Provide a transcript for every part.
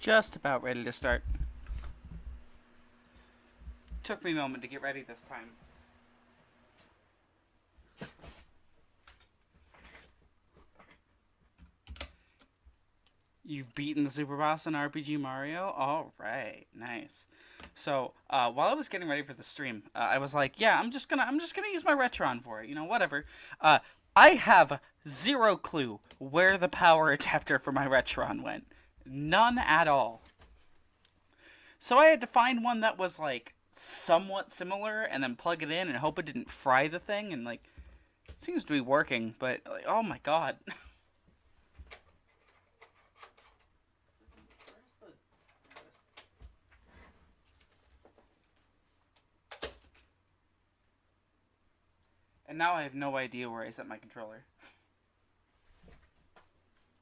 Just about ready to start. Took me a moment to get ready this time. You've beaten the super boss in RPG Mario? Alright, nice. So, while I was getting ready for the stream, I was like, yeah, I'm just gonna use my Retron for it, whatever. I have zero clue where the power adapter for my Retron went. None at all. So I had to find one that was like somewhat similar and then plug it in and hope it didn't fry the thing, and like it seems to be working, but like, oh my god. And now I have no idea where I set my controller.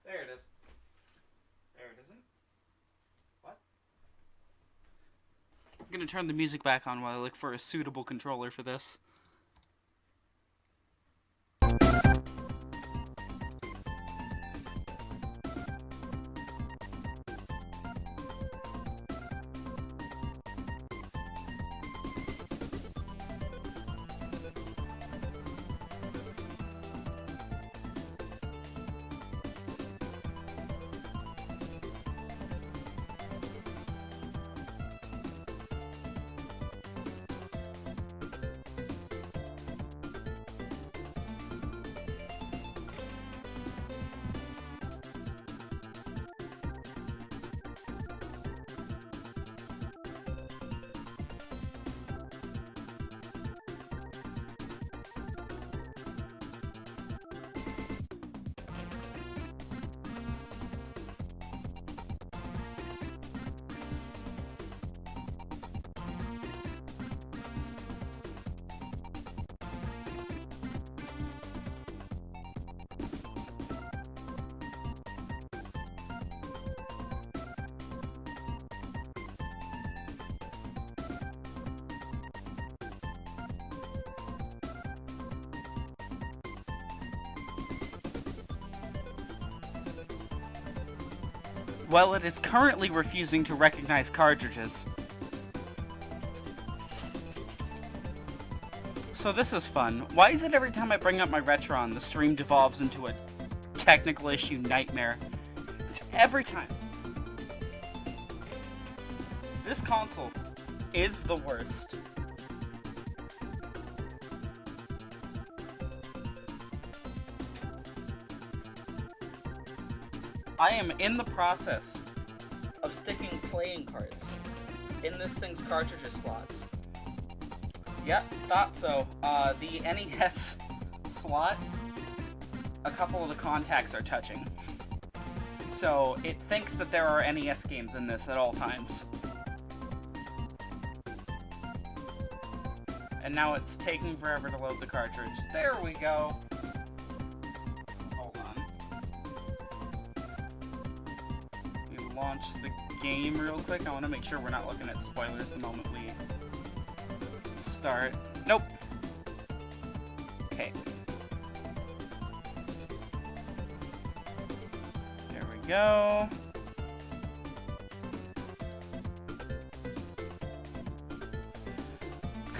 There it is. There it isn't. What? I'm gonna turn the music back on while I look for a suitable controller for this. Well, it is currently refusing to recognize cartridges. So this is fun. Why is it every time I bring up my Retron, the stream devolves into a technical issue nightmare? It's every time. This console is the worst. I am in the process of sticking playing cards in this thing's cartridge slots. Yep, thought so. The NES slot, a couple of the contacts are touching. So it thinks that there are NES games in this at all times. And now it's taking forever to load the cartridge. There we go. Launch the game real quick. I want to make sure we're not looking at spoilers the moment we start. Nope. Okay. There we go.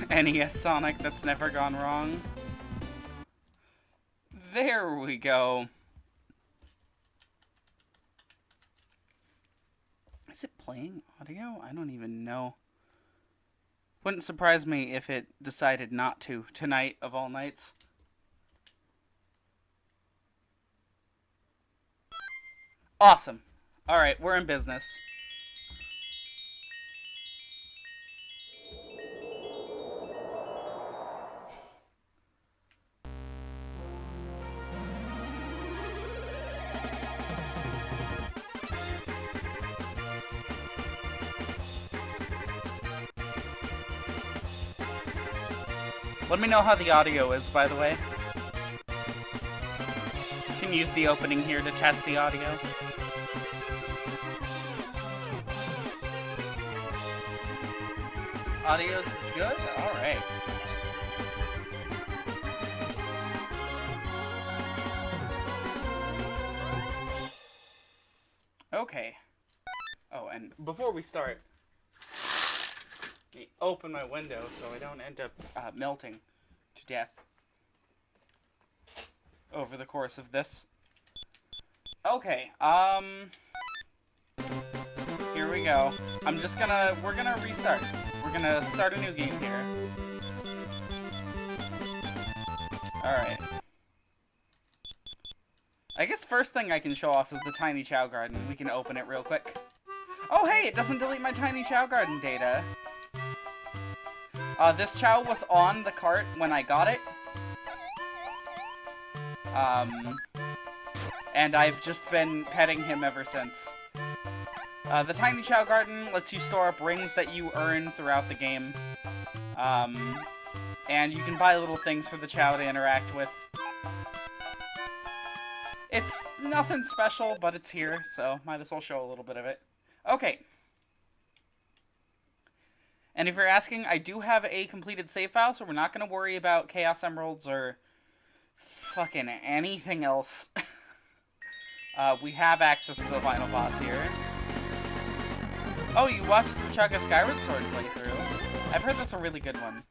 NES Sonic, that's never gone wrong. There we go. Is it playing audio? I don't even know. Wouldn't surprise me if it decided not to tonight of all nights. Awesome. Alright, we're in business. Let me know how the audio is, by the way. You can use the opening here to test the audio. Audio's good? Alright. Okay. Oh, before we start, let me open my window so I don't end up melting to death over the course of this. Okay, here we go. We're gonna restart. We're gonna start a new game here. Alright. I guess first thing I can show off is the Tiny Chow Garden. We can open it real quick. Oh hey, it doesn't delete my Tiny Chow Garden data. This Chow was on the cart when I got it. And I've just been petting him ever since. The Tiny Chow Garden lets you store up rings that you earn throughout the game. And you can buy little things for the Chow to interact with. It's nothing special, but it's here, so might as well show a little bit of it. Okay. And if you're asking, I do have a completed save file, so we're not going to worry about Chaos Emeralds or fucking anything else. We have access to the final boss here. Oh, you watched the Chugga Skyward Sword playthrough? I've heard that's a really good one.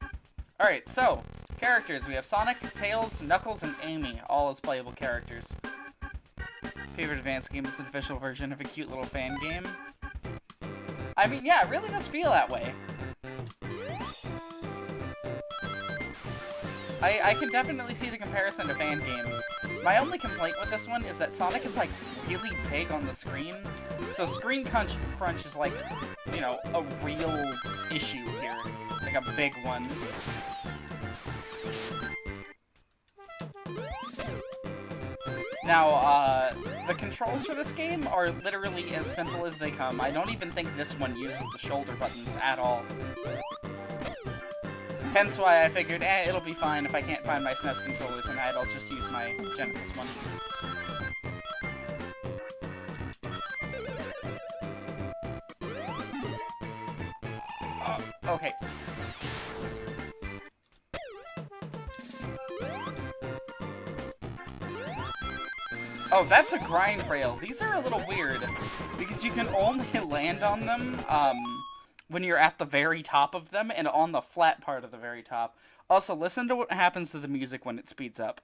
Alright, so, characters. We have Sonic, Tails, Knuckles, and Amy, all as playable characters. Favorite advanced game is an official version of a cute little fan game. I mean, yeah, it really does feel that way. I can definitely see the comparison to fan games. My only complaint with this one is that Sonic is, like, really big on the screen. So screen crunch is, like, you know, a real issue here. Like, a big one. Now, the controls for this game are literally as simple as they come. I don't even think this one uses the shoulder buttons at all. Hence why I figured, it'll be fine if I can't find my SNES controller tonight, I'll just use my Genesis one. Okay. Oh, that's a grind rail. These are a little weird, because you can only land on them, when you're at the very top of them, and on the flat part of the very top. Also, listen to what happens to the music when it speeds up.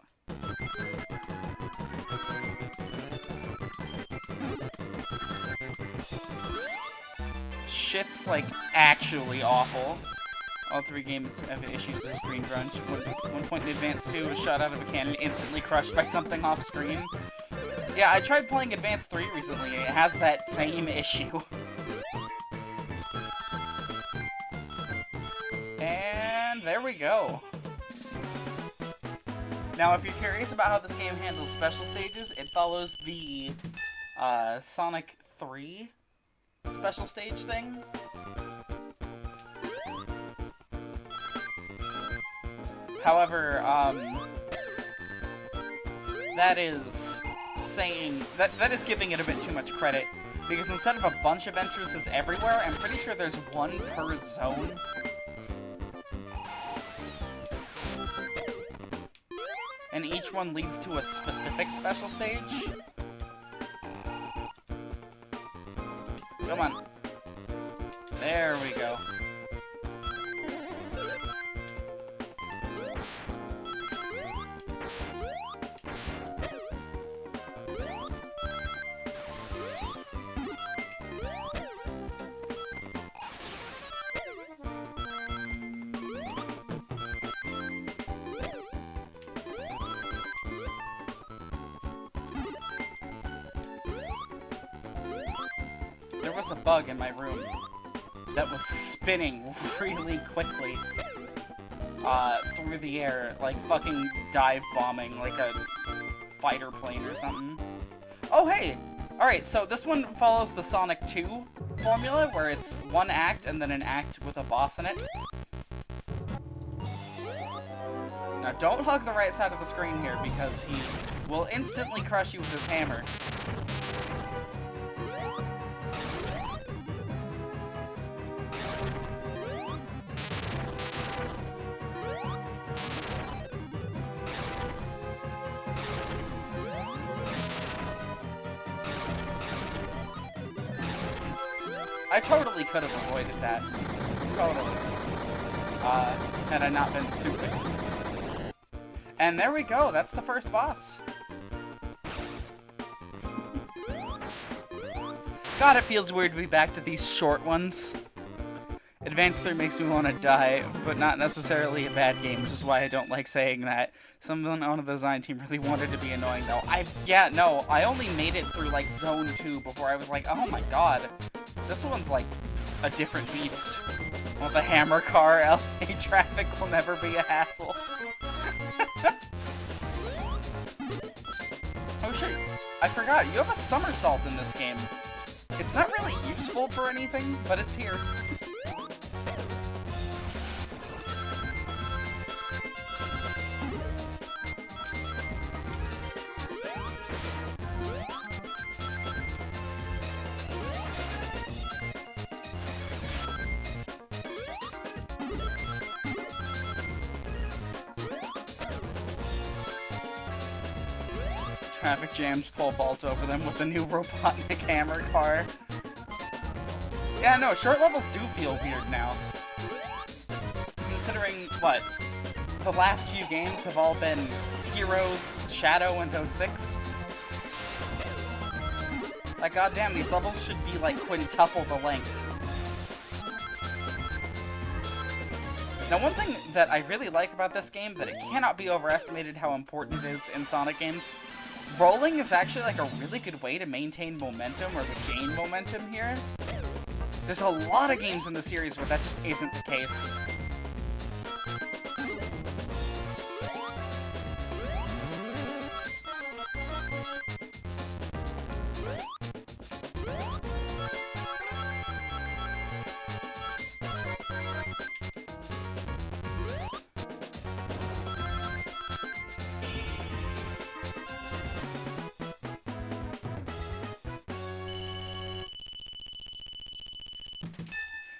Shit's, like, actually awful. All three games have issues with screen crunch. One point in Advance 2 was shot out of a cannon, instantly crushed by something off screen. Yeah, I tried playing Advance 3 recently, and it has that same issue. And there we go. Now, if you're curious about how this game handles special stages, it follows the Sonic 3 special stage thing. However, that is saying that is giving it a bit too much credit, because instead of a bunch of entrances everywhere, I'm pretty sure there's one per zone. And each one leads to a specific special stage. Come on. There we go. There was a bug in my room that was spinning really quickly through the air, like fucking dive bombing like a fighter plane or something. Oh, hey! Alright, so this one follows the Sonic 2 formula, where it's one act and then an act with a boss in it. Now, don't hug the right side of the screen here, because he will instantly crush you with his hammer. I totally could have avoided that. Totally. Had I not been stupid. And there we go, that's the first boss. God, it feels weird to be back to these short ones. Advance 3 makes me want to die, but not necessarily a bad game, which is why I don't like saying that. Someone on the design team really wanted to be annoying, though. I only made it through, like, Zone 2 before I was like, oh my god, this one's, like, a different beast. Well, the hammer car, LA traffic will never be a hassle. Oh shit, I forgot, you have a somersault in this game. It's not really useful for anything, but it's here. Traffic jams pole vault over them with the new Robotnik hammer car. Yeah, no, short levels do feel weird now. Considering, what, the last few games have all been Heroes, Shadow, and 06. Like, goddamn, these levels should be, like, quintuple the length. Now, one thing that I really like about this game, that it cannot be overestimated how important it is in Sonic games, rolling is actually like a really good way to maintain momentum or to gain momentum here. There's a lot of games in the series where that just isn't the case.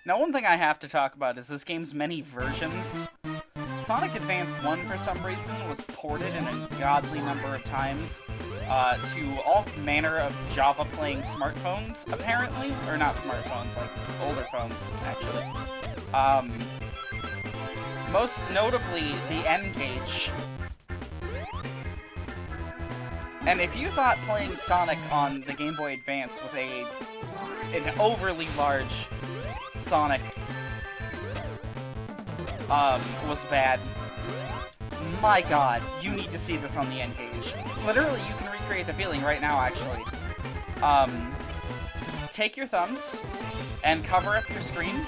Now, one thing I have to talk about is this game's many versions. Sonic Advance 1, for some reason, was ported an ungodly number of times to all manner of Java-playing smartphones, apparently. Or not smartphones, like older phones, actually. Most notably, the N-Gage. And if you thought playing Sonic on the Game Boy Advance with an overly large Sonic was bad, my god, you need to see this on the N-Gage. Literally, you can recreate the feeling right now, actually. Take your thumbs and cover up your screen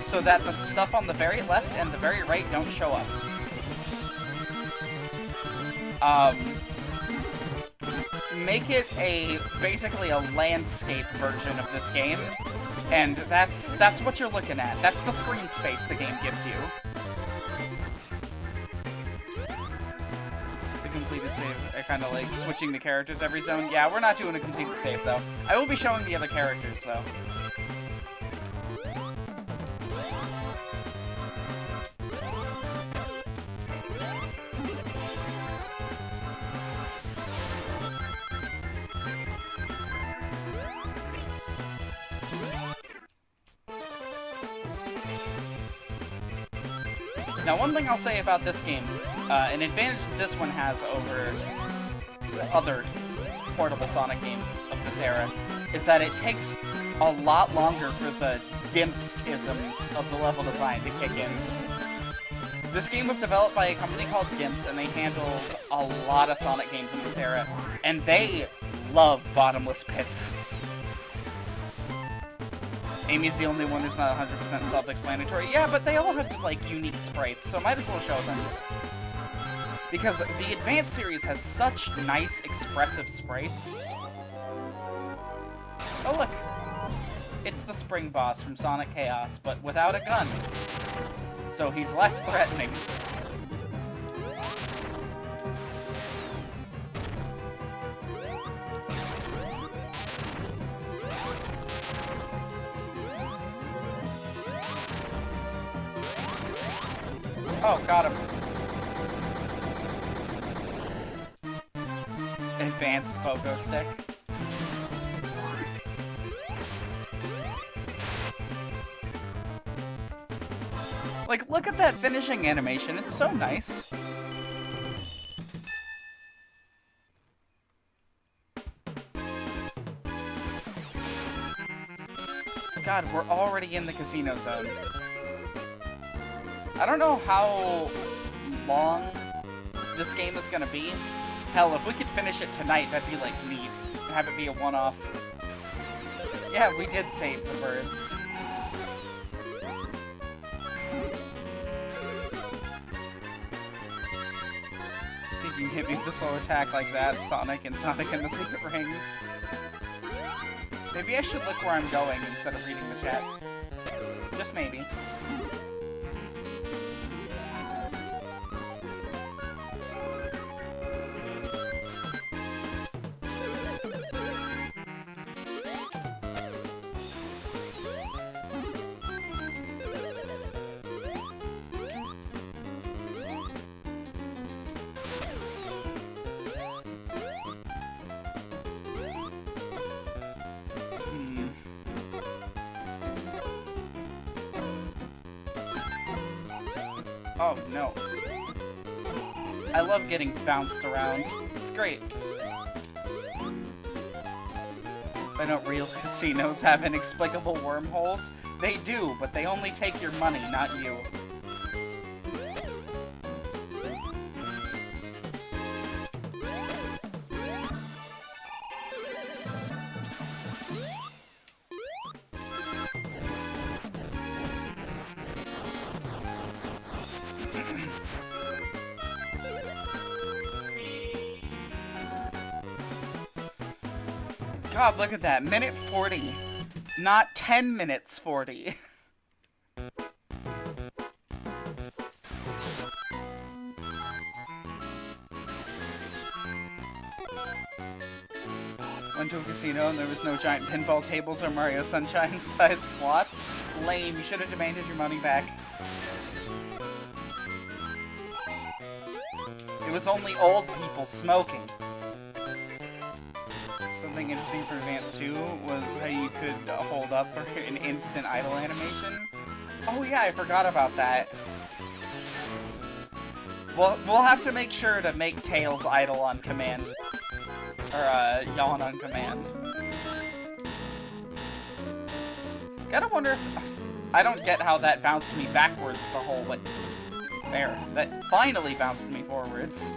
so that the stuff on the very left and the very right don't show up. Make it basically a landscape version of this game, and that's what you're looking at. That's the screen space the game gives you. The completed save, I kind of like switching the characters every zone. Yeah, we're not doing a completed save, though. I will be showing the other characters, though. Now, one thing I'll say about this game, an advantage that this one has over other portable Sonic games of this era, is that it takes a lot longer for the Dimps-isms of the level design to kick in. This game was developed by a company called Dimps, and they handled a lot of Sonic games in this era, and they love bottomless pits. Amy's the only one who's not 100% self-explanatory. Yeah, but they all have, like, unique sprites, so might as well show them. Because the Advanced series has such nice, expressive sprites. Oh, look! It's the Spring Boss from Sonic Chaos, but without a gun. So he's less threatening. Oh, got him. Advanced pogo stick. Like, look at that finishing animation. It's so nice. God, we're already in the casino zone. I don't know how long this game is gonna be. Hell, if we could finish it tonight, that'd be, like, neat. Have it be a one-off. Yeah, we did save the birds. Think you can hit me with a slow attack like that, Sonic and Sonic and the Secret Rings. Maybe I should look where I'm going instead of reading the chat. Just maybe. Oh, no. I love getting bounced around. It's great. I know real casinos have inexplicable wormholes. They do, but they only take your money, not you. God, look at that. Minute 40. Not 10 minutes 40. Went to a casino and there was no giant pinball tables or Mario Sunshine-sized slots. Lame. You should have demanded your money back. It was only old people smoking. Something interesting for Advance 2 was how you could hold up for an instant idle animation. Oh yeah, I forgot about that. We'll have to make sure to make Tails idle on command. Or, yawn on command. Gotta wonder if... I don't get how that bounced me backwards the whole way. There. That finally bounced me forwards.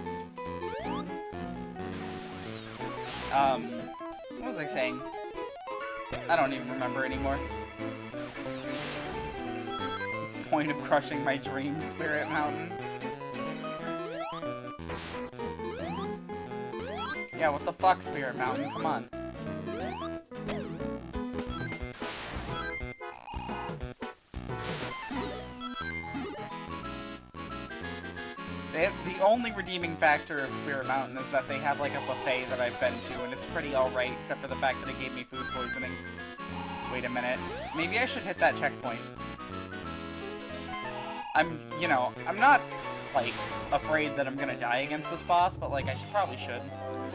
What was I saying? I don't even remember anymore. Point of crushing my dream, Spirit Mountain. Yeah, what the fuck, Spirit Mountain? Come on. The only redeeming factor of Spirit Mountain is that they have like a buffet that I've been to, and it's pretty alright, except for the fact that it gave me food poisoning. Wait a minute. Maybe I should hit that checkpoint. You know, I'm not, like, afraid that I'm gonna die against this boss, but, like, I probably should.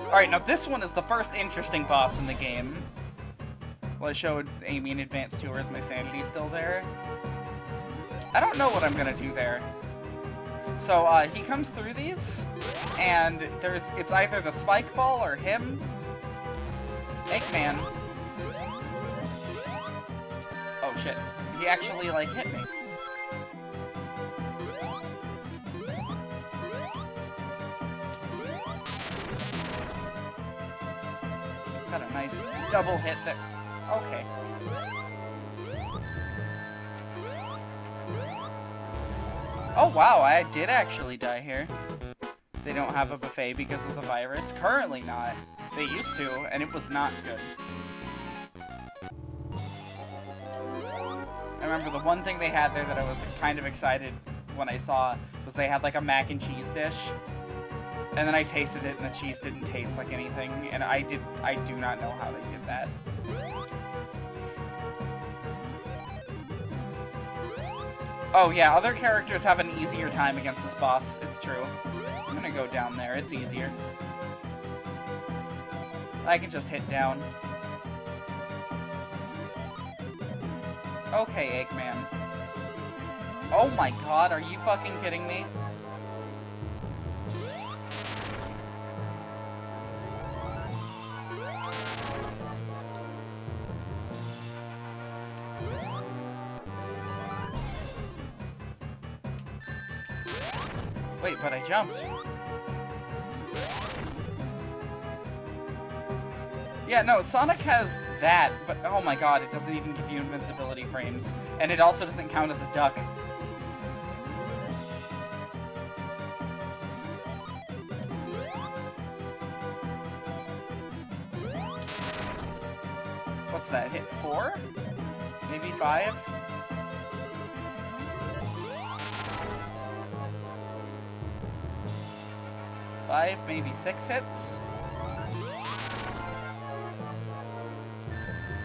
Alright, now this one is the first interesting boss in the game. Well, I showed Amy in Advance 2, or is my sanity still there? I don't know what I'm gonna do there. So, he comes through these, and it's either the spike ball or him. Eggman. Oh, shit. He actually, like, hit me. Got a nice double hit there. Okay. Oh wow, I did actually die here. They don't have a buffet because of the virus. Currently not. They used to, and it was not good. I remember the one thing they had there that I was kind of excited when I saw was they had like a mac and cheese dish. And then I tasted it and the cheese didn't taste like anything, and I do not know how they did that. Oh yeah, other characters have an easier time against this boss, it's true. I'm gonna go down there, it's easier. I can just hit down. Okay, Eggman. Oh my god, are you fucking kidding me? Wait, but I jumped. Yeah, no, Sonic has that, but oh my god, it doesn't even give you invincibility frames. And it also doesn't count as a duck. What's that, hit 4? Maybe 5? Five, maybe 6 hits?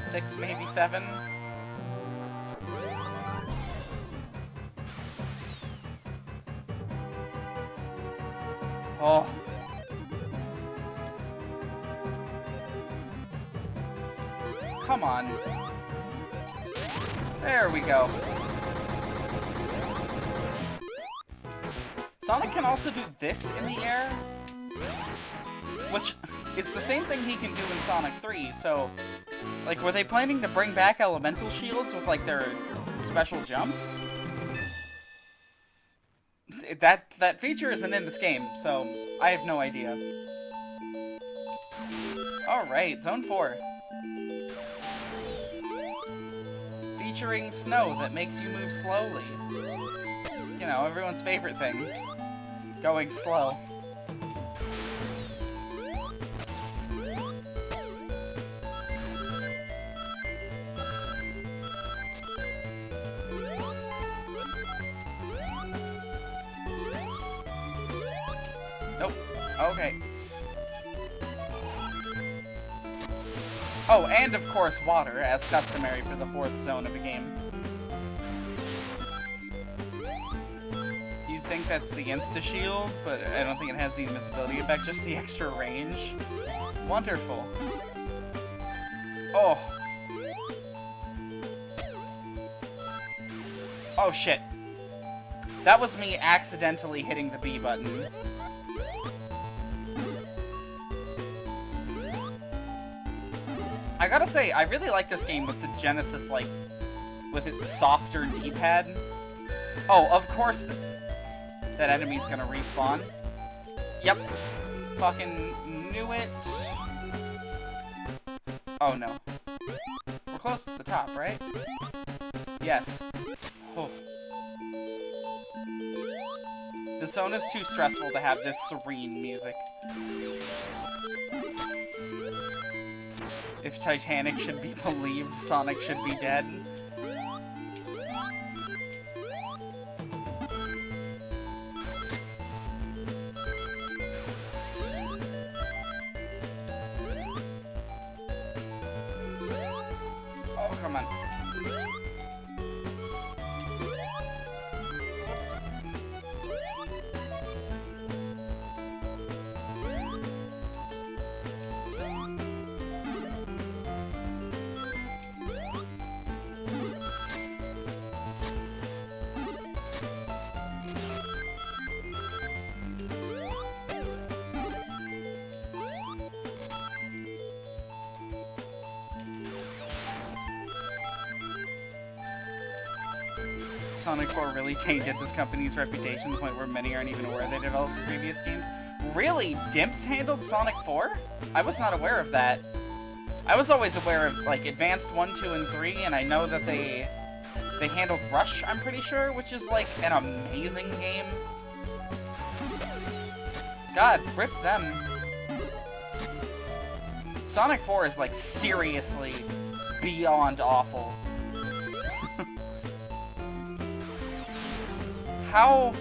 6, maybe 7? Oh. Come on. There we go. Sonic can also do this in the air, which is the same thing he can do in Sonic 3, so, like, were they planning to bring back elemental shields with, like, their special jumps? That feature isn't in this game, so I have no idea. Alright, Zone 4. Featuring snow that makes you move slowly. You know, everyone's favorite thing. Going slow. Nope. Okay. Oh, and of course water, as customary for the 4th zone of a game. You'd think that's the insta-shield, but I don't think it has the invincibility effect, just the extra range. Wonderful. Oh. Oh shit. That was me accidentally hitting the B button. I gotta say, I really like this game with the Genesis, like, with its softer D-pad. Oh, of course that enemy's gonna respawn. Yep. Fucking knew it. Oh, no. We're close to the top, right? Yes. Oh. The zone is too stressful to have this serene music. If Titanic should be believed, Sonic should be dead. Oh, come on. Sonic 4 really tainted this company's reputation to the point where many aren't even aware they developed the previous games. Really? Dimps handled Sonic 4? I was not aware of that. I was always aware of, like, Advanced 1, 2, and 3, and I know that they handled Rush, I'm pretty sure, which is, like, an amazing game. God, rip them. Sonic 4 is, like, seriously beyond awful. How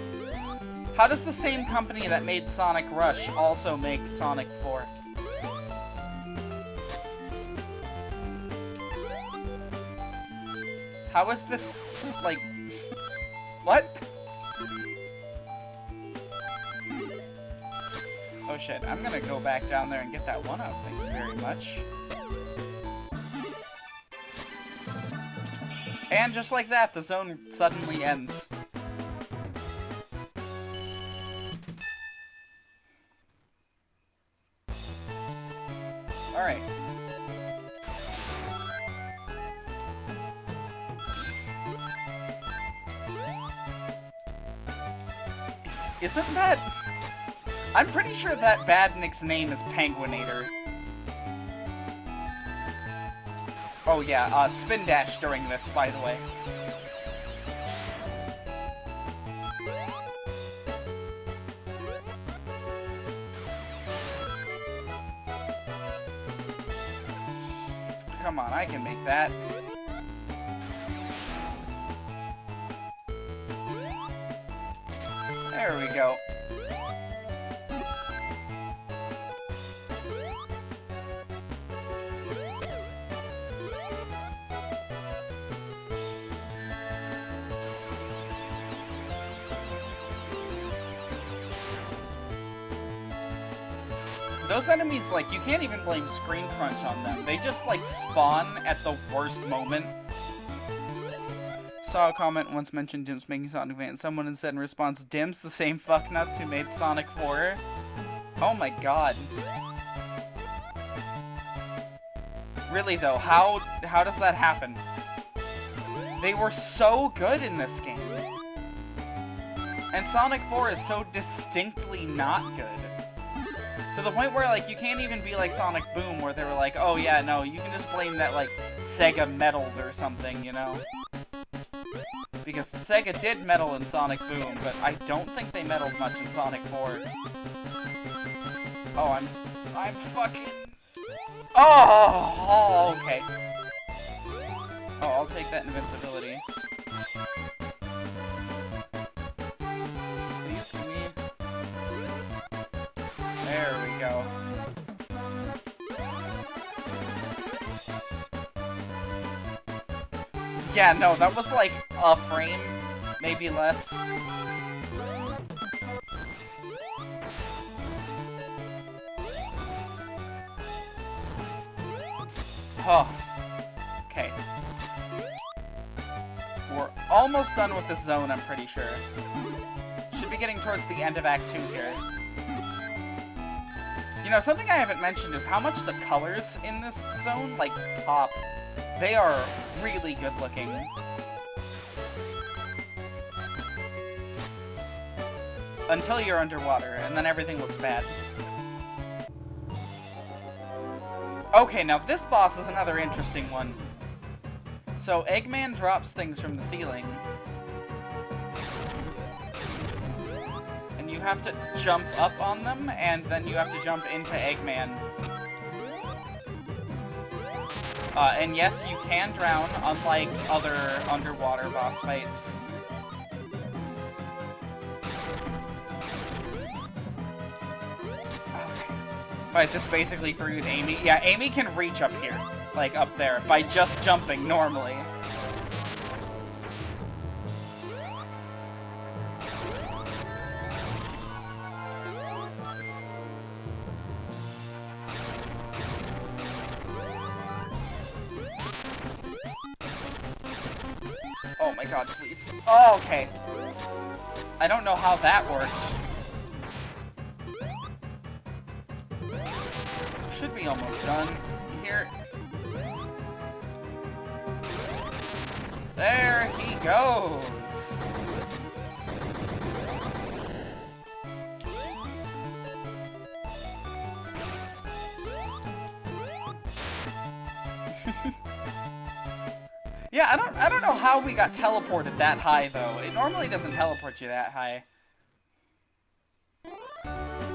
does the same company that made Sonic Rush also make Sonic 4? How is this, like, what? Oh shit, I'm gonna go back down there and get that one up, thank you very much. And just like that, the zone suddenly ends. Isn't that... I'm pretty sure that Badnik's name is Penguinator. Oh yeah, spin dash during this, by the way. Come on, I can make that. There we go. Those enemies, like, you can't even blame screen crunch on them. They just, like, spawn at the worst moment. Saw a comment once mentioned Dim's making Sonic Advance. Someone had said in response, Dim's the same fucknuts who made Sonic 4? Oh my god. Really though, how does that happen? They were so good in this game. And Sonic 4 is so distinctly not good. To the point where, like, you can't even be like Sonic Boom, where they were like, oh yeah, no, you can just blame that, like, Sega meddled or something, you know? Because Sega did meddle in Sonic Boom, but I don't think they meddled much in Sonic 4. Oh, I'm fucking... Oh, okay. Oh, I'll take that invincibility. Please, give me... There we go. Yeah, no, that was like a frame, maybe less. Oh. Okay. We're almost done with this zone, I'm pretty sure. Should be getting towards the end of Act 2 here. You know, something I haven't mentioned is how much the colors in this zone, like, pop. They are really good looking. Until you're underwater, and then everything looks bad. Okay, now this boss is another interesting one. So, Eggman drops things from the ceiling. And you have to jump up on them, and then you have to jump into Eggman. And yes, you can drown, unlike other underwater boss fights. Fight this basically for you with Amy. Yeah, Amy can reach up here, like up there, by just jumping normally. Oh my god, please. Oh, okay. I don't know how that worked. Should be almost done here. There he goes. Yeah, I don't know how we got teleported that high though. It normally doesn't teleport you that high.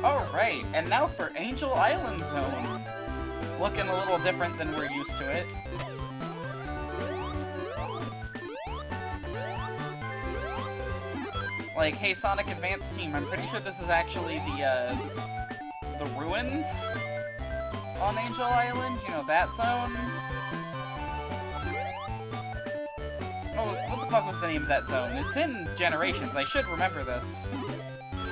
Alright, and now for Angel Island Zone. Looking a little different than we're used to it. Like, hey Sonic Advance team, I'm pretty sure this is actually the ruins on Angel Island, you know, that zone. Oh, what the fuck was the name of that zone? It's in Generations, I should remember this.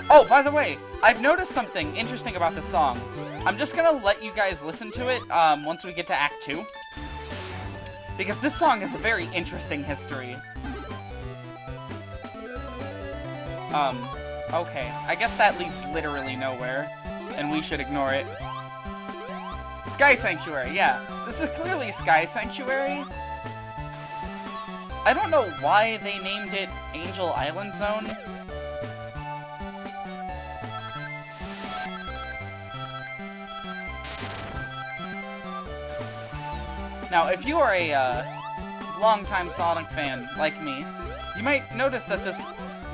Oh, by the way, I've noticed something interesting about this song. I'm just gonna let you guys listen to it once we get to Act 2. Because this song has a very interesting history. Okay. I guess that leads literally nowhere, and we should ignore it. Sky Sanctuary, yeah. This is clearly Sky Sanctuary. I don't know why they named it Angel Island Zone. Now, if you are a longtime Sonic fan like me, you might notice that this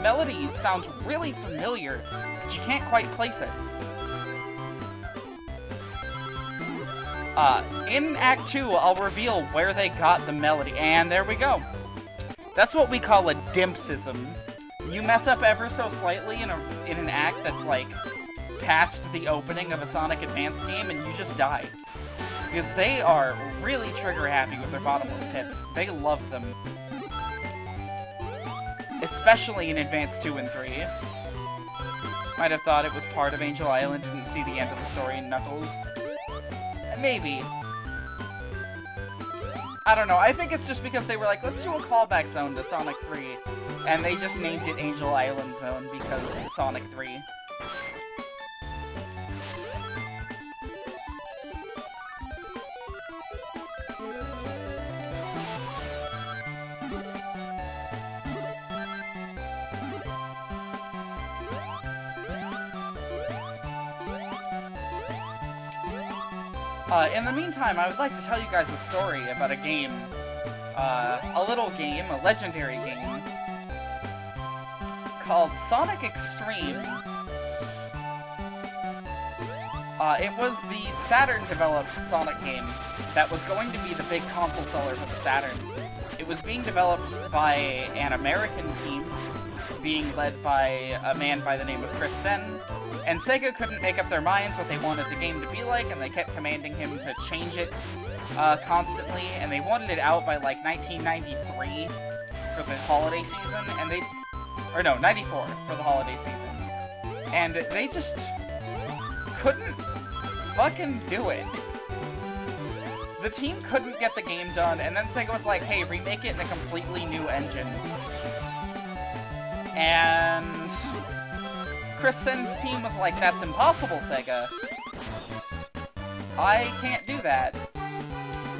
melody sounds really familiar, but you can't quite place it. In Act 2, I'll reveal where they got the melody, and there we go. That's what we call a dimpsism. You mess up ever so slightly in an act that's like past the opening of a Sonic Advance game, and you just die. Because they are really trigger happy with their bottomless pits. They love them. Especially in Advance 2 and 3. Might have thought it was part of Angel Island, didn't see the end of the story in Knuckles. Maybe. I don't know. I think it's just because they were like, let's do a callback zone to Sonic 3. And they just named it Angel Island Zone because Sonic 3. In the meantime, I would like to tell you guys a story about a game, a little game, a legendary game, called Sonic X-treme. It was the Saturn-developed Sonic game that was going to be the big console seller for the Saturn. It was being developed by an American team, being led by a man by the name of Chris Sen. And Sega couldn't make up their minds what they wanted the game to be like, and they kept commanding him to change it constantly, and they wanted it out by like 1993 for the holiday season, and or no, 94 for the holiday season. And they just couldn't fucking do it. The team couldn't get the game done, and then Sega was like, hey, remake it in a completely new engine. And Chris Sen's team was like, that's impossible, Sega. I can't do that.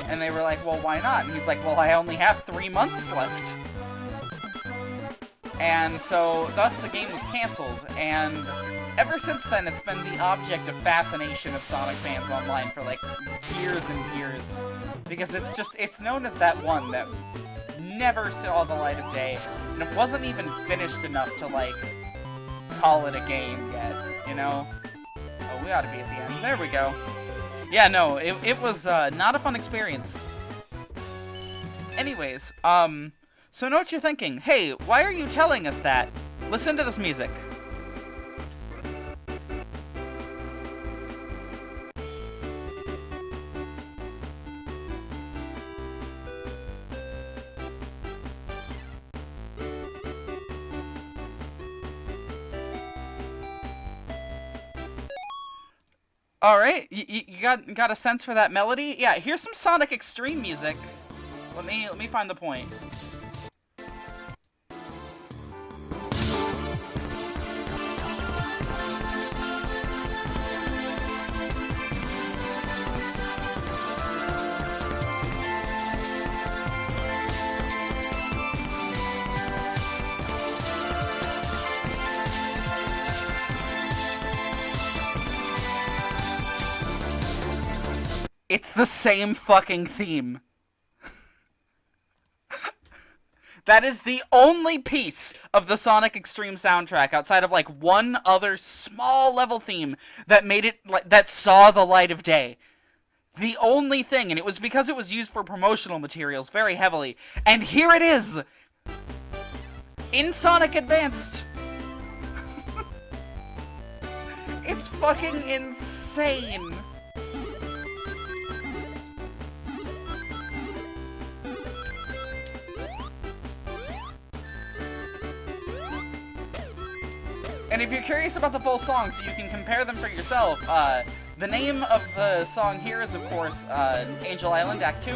And they were like, well, why not? And he's like, well, I only have 3 months left. And so, thus the game was canceled, and ever since then, it's been the object of fascination of Sonic fans online for, like, years and years. Because it's known as that one that never saw the light of day, and it wasn't even finished enough to, like, call it a game yet, you know? Oh, we ought to be at the end. There we go. Yeah, no, it was not a fun experience. Anyways, so know what you're thinking. Hey, why are you telling us that? Listen to this music. All right, you got a sense for that melody? Yeah, here's some Sonic X-treme music. Let me find the point. It's the same fucking theme. That is the only piece of the Sonic X-treme soundtrack outside of like one other small level theme that made it that saw the light of day. The only thing, and it was because it was used for promotional materials very heavily. And here it is in Sonic Advanced. It's fucking insane. And if you're curious about the full song, so you can compare them for yourself, the name of the song here is, of course, Angel Island Act 2,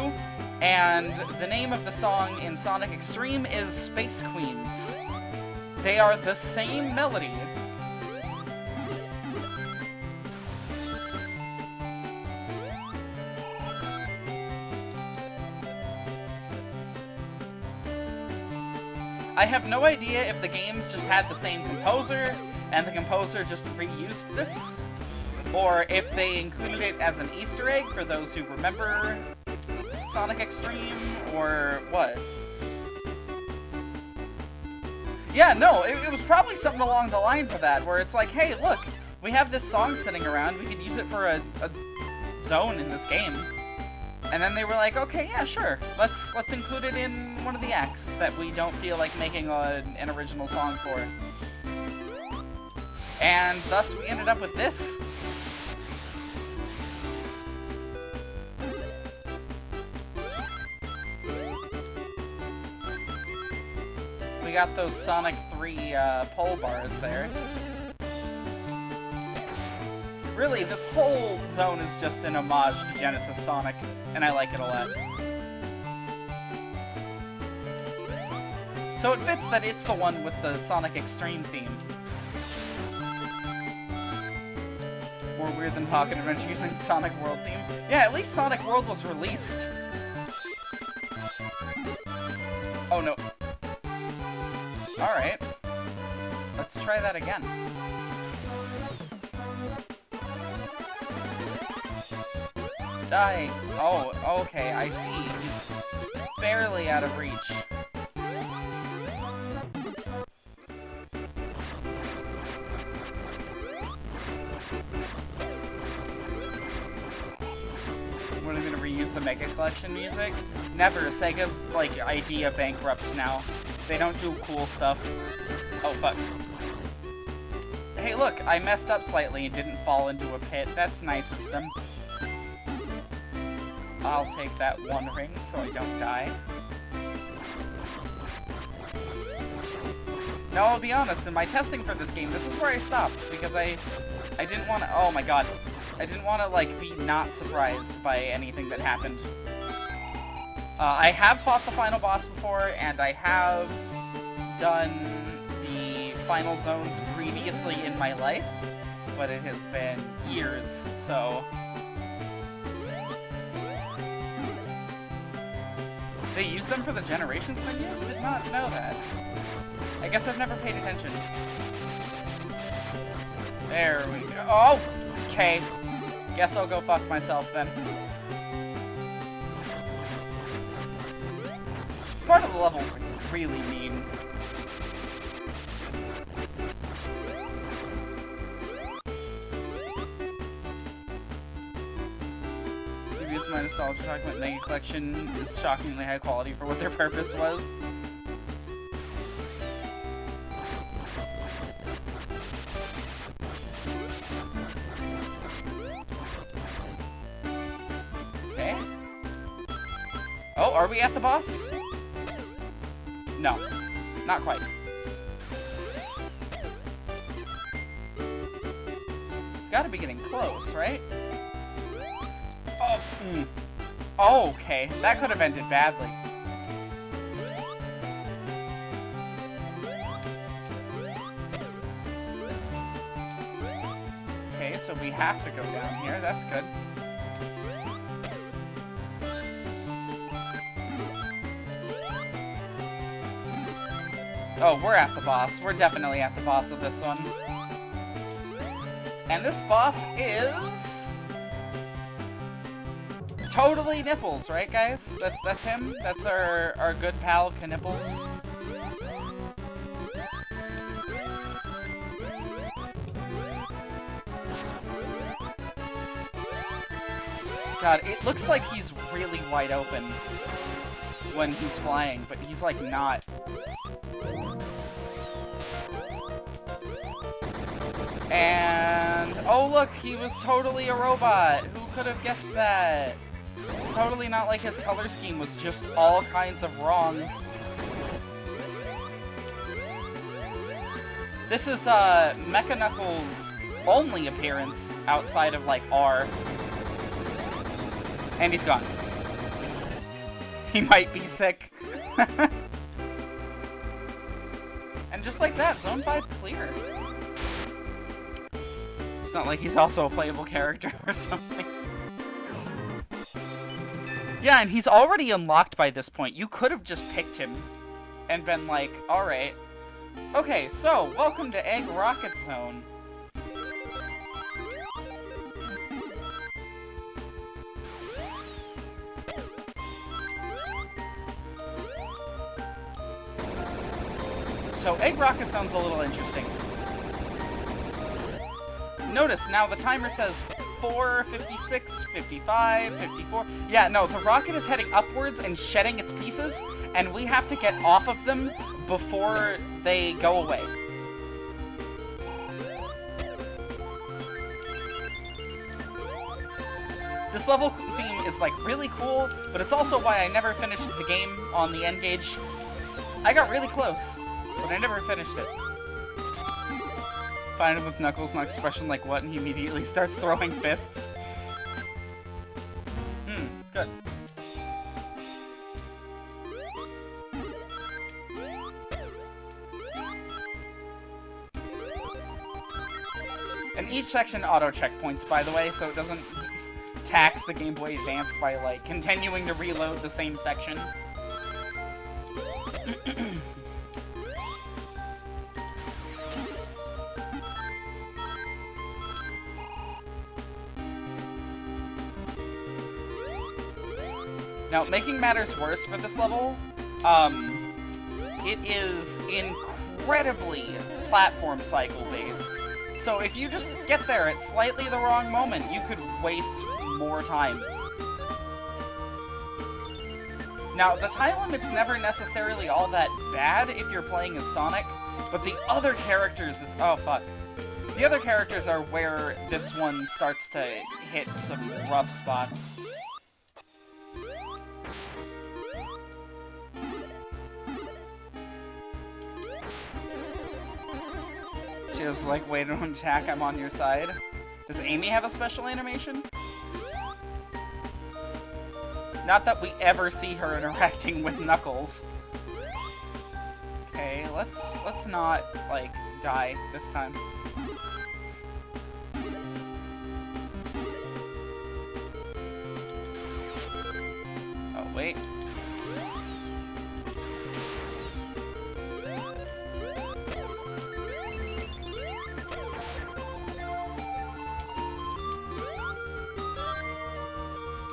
and the name of the song in Sonic X-treme is Space Queens. They are the same melody. I have no idea if the games just had the same composer, and the composer just reused this, or if they included it as an Easter egg for those who remember Sonic Extreme, or what? Yeah, no, it was probably something along the lines of that, where it's like, hey, look, we have this song sitting around, we could use it for a zone in this game. And then they were like, okay, yeah, sure, let's include it in one of the acts that we don't feel like making an original song for. And thus we ended up with this. We got those Sonic 3 pole bars there. Really, this whole zone is just an homage to Genesis Sonic, and I like it a lot. So it fits that it's the one with the Sonic Extreme theme. More weird than Pocket Adventure using the Sonic World theme. Yeah, at least Sonic World was released. Oh no. Alright. Let's try that again. Die. Oh, okay, I see. He's barely out of reach. What, are they gonna reuse the Mega Collection music? Never. Sega's, like, idea bankrupt now. They don't do cool stuff. Oh, fuck. Hey, look, I messed up slightly and didn't fall into a pit. That's nice of them. I'll take that one ring so I don't die. No, I'll be honest, in my testing for this game, this is where I stopped, because I didn't want to, oh my god, I didn't want to, like, be not surprised by anything that happened. I have fought the final boss before, and I have done the final zones previously in my life, but it has been years, so... They use them for the Generations menus? Did not know that. I guess I've never paid attention. There we go. Oh! Okay. Guess I'll go fuck myself then. This part of the level's like really mean. My nostalgia talking about Mega Collection is shockingly high quality for what their purpose was. Okay. Oh, are we at the boss? No, not quite. Gotta be getting close, right? Oh, okay. That could have ended badly. Okay, so we have to go down here. That's good. Oh, we're at the boss. We're definitely at the boss of this one. And this boss is... Totally Nipples, right, guys? That's him? That's our good pal, Knipples. God, it looks like he's really wide open when he's flying, but he's, like, not. And... oh, look, he was totally a robot! Who could have guessed that? It's totally not like his color scheme was just all kinds of wrong. This is, Mecha Knuckles' only appearance outside of, like, R. And he's gone. He might be sick. And just like that, Zone 5 clear. It's not like he's also a playable character or something. Yeah, and he's already unlocked by this point. You could have just picked him and been like, alright. Okay, so, welcome to Egg Rocket Zone. So Egg Rocket sounds a little interesting. Notice now the timer says 4, 56, 55, 54. Yeah, no, the rocket is heading upwards and shedding its pieces, and we have to get off of them before they go away. This level theme is like really cool, but it's also why I never finished the game on the N-Gage. I got really close, but I never finished it. Find him with Knuckles, an expression like what, and he immediately starts throwing fists. Good. And each section auto checkpoints, by the way, so it doesn't tax the Game Boy Advance by, like, continuing to reload the same section. Now, making matters worse for this level, it is incredibly platform cycle based. So if you just get there at slightly the wrong moment, you could waste more time. Now, the time limit's never necessarily all that bad if you're playing as Sonic, but the other characters is... oh, fuck. The other characters are where this one starts to hit some rough spots. She was like, wait, don't attack, I'm on your side. Does Amy have a special animation? Not that we ever see her interacting with Knuckles. Okay, let's not, like, die this time. Oh, wait.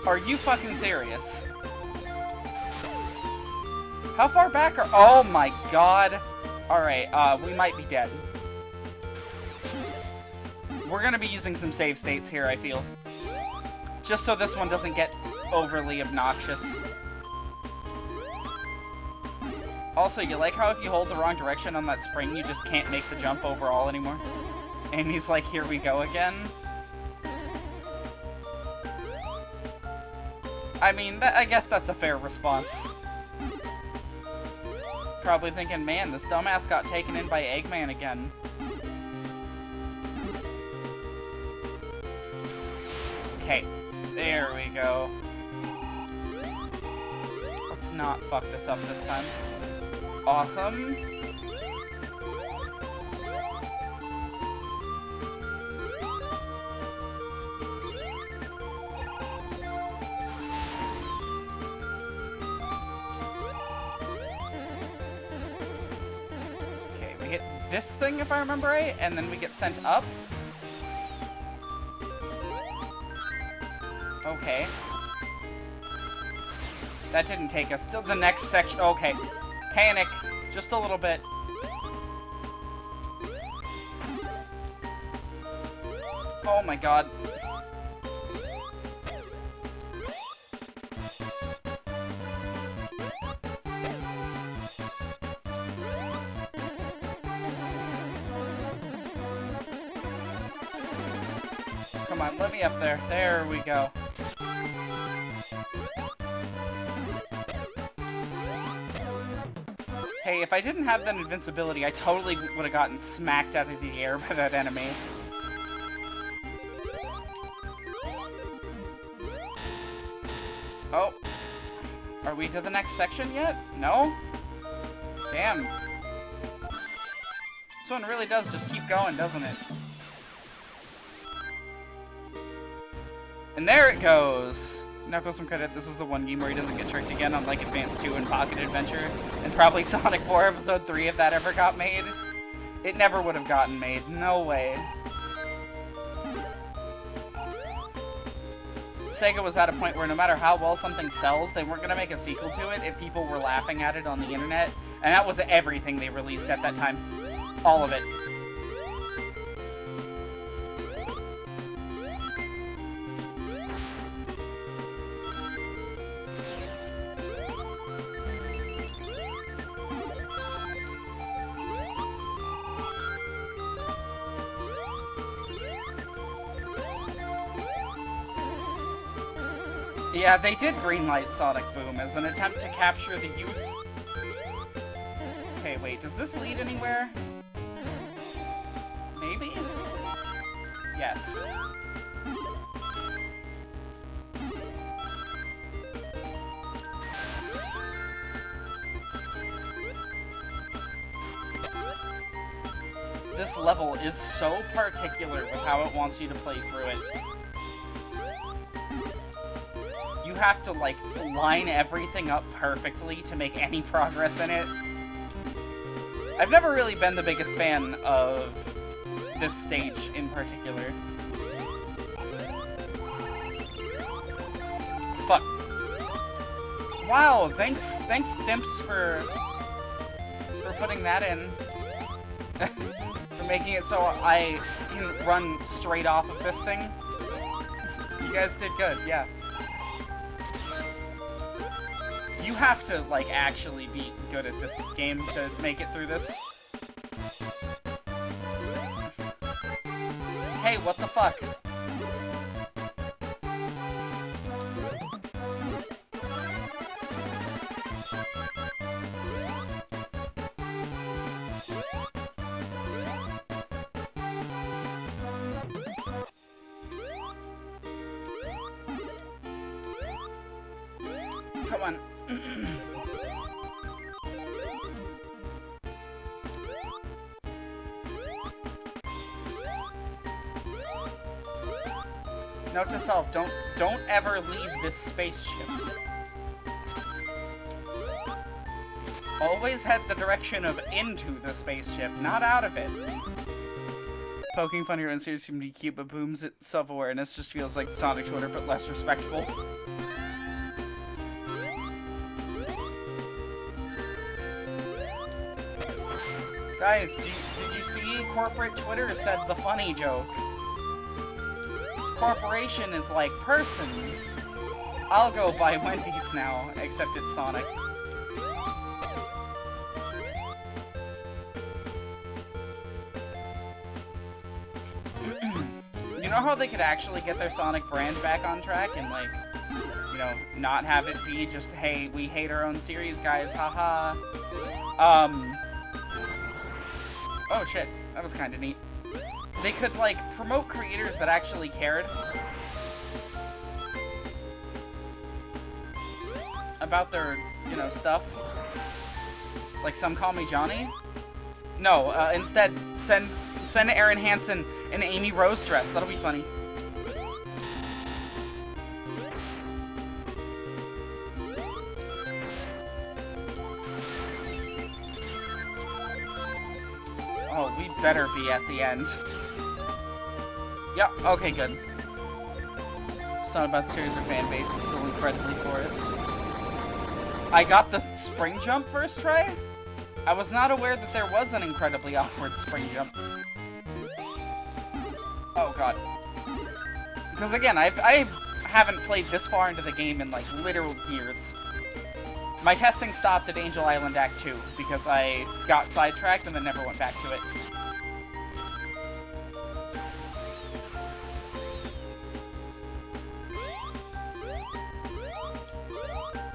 Are you fucking serious? How far back are... oh my god. Alright, we might be dead. We're gonna be using some save states here, I feel. Just so this one doesn't get overly obnoxious. Also, you like how if you hold the wrong direction on that spring, you just can't make the jump overall anymore? And he's like, here we go again. I mean, I guess that's a fair response. Probably thinking, man, this dumbass got taken in by Eggman again. Okay, there we go. Let's not fuck this up this time. Awesome. Hit this thing, if I remember right, and then we get sent up. Okay. That didn't take us. Still the next section. Okay. Panic. Just a little bit. Oh my god. Come on, let me up there. There we go. Hey, if I didn't have that invincibility, I totally would have gotten smacked out of the air by that enemy. Oh. Are we to the next section yet? No? Damn. This one really does just keep going, doesn't it? And there it goes! Knuckles some credit, this is the one game where he doesn't get tricked again, unlike Advance 2 and Pocket Adventure, and probably Sonic 4 Episode 3 if that ever got made. It never would have gotten made, no way. Sega was at a point where no matter how well something sells, they weren't going to make a sequel to it if people were laughing at it on the internet And that was everything they released at that time. All of it. Yeah, they did greenlight Sonic Boom as an attempt to capture the youth. Okay, wait, does this lead anywhere? Maybe? Yes. This level is so particular with how it wants you to play through it. You have to, like, line everything up perfectly to make any progress in it. I've never really been the biggest fan of this stage in particular. Fuck. Wow, thanks Stimps for putting that in. For making it so I can run straight off of this thing. You guys did good, yeah. You have to, like, actually be good at this game to make it through this. Hey, what the fuck? Come on. Note to self, don't ever leave this spaceship. Always head the direction of into the spaceship, not out of it. Poking fun here and series can be cute, but Boom's self-awareness just feels like Sonic Twitter, but less respectful. Guys, did you see corporate Twitter said the funny joke? Corporation is like person. I'll go by Wendy's now, except it's Sonic. You know how they could actually get their Sonic brand back on track and, like, you know, not have it be just, hey, we hate our own series, guys, haha. Oh shit, that was kinda neat. They could, like, promote creators that actually cared about their, you know, stuff. Like Some Call Me Johnny. No, instead, send Aaron Hansen an Amy Rose dress. That'll be funny. Oh, we better be at the end. Yep, okay, good. It's not about the series or fan base, it's still incredibly forced. I got the spring jump first try? I was not aware that there was an incredibly awkward spring jump. Oh god. Because again, I haven't played this far into the game in, like, literal years. My testing stopped at Angel Island Act 2 because I got sidetracked and then never went back to it.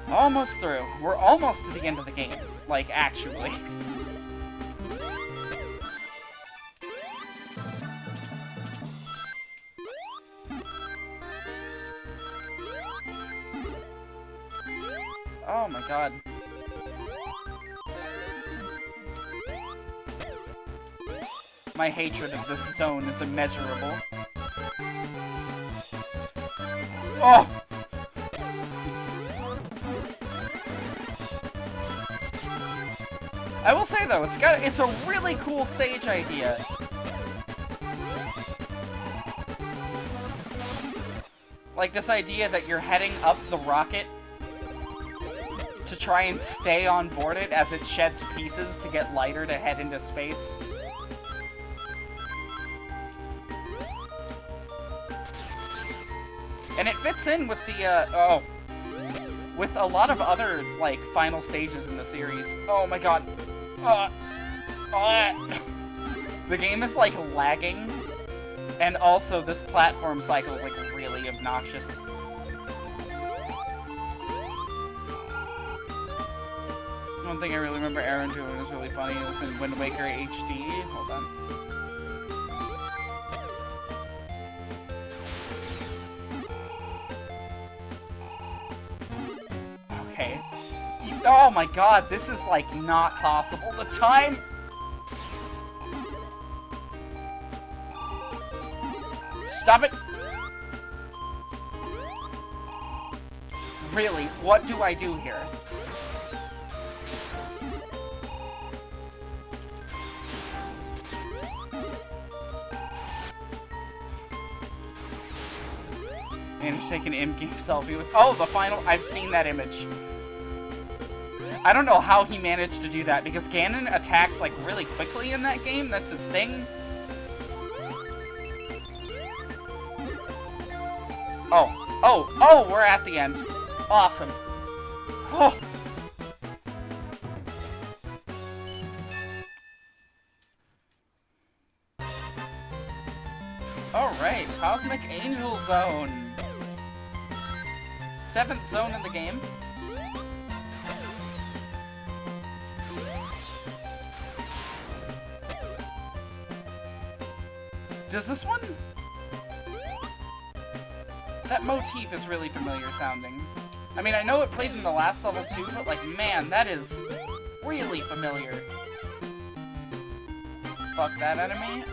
Almost through. We're almost to the end of the game. Like, actually. Oh my god. My hatred of this zone is immeasurable. Oh! I will say though, it's a really cool stage idea. Like this idea that you're heading up the rocket to try and stay on board it as it sheds pieces to get lighter to head into space. And it fits in with the, with a lot of other, like, final stages in the series. Oh my god. The game is, like, lagging. And also, this platform cycle is, like, really obnoxious. One thing I really remember Aaron doing was really funny. It was in Wind Waker HD. Hold on. Okay. Oh my god, this is, like, not possible. The time... Stop it! Really, what do I do here? And just take an in-game selfie with... Oh, the final... I've seen that image. I don't know how he managed to do that, because Ganon attacks, like, really quickly in that game. That's his thing. Oh, we're at the end. Awesome. Oh. Alright, Cosmic Angel Zone. 7th zone in the game. Does this one... That motif is really familiar sounding. I mean, I know it played in the last level too, but like, man, that is really familiar. Fuck that enemy.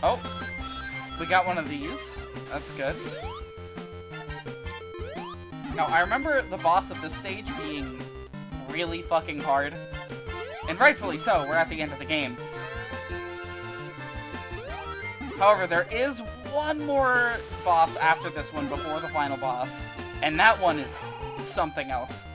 Oh, we got one of these. That's good. Now, I remember the boss of this stage being really fucking hard. And rightfully so, we're at the end of the game. However, there is one more boss after this one before the final boss. And that one is something else.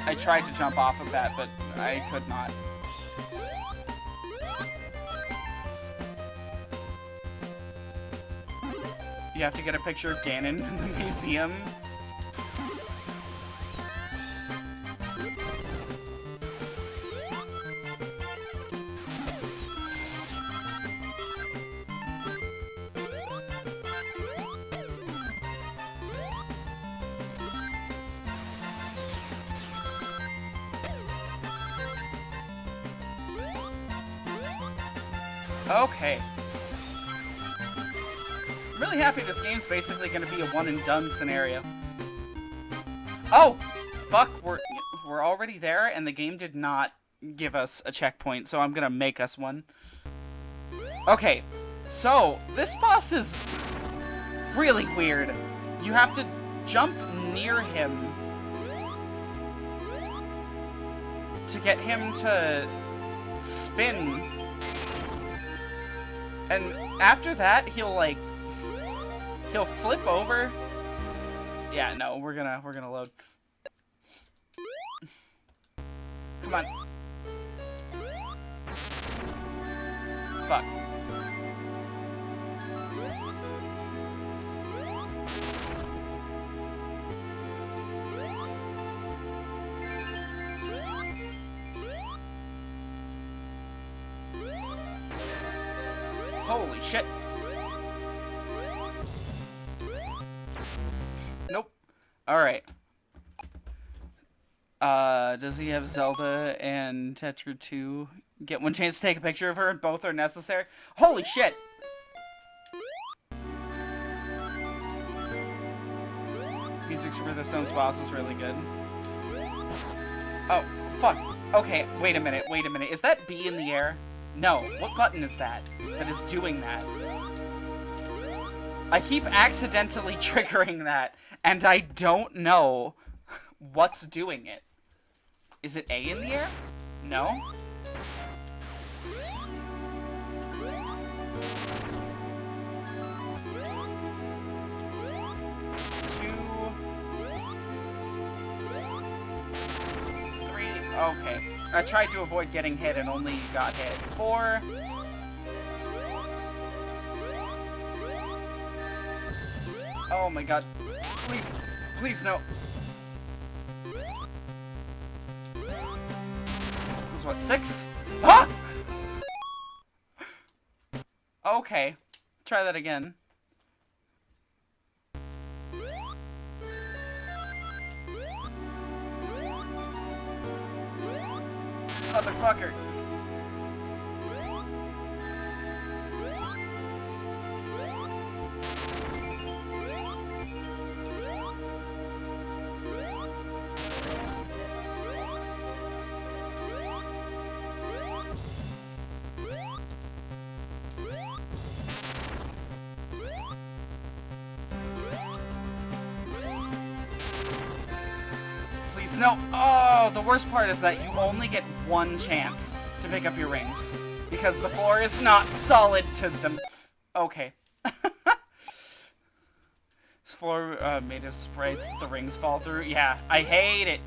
I tried to jump off of that, but I could not. You have to get a picture of Ganon in the museum. Okay. I'm really happy this game's basically going to be a one-and-done scenario. Oh! Fuck, we're already there, and the game did not give us a checkpoint, so I'm going to make us one. Okay, so this boss is really weird. You have to jump near him to get him to spin. And after that, he'll flip over. Yeah, no, we're gonna load. Come on. Fuck. Holy shit. Nope. Alright. Does he have Zelda and Tetra 2? Get one chance to take a picture of her and both are necessary? Holy shit! Music for this zone's boss is really good. Oh, fuck. Okay, wait a minute, wait a minute. Is that B in the air? No. What button is that is doing that? I keep accidentally triggering that, and I don't know what's doing it. Is it A in the air? No? Okay. I tried to avoid getting hit and only got hit. 4. Oh my god. Please. Please, no. This is what, 6? Ah! Okay. Try that again. Motherfucker. Please, no. Oh, the worst part is that you only get one chance to pick up your rings. Because the floor is not solid to them. Okay. This floor made of sprites that the rings fall through. Yeah, I hate it.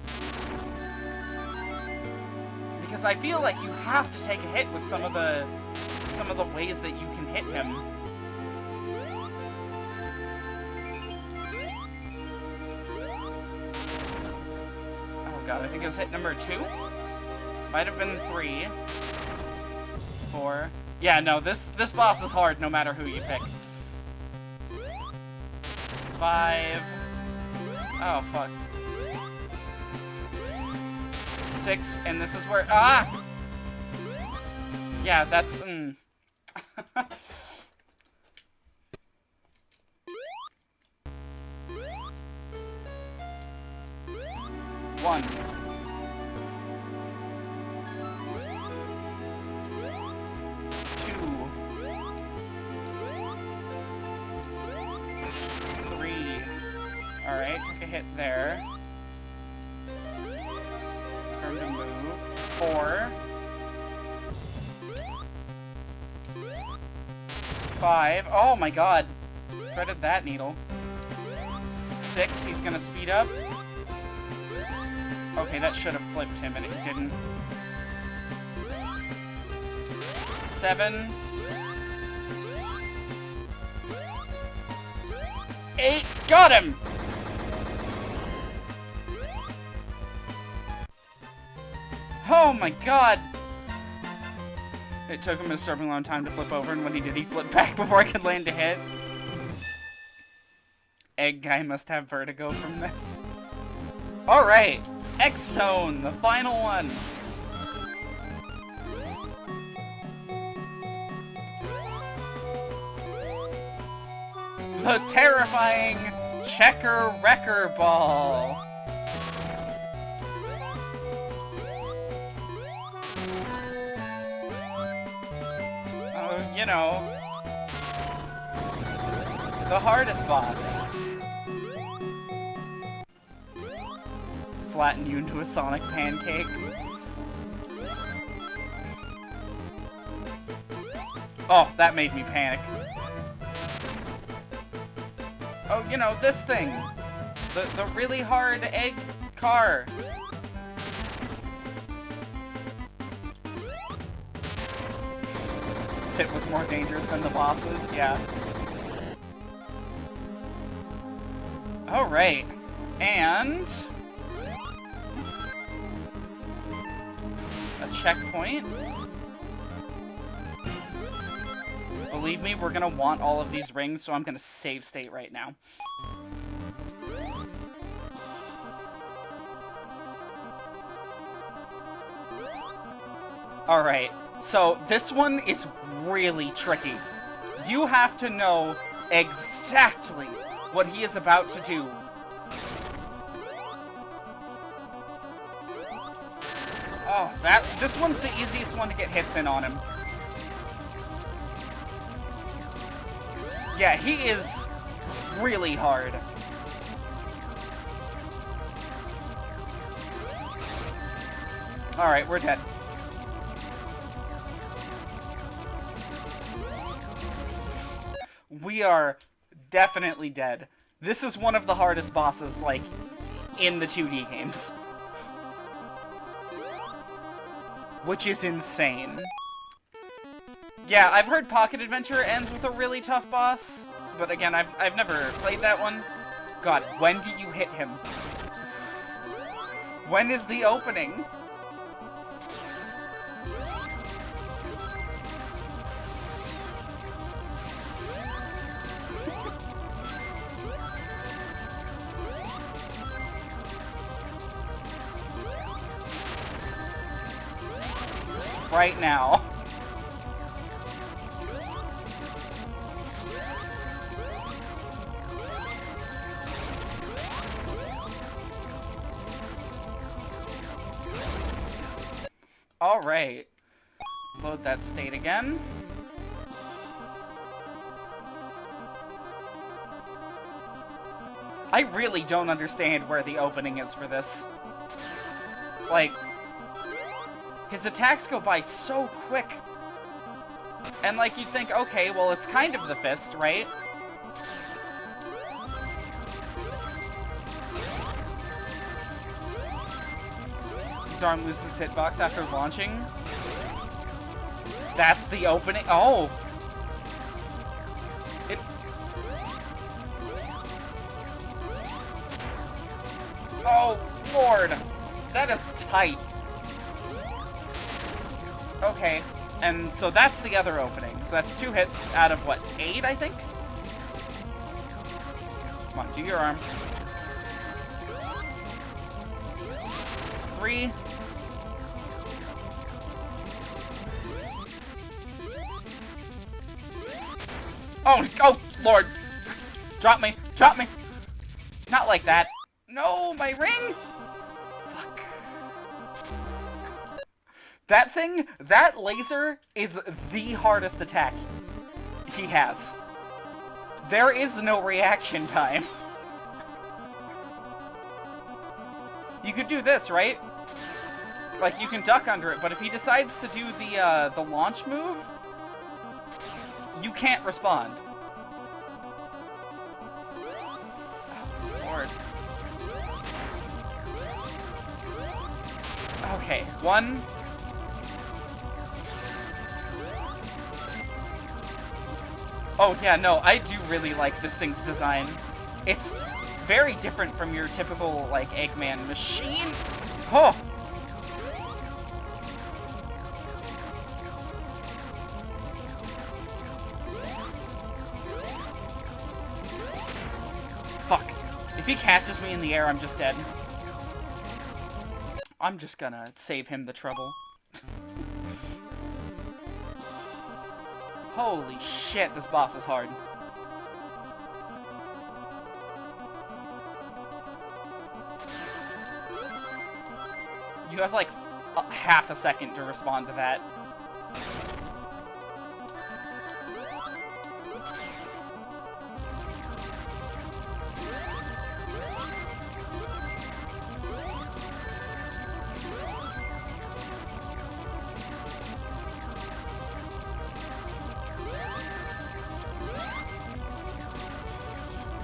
Because I feel like you have to take a hit with some of the ways that you can hit him. God, I think it was hit number 2? Might have been 3. 4. Yeah, no, this boss is hard no matter who you pick. 5. Oh, fuck. 6, and this is where... Ah! Yeah, that's... 1. 2. 3. Alright, took a hit there. Turn to move. 4. 5. Oh my god. Threaded that needle. 6. He's gonna speed up. Okay, that should have flipped him, and it didn't. 7. 8. Got him! Oh my god! It took him a disturbing long time to flip over, and when he did, he flipped back before I could land a hit. Egg guy must have vertigo from this. Alright! X-Zone, the final one. The terrifying Checker Wrecker Ball. You know, the hardest boss. Flatten you into a sonic pancake. Oh, that made me panic. Oh, you know, this thing. The really hard egg car. Pit was more dangerous than the bosses, yeah. Alright. And... a checkpoint. Believe me, we're gonna want all of these rings, so I'm gonna save state right now. Alright, so this one is really tricky. You have to know exactly what he is about to do. Oh, This one's the easiest one to get hits in on him. Yeah, he is really hard. Alright, we're dead. We are definitely dead. This is one of the hardest bosses, like, in the 2D games. Which is insane. Yeah, I've heard Pocket Adventure ends with a really tough boss, but again, I've never played that one. God, when do you hit him? When is the opening? Right now. Alright. Load that state again. I really don't understand where the opening is for this. Like, his attacks go by so quick. And like, you'd think, okay, well, it's kind of the fist, right? His arm loses hitbox after launching. That's the opening. Oh! It... Oh, Lord! That is tight. Okay, and so that's the other opening. So that's 2 hits out of, what, 8, I think? Come on, do your arm. 3. Oh, Lord. Drop me. Drop me. Not like that. No, my ring. Fuck. That thing, that laser is the hardest attack he has. There is no reaction time. You could do this, right? Like, you can duck under it, but if he decides to do the launch move, you can't respond. Oh, Lord. Okay, 1. Oh, yeah, no, I do really like this thing's design. It's very different from your typical, like, Eggman machine. Oh! Fuck. If he catches me in the air, I'm just dead. I'm just gonna save him the trouble. Holy shit, this boss is hard. You have like half a second to respond to that.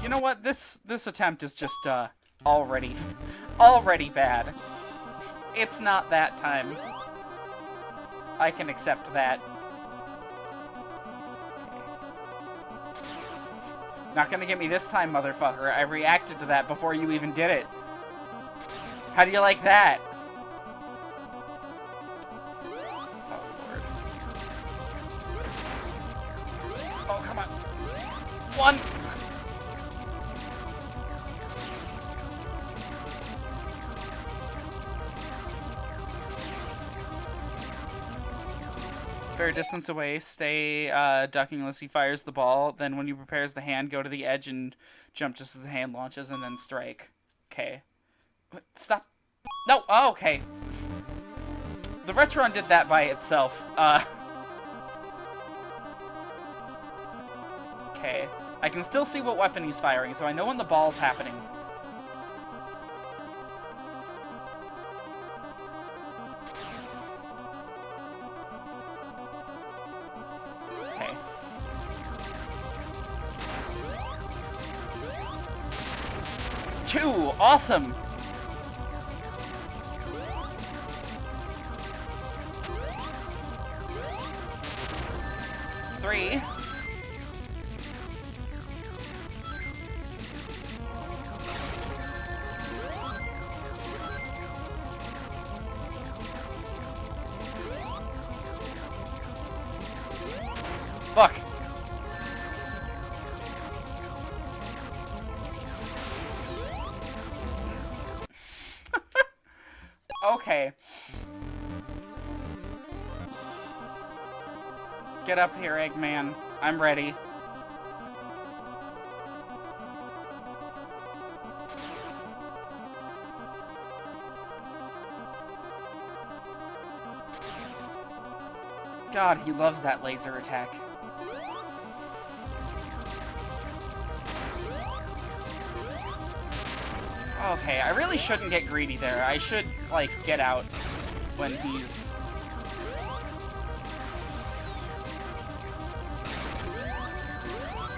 You know what? This attempt is just already bad. It's not that time. I can accept that. Not gonna get me this time, motherfucker. I reacted to that before you even did it. How do you like that? Oh, Lord. Oh, come on. 1! Fair distance away, stay ducking unless he fires the ball. Then when he prepares the hand, go to the edge and jump just as the hand launches and then strike. Okay. Stop. No! Oh, okay. The Retron did that by itself. Okay. I can still see what weapon he's firing, so I know when the ball's happening. Okay. Two! Awesome! Three. Fuck. Okay. Get up here, Eggman. I'm ready. God, he loves that laser attack. Okay, I really shouldn't get greedy there. I should, like, get out when he's...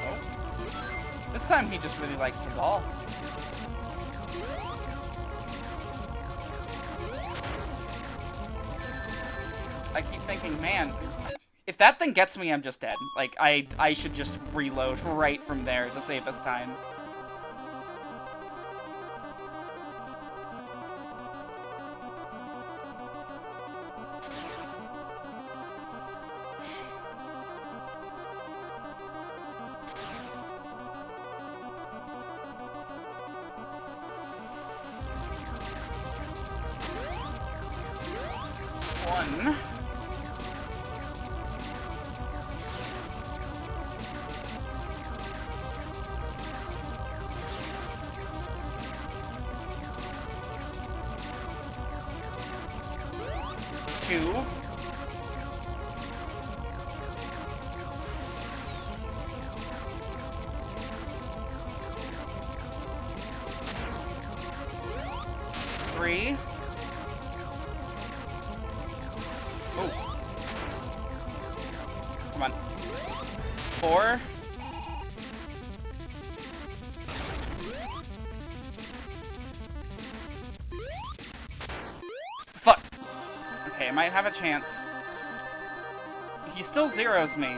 Oh. This time he just really likes the ball. I keep thinking, man, if that thing gets me, I'm just dead. Like, I should just reload right from there to save us time. One. Two. Three. Oh. Come on. Four. Fuck. Okay, I might have a chance. He still zeroes me.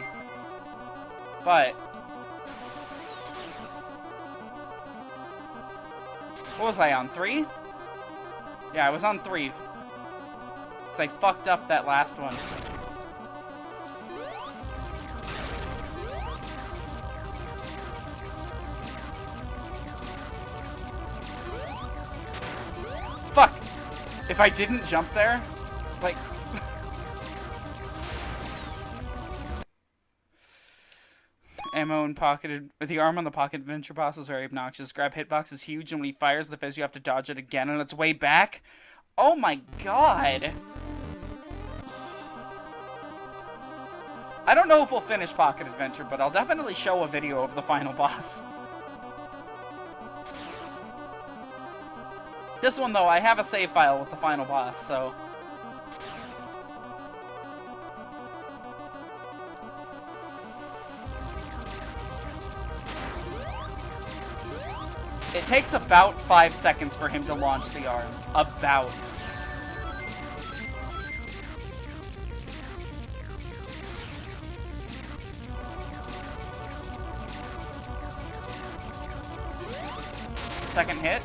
But... what was I on? 3? Yeah, I was on 3. So I fucked up that last one. Fuck! If I didn't jump there, like... Ammo and pocketed... the arm on the Pocket Adventure boss is very obnoxious. Grab hitbox is huge, and when he fires the fizz, you have to dodge it again on its way back. Oh my god! I don't know if we'll finish Pocket Adventure, but I'll definitely show a video of the final boss. This one, though, I have a save file with the final boss, so... it takes about 5 seconds for him to launch the arm. About. Second hit.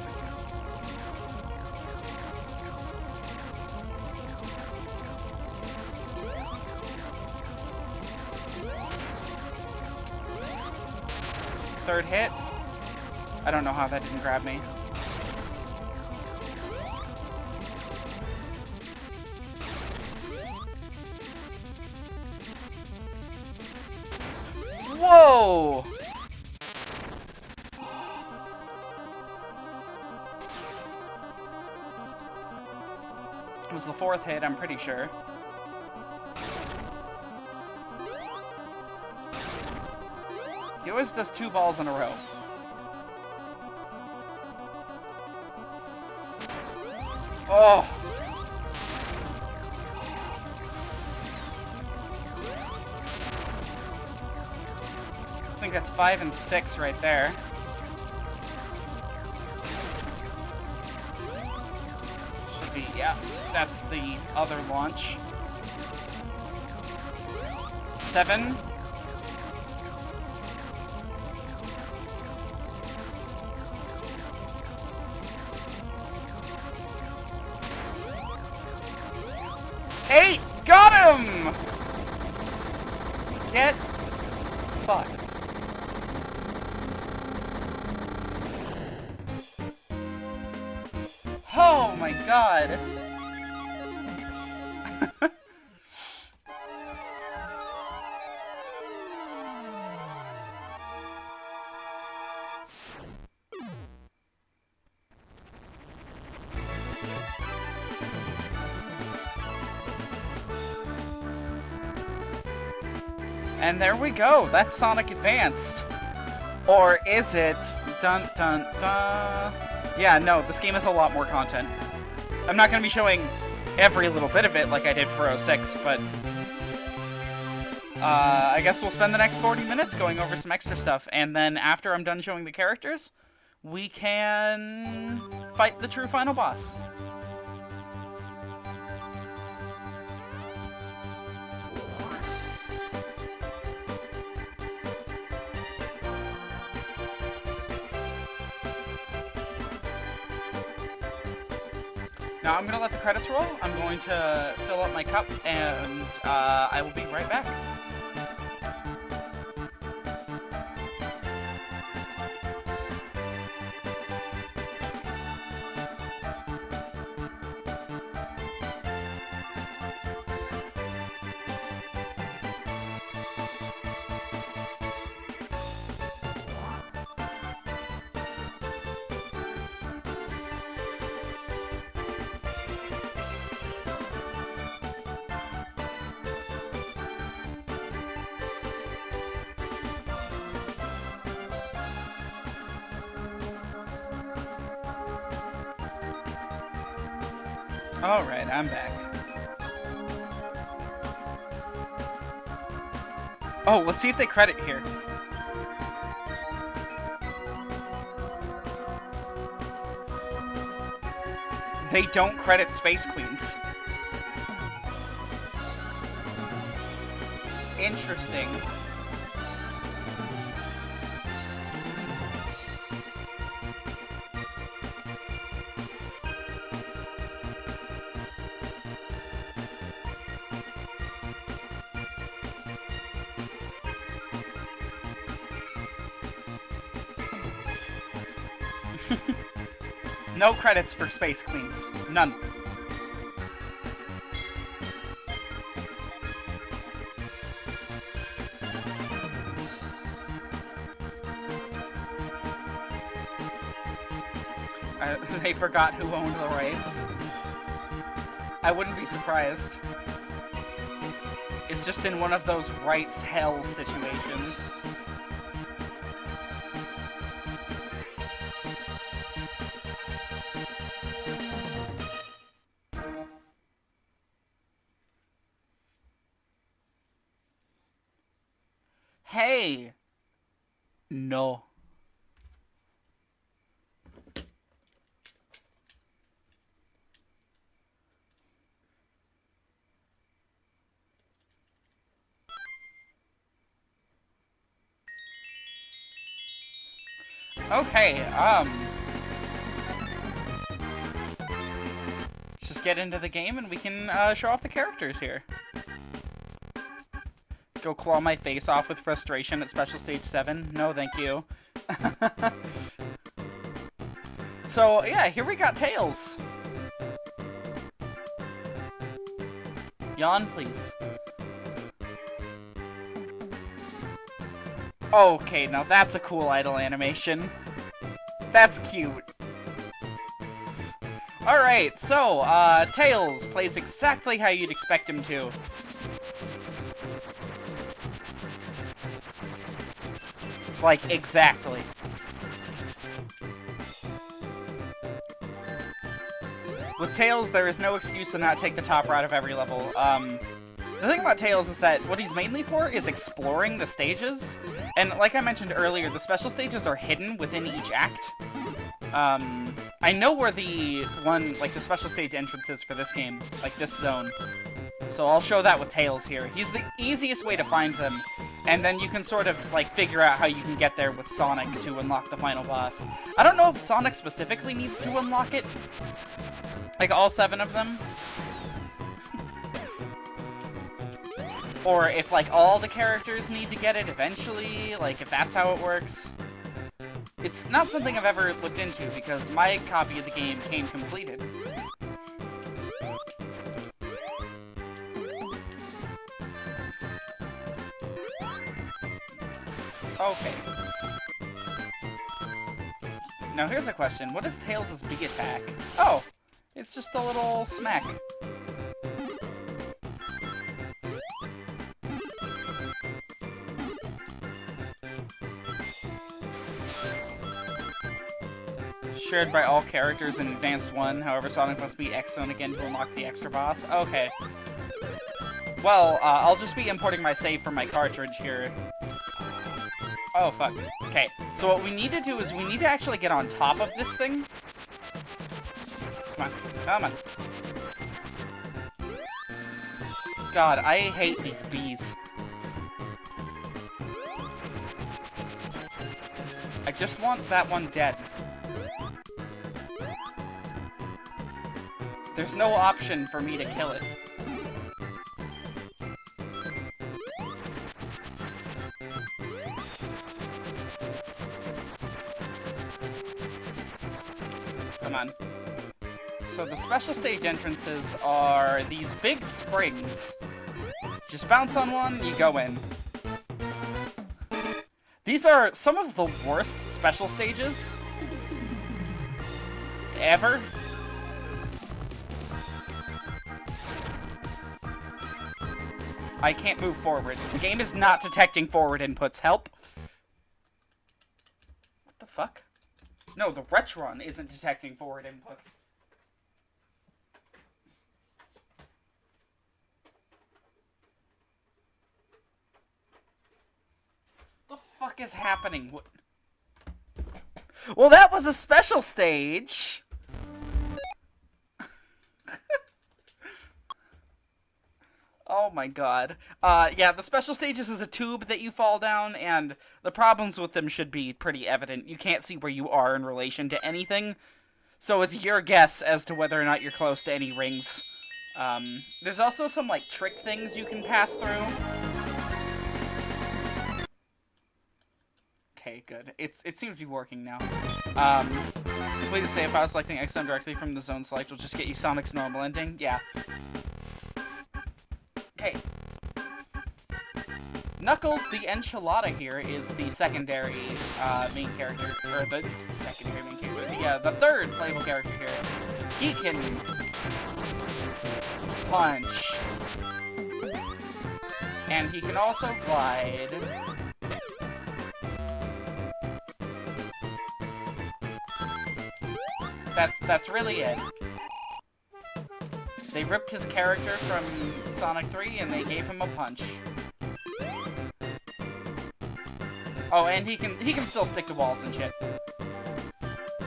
Third hit. I don't know how that didn't grab me. Whoa! was the 4th hit, I'm pretty sure. He always does 2 balls in a row. Oh! I think that's 5 and 6 right there. Should be, yeah, that's the other launch. 7. Eight! Got him! Get fucked. Oh my god. And there we go. That's Sonic Advanced. Or is it? Dun dun dun. Yeah, no, this game has a lot more content. I'm not going to be showing every little bit of it like I did for 06, but I guess we'll spend the next 40 minutes going over some extra stuff, and then after I'm done showing the characters, we can fight the true final boss. Now I'm going to let the credits roll. I'm going to fill up my cup, and I will be right back. Alright, I'm back. Oh, let's see if they credit here. They don't credit Space Queens. Interesting. No credits for Space Queens. None. They forgot who owned the rights. I wouldn't be surprised. It's just in one of those rights hell situations. Hey! No. Okay, let's just get into the game and we can show off the characters here. Go claw my face off with frustration at Special Stage 7? No, thank you. So, yeah, here we got Tails. Yawn, please. Okay, now that's a cool idle animation. That's cute. Alright, so, Tails plays exactly how you'd expect him to. Like, exactly. With Tails, there is no excuse to not take the top route of every level. The thing about Tails is that what he's mainly for is exploring the stages. And like I mentioned earlier, the special stages are hidden within each act. I know where the special stage entrance is for this game, like this zone. So I'll show that with Tails here. He's the easiest way to find them, and then you can sort of, like, figure out how you can get there with Sonic to unlock the final boss. I don't know if Sonic specifically needs to unlock it, like all 7 of them, or if, like, all the characters need to get it eventually, like, if that's how it works. It's not something I've ever looked into, because my copy of the game came completed. Okay. Now here's a question. What is Tails' big attack? Oh! It's just a little smack. Shared by all characters in Advanced 1, however Sonic must beat X-Zone again to unlock the extra boss. Okay. Well, I'll just be importing my save from my cartridge here. Oh, fuck. Okay, so what we need to do is we need to actually get on top of this thing. Come on, come on. God, I hate these bees. I just want that one dead. There's no option for me to kill it. Come on. So the special stage entrances are these big springs. Just bounce on one, you go in. These are some of the worst special stages ever. I can't move forward. The game is not detecting forward inputs. Help. What the fuck? No, the Retron isn't detecting forward inputs. The fuck is happening? What? Well, that was a special stage. Oh my god. Yeah, the special stages is a tube that you fall down, and the problems with them should be pretty evident. You can't see where you are in relation to anything, so it's your guess as to whether or not you're close to any rings. There's also some, like, trick things you can pass through. Okay, good. It seems to be working now. Complete the save file selecting X-Zone directly from the zone select will just get you Sonic's normal ending. Yeah. Okay. Knuckles, the enchilada here, is the secondary main character, or the secondary main character, the third playable character here. He can punch, and he can also glide. That's really it. They ripped his character from Sonic 3 and they gave him a punch. Oh, and he can still stick to walls and shit.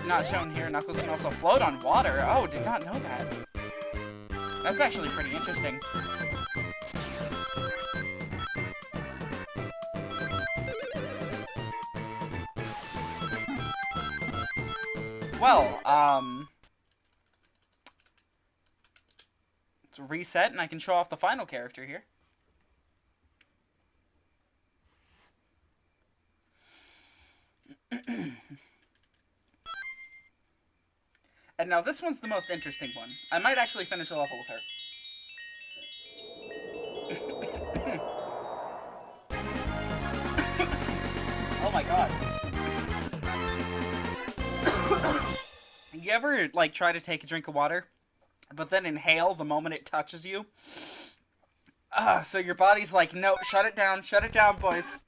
Not shown here, Knuckles can also float on water. Oh, did not know that. That's actually pretty interesting. Well, let's reset and I can show off the final character here. And now this one's the most interesting one. I might actually finish a level with her. Oh my god. ever, like, try to take a drink of water, but then inhale the moment it touches you? So your body's like, no, shut it down, boys.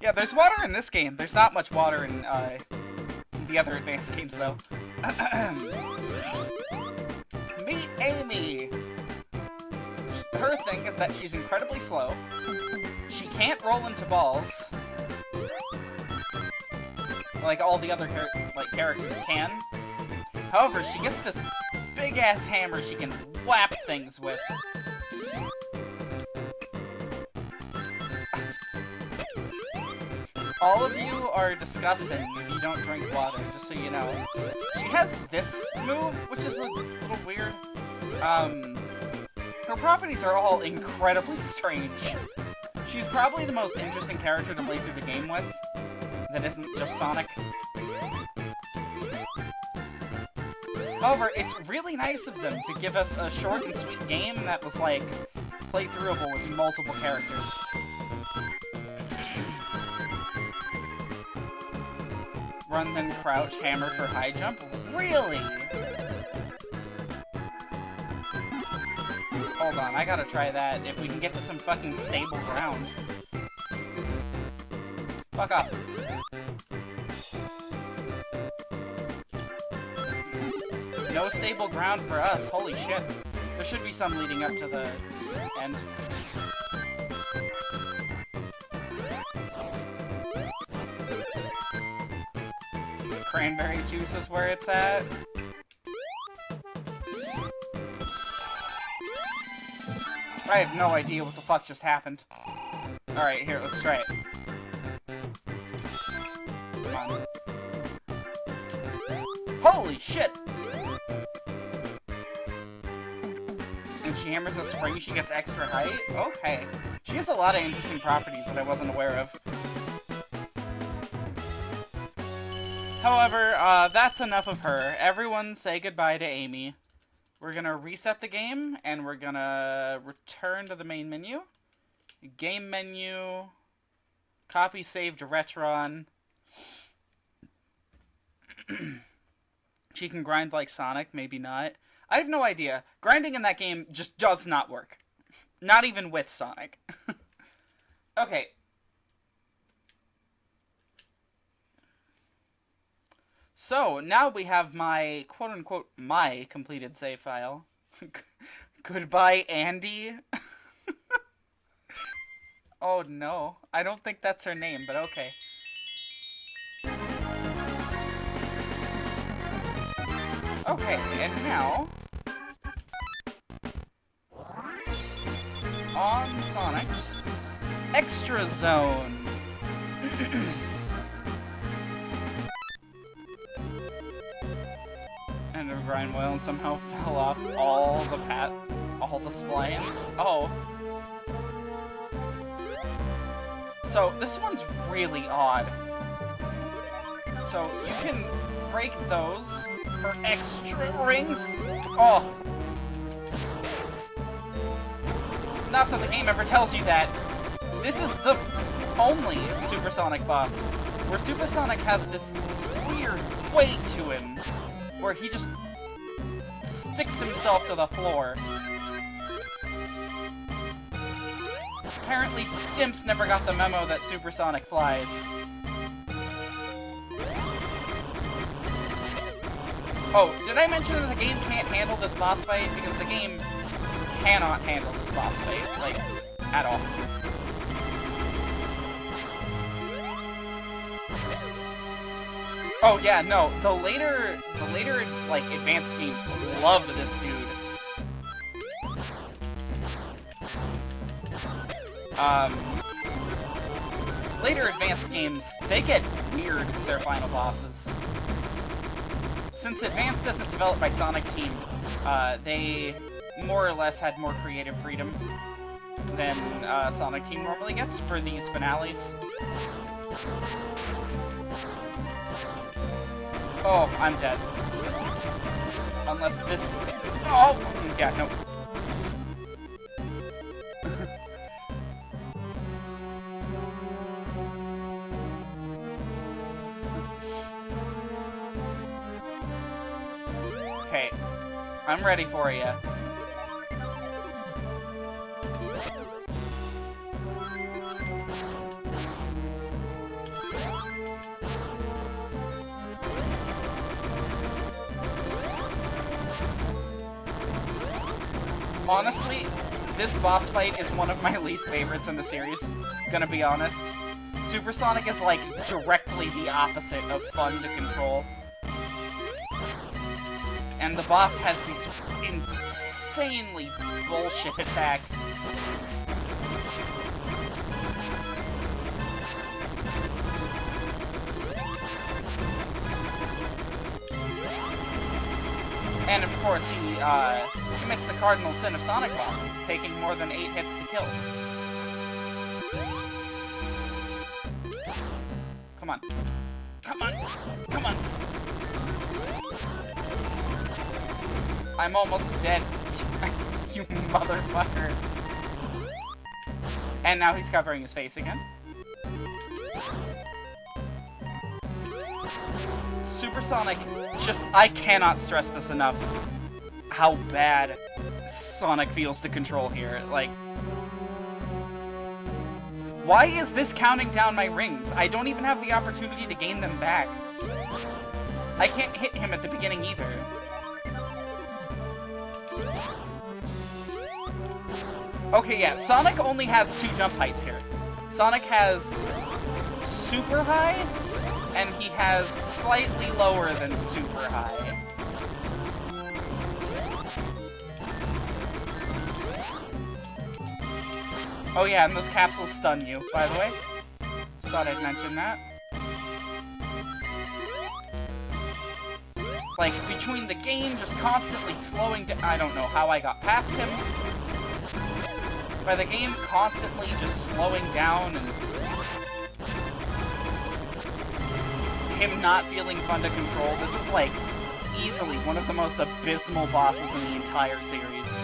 Yeah, there's water in this game. There's not much water in the other advanced games, though. Meet Amy! Her thing is that she's incredibly slow. She can't roll into balls. Like all the other characters can. However, she gets this big-ass hammer she can whap things with. All of you are disgusting if you don't drink water, just so you know. She has this move, which is a little weird. Her properties are all incredibly strange. She's probably the most interesting character to play through the game with, that isn't just Sonic. However, it's really nice of them to give us a short and sweet game that was, like, playthroughable with multiple characters. Run, then crouch, hammer for high jump? Really? Hold on, I gotta try that if we can get to some fucking stable ground. Fuck off. No stable ground for us, holy shit. There should be some leading up to the end. Cranberry juice is where it's at. I have no idea what the fuck just happened. Alright, here, let's try it. Come on. Holy shit! If she hammers a spring, she gets extra height? Okay. She has a lot of interesting properties that I wasn't aware of. However, that's enough of her. Everyone say goodbye to Amy. We're gonna reset the game, and we're gonna return to the main menu. Game menu. Copy saved to Retron. She can grind like Sonic, maybe not. I have no idea. Grinding in that game just does not work. Not even with Sonic. Okay. So, now we have my, quote-unquote, my completed save file. Goodbye, Andy. Oh, no. I don't think that's her name, but okay. Okay, and now... on Sonic, Extra Zone. And a grind wheel and somehow fell off all the splines. Oh. So this one's really odd. So you can break those for extra rings. Oh. Not that the game ever tells you that. This is the only Supersonic boss where Supersonic has this weird weight to him, where he just sticks himself to the floor. Apparently, Chimps never got the memo that Supersonic flies. Oh, did I mention that the game can't handle this boss fight? Because the game cannot handle this boss fight, like, at all. Oh yeah, no, the later, like, advanced games loved this dude. Later advanced games, they get weird with their final bosses. Since Advanced isn't developed by Sonic Team, they more or less had more creative freedom than Sonic Team normally gets for these finales. Oh, I'm dead. Unless this... Oh! Yeah, nope. I'm ready for you. Honestly, this boss fight is one of my least favorites in the series, gonna be honest. Supersonic is like directly the opposite of fun to control. And the boss has these insanely bullshit attacks. And of course, he commits the cardinal sin of Sonic bosses, taking more than 8 hits to kill. Come on. Come on! Come on! I'm almost dead. You motherfucker. And now he's covering his face again. Supersonic, just, I cannot stress this enough, how bad Sonic feels to control here. Like, why is this counting down my rings? I don't even have the opportunity to gain them back. I can't hit him at the beginning either. Okay, yeah, Sonic only has 2 jump heights here. Sonic has super high, and he has slightly lower than super high. Oh yeah, and those capsules stun you, by the way. Just thought I'd mention that. Like, between the game just constantly slowing down, I don't know how I got past him. By the game constantly just slowing down and him not feeling fun to control, this is like easily one of the most abysmal bosses in the entire series.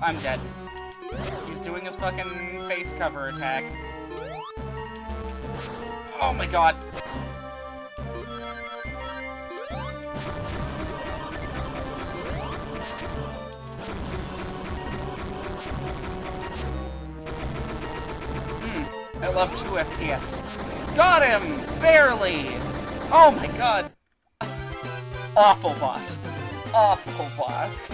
I'm dead. He's doing his fucking face cover attack. Oh my god. I love 2 FPS. Got him! Barely! Oh my god. Awful boss. Awful boss.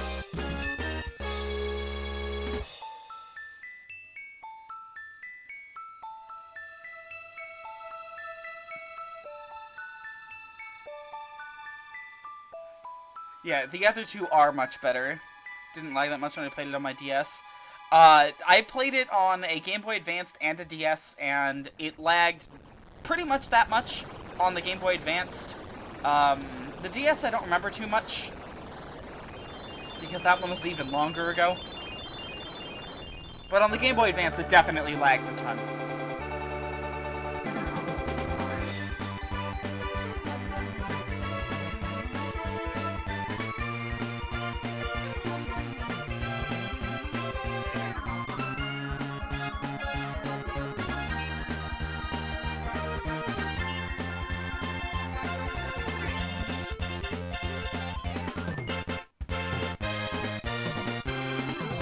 Yeah, the other 2 are much better. Didn't like that much when I played it on my DS. I played it on a Game Boy Advanced and a DS, and it lagged pretty much that much on the Game Boy Advanced. The DS I don't remember too much, because that one was even longer ago. But on the Game Boy Advance, it definitely lags a ton.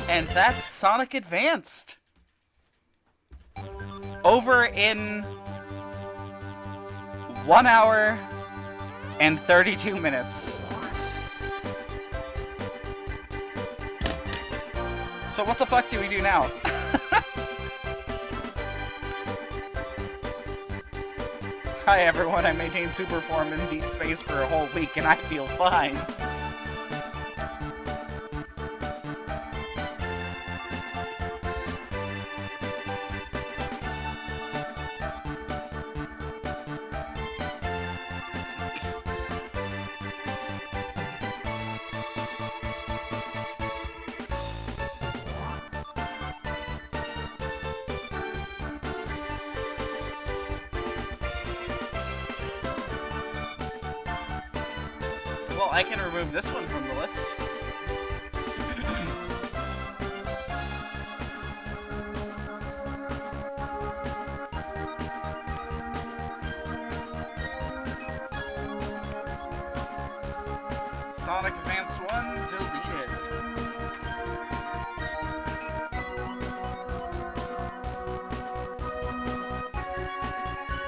And that's Sonic Advanced. Over in 1 hour and 32 minutes. So what the fuck do we do now? Hi everyone, I maintained super form in Deep Space for a whole week and I feel fine. well, I can remove this one from the list. Sonic Advanced 1 deleted.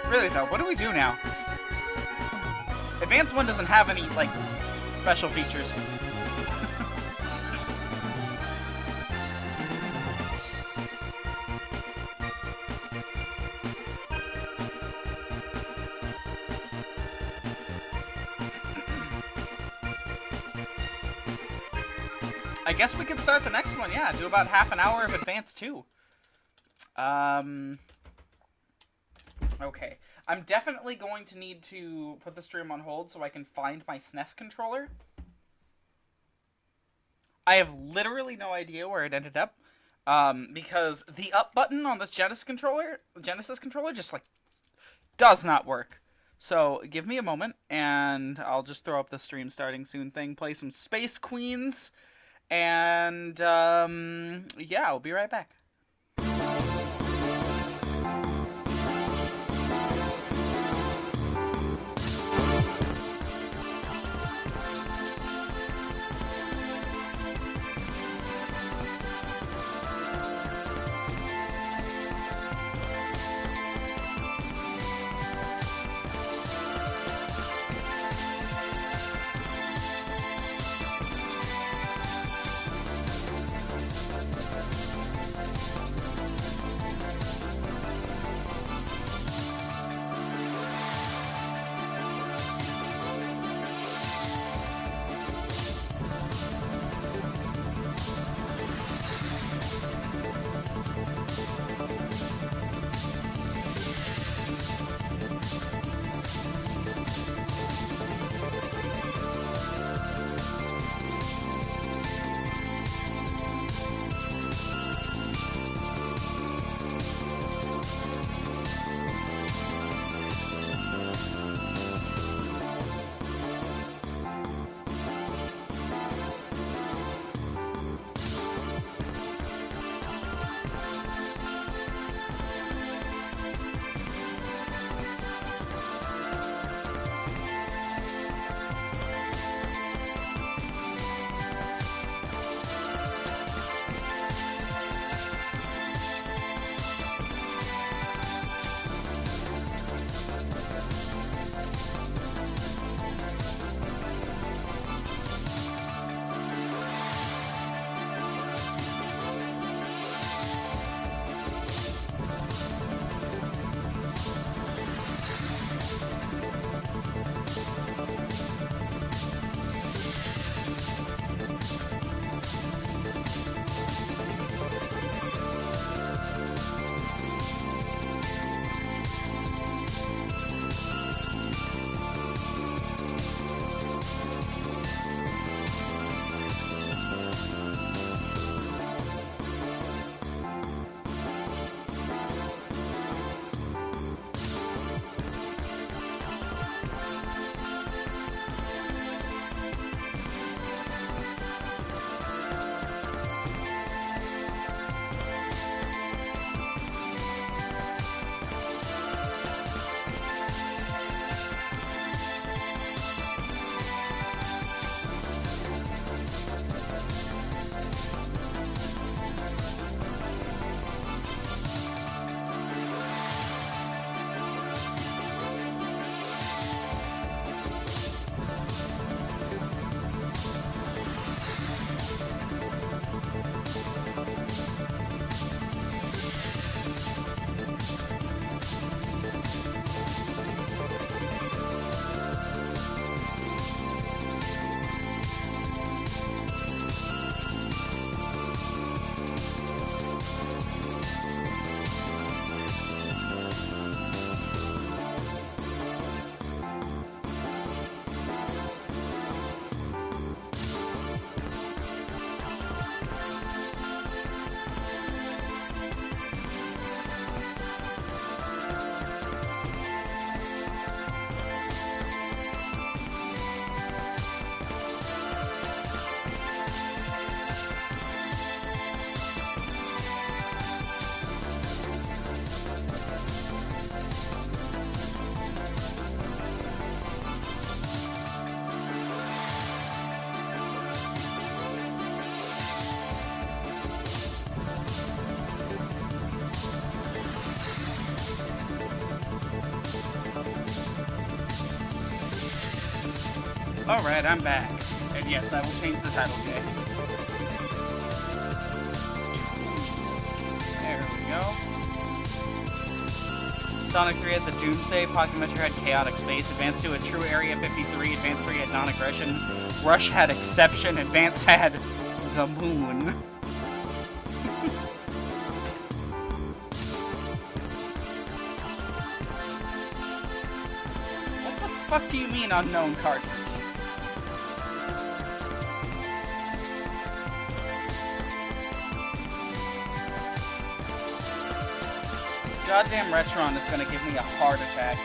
Really though, what do we do now? Advanced 1 doesn't have any, like, special features. I guess we could start the next one, yeah. Do about half an hour of Advanced 2. Okay. I'm definitely going to need to put the stream on hold so I can find my SNES controller. I have literally no idea where it ended up. Because the up button on this Genesis controller just, like, does not work. So, give me a moment, and I'll just throw up the stream starting soon thing, play some Space Queens, and, yeah, I'll be right back. Alright, I'm back. And yes, I will change the title, Jay. There we go. Sonic 3 had the Doomsday, Pocket Adventure had Chaotic Space, Advance 2 had True Area 53, Advance 3 had Non-Aggression, Rush had Exception, Advance had the Moon. What the fuck do you mean unknown cartridge? Goddamn Retron is gonna give me a heart attack.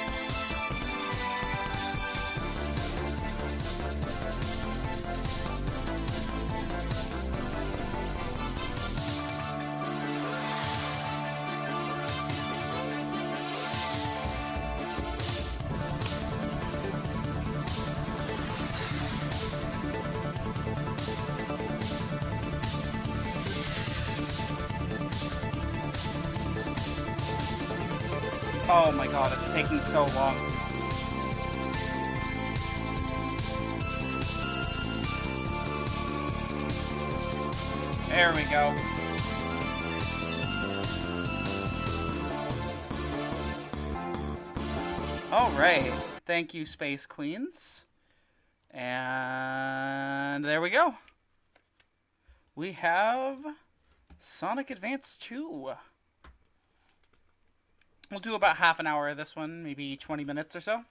Oh my god, it's taking so long. There we go. Alright. Thank you, Space Queens. And there we go. We have Sonic Advance 2. We'll do about half an hour of this one, maybe 20 minutes or so.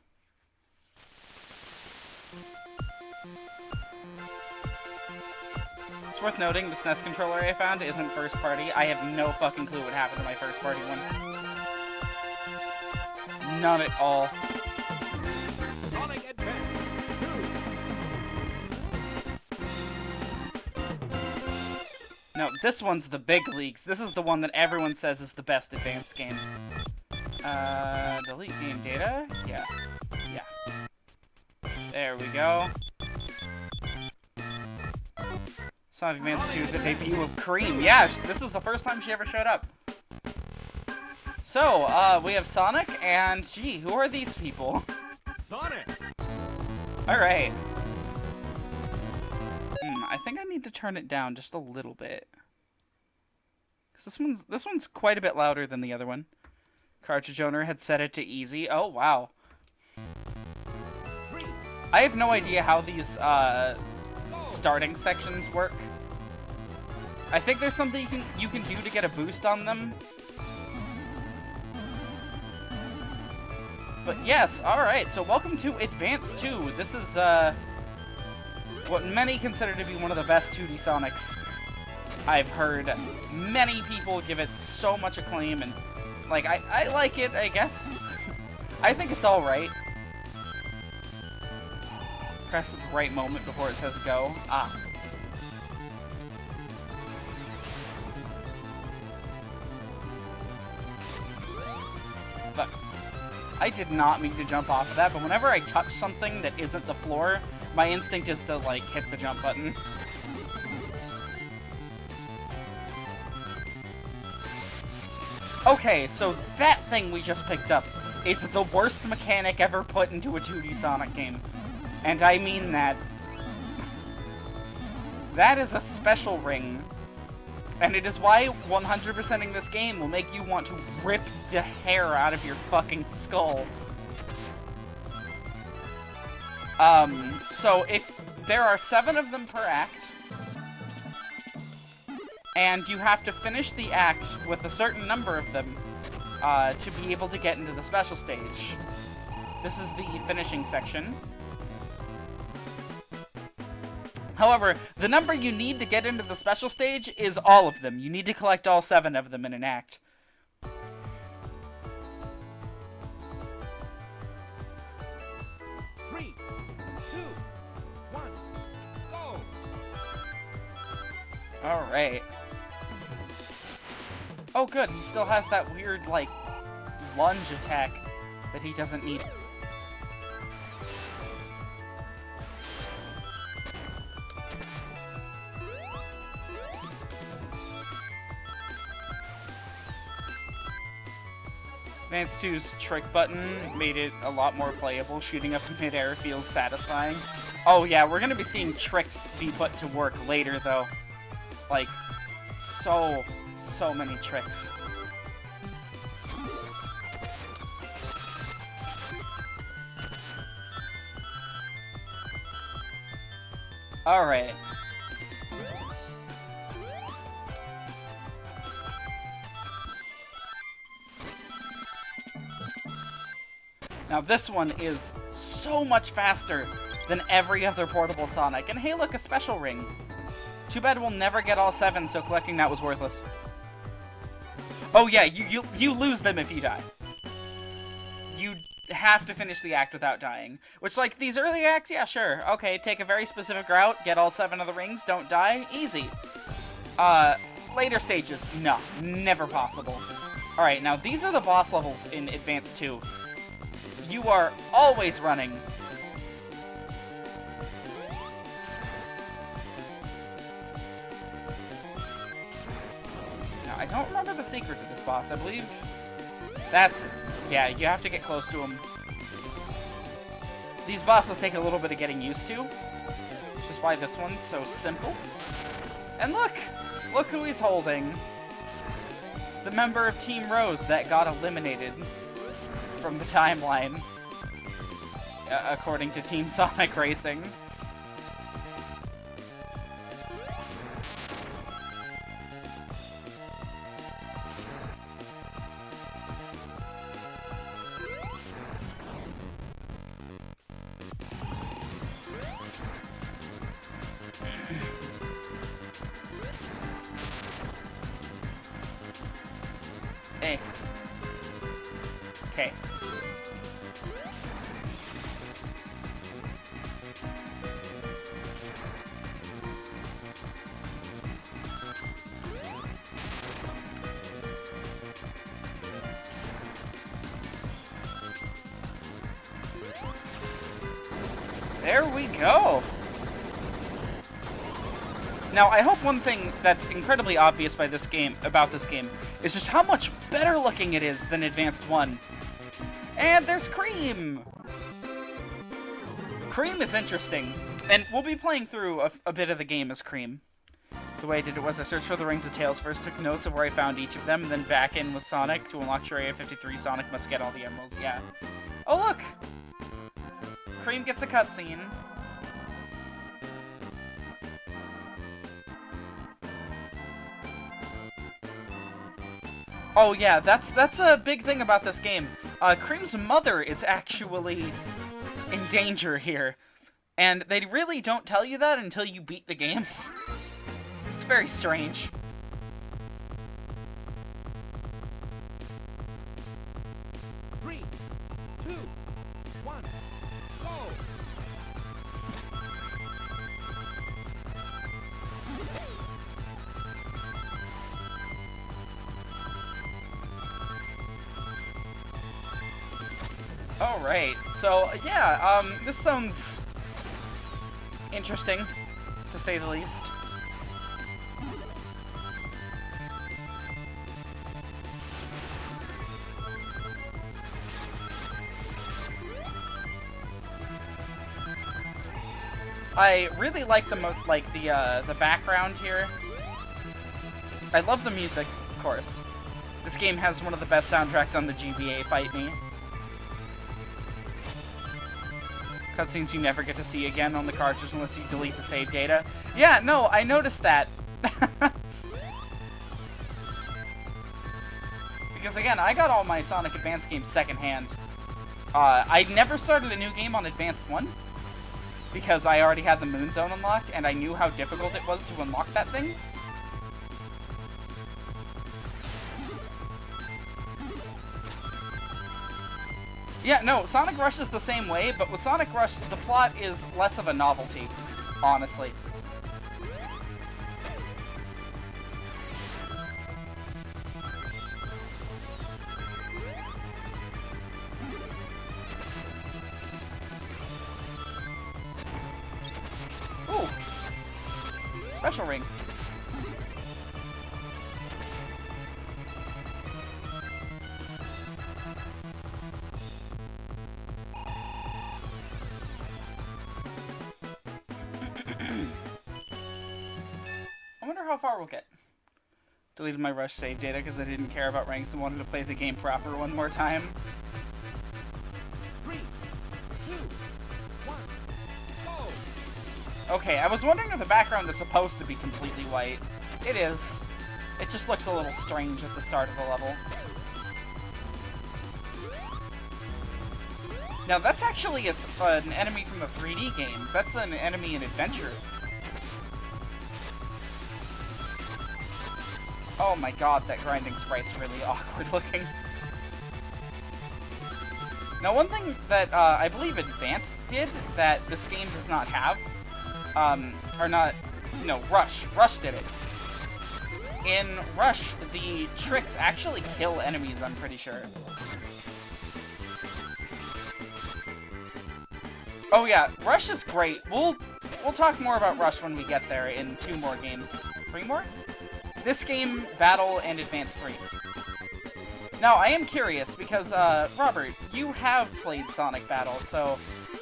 It's worth noting, the SNES controller I found isn't first party. I have no fucking clue what happened to my first party one. None at all. No, this one's the big leagues. This is the one that everyone says is the best advanced game. Delete game data? Yeah. Yeah. There we go. Sonic Advance 2, the debut of Cream. Yeah, this is the first time she ever showed up. So, we have Sonic, and gee, who are these people? Sonic! Alright. I think I need to turn it down just a little bit. Because this one's quite a bit louder than the other one. Cartridge owner had set it to easy. Oh, wow. I have no idea how these starting sections work. I think there's something you can do to get a boost on them. But yes, alright, so welcome to Advance 2. This is what many consider to be one of the best 2D Sonics. I've heard many people give it so much acclaim, and like, I like it, I guess. I think it's alright. Press at the right moment before it says go. Ah. But I did not mean to jump off of that, but whenever I touch something that isn't the floor, my instinct is to, like, hit the jump button. Okay, so that thing we just picked up is the worst mechanic ever put into a 2D Sonic game. And I mean that. That is a special ring. And it is why 100%ing this game will make you want to rip the hair out of your fucking skull. So if there are 7 of them per act, and you have to finish the act with a certain number of them to be able to get into the special stage. This is the finishing section. However, the number you need to get into the special stage is all of them. You need to collect all 7 of them in an act. Alright. Oh good, he still has that weird, like, lunge attack that he doesn't need. Advance 2's trick button made it a lot more playable. Shooting up in midair feels satisfying. Oh yeah, we're gonna be seeing tricks be put to work later though. Like, so many tricks. Alright. Now this one is so much faster than every other portable Sonic. And hey look, a special ring. Too bad we'll never get all 7, so collecting that was worthless. Oh yeah, you lose them if you die. You have to finish the act without dying. Which, like, these early acts, yeah, sure. Okay, take a very specific route, get all 7 of the rings, don't die, easy. Later stages, no, never possible. Alright, now these are the boss levels in Advance 2. You are always running. Now, I don't remember the secret to this boss, I believe. That's it. Yeah, you have to get close to him. These bosses take a little bit of getting used to, which is why this one's so simple. And look! Look who he's holding. The member of Team Rose that got eliminated from the timeline, according to Team Sonic Racing. Hey. Okay. There we go. Now, I hope one thing that's incredibly obvious about this game is just how much better looking it is than Advanced 1. And there's Cream! Cream is interesting, and we'll be playing through a bit of the game as Cream. The way I did it was I searched for the Rings of Tails first, took notes of where I found each of them, and then back in with Sonic to unlock Area 53. Sonic must get all the emeralds, yeah. Oh look! Cream gets a cutscene. Oh yeah, that's a big thing about this game. Cream's mother is actually in danger here. And they really don't tell you that until you beat the game. It's very strange. Three, two, one, go! Alright, so, yeah, this sounds interesting, to say the least. I really like the background here. I love the music, of course. This game has one of the best soundtracks on the GBA, Fight Me. Cutscenes you never get to see again on the cartridge unless you delete the save data. Yeah, no, I noticed that. Because again, I got all my Sonic Advance games secondhand. I never started a new game on Advanced 1 because I already had the Moon Zone unlocked and I knew how difficult it was to unlock that thing. Yeah, no, Sonic Rush is the same way, but with Sonic Rush, the plot is less of a novelty, honestly. Ooh! Special ring. how far we'll get. Deleted my Rush save data because I didn't care about ranks and wanted to play the game proper one more time. 3, 2, 1, go! Okay, I was wondering if the background is supposed to be completely white. It is. It just looks a little strange at the start of the level. Now, that's actually an enemy from the 3D games. That's an enemy in Adventure. Oh my god, that grinding sprite's really awkward looking. Now, one thing that I believe Advanced did that this game does not have, Rush. Rush did it. In Rush, the tricks actually kill enemies, I'm pretty sure. Oh yeah, Rush is great. We'll talk more about Rush when we get there in 2 more games. 3 more? This game, Battle, and Advance 3. Now, I am curious, because, Robert, you have played Sonic Battle, so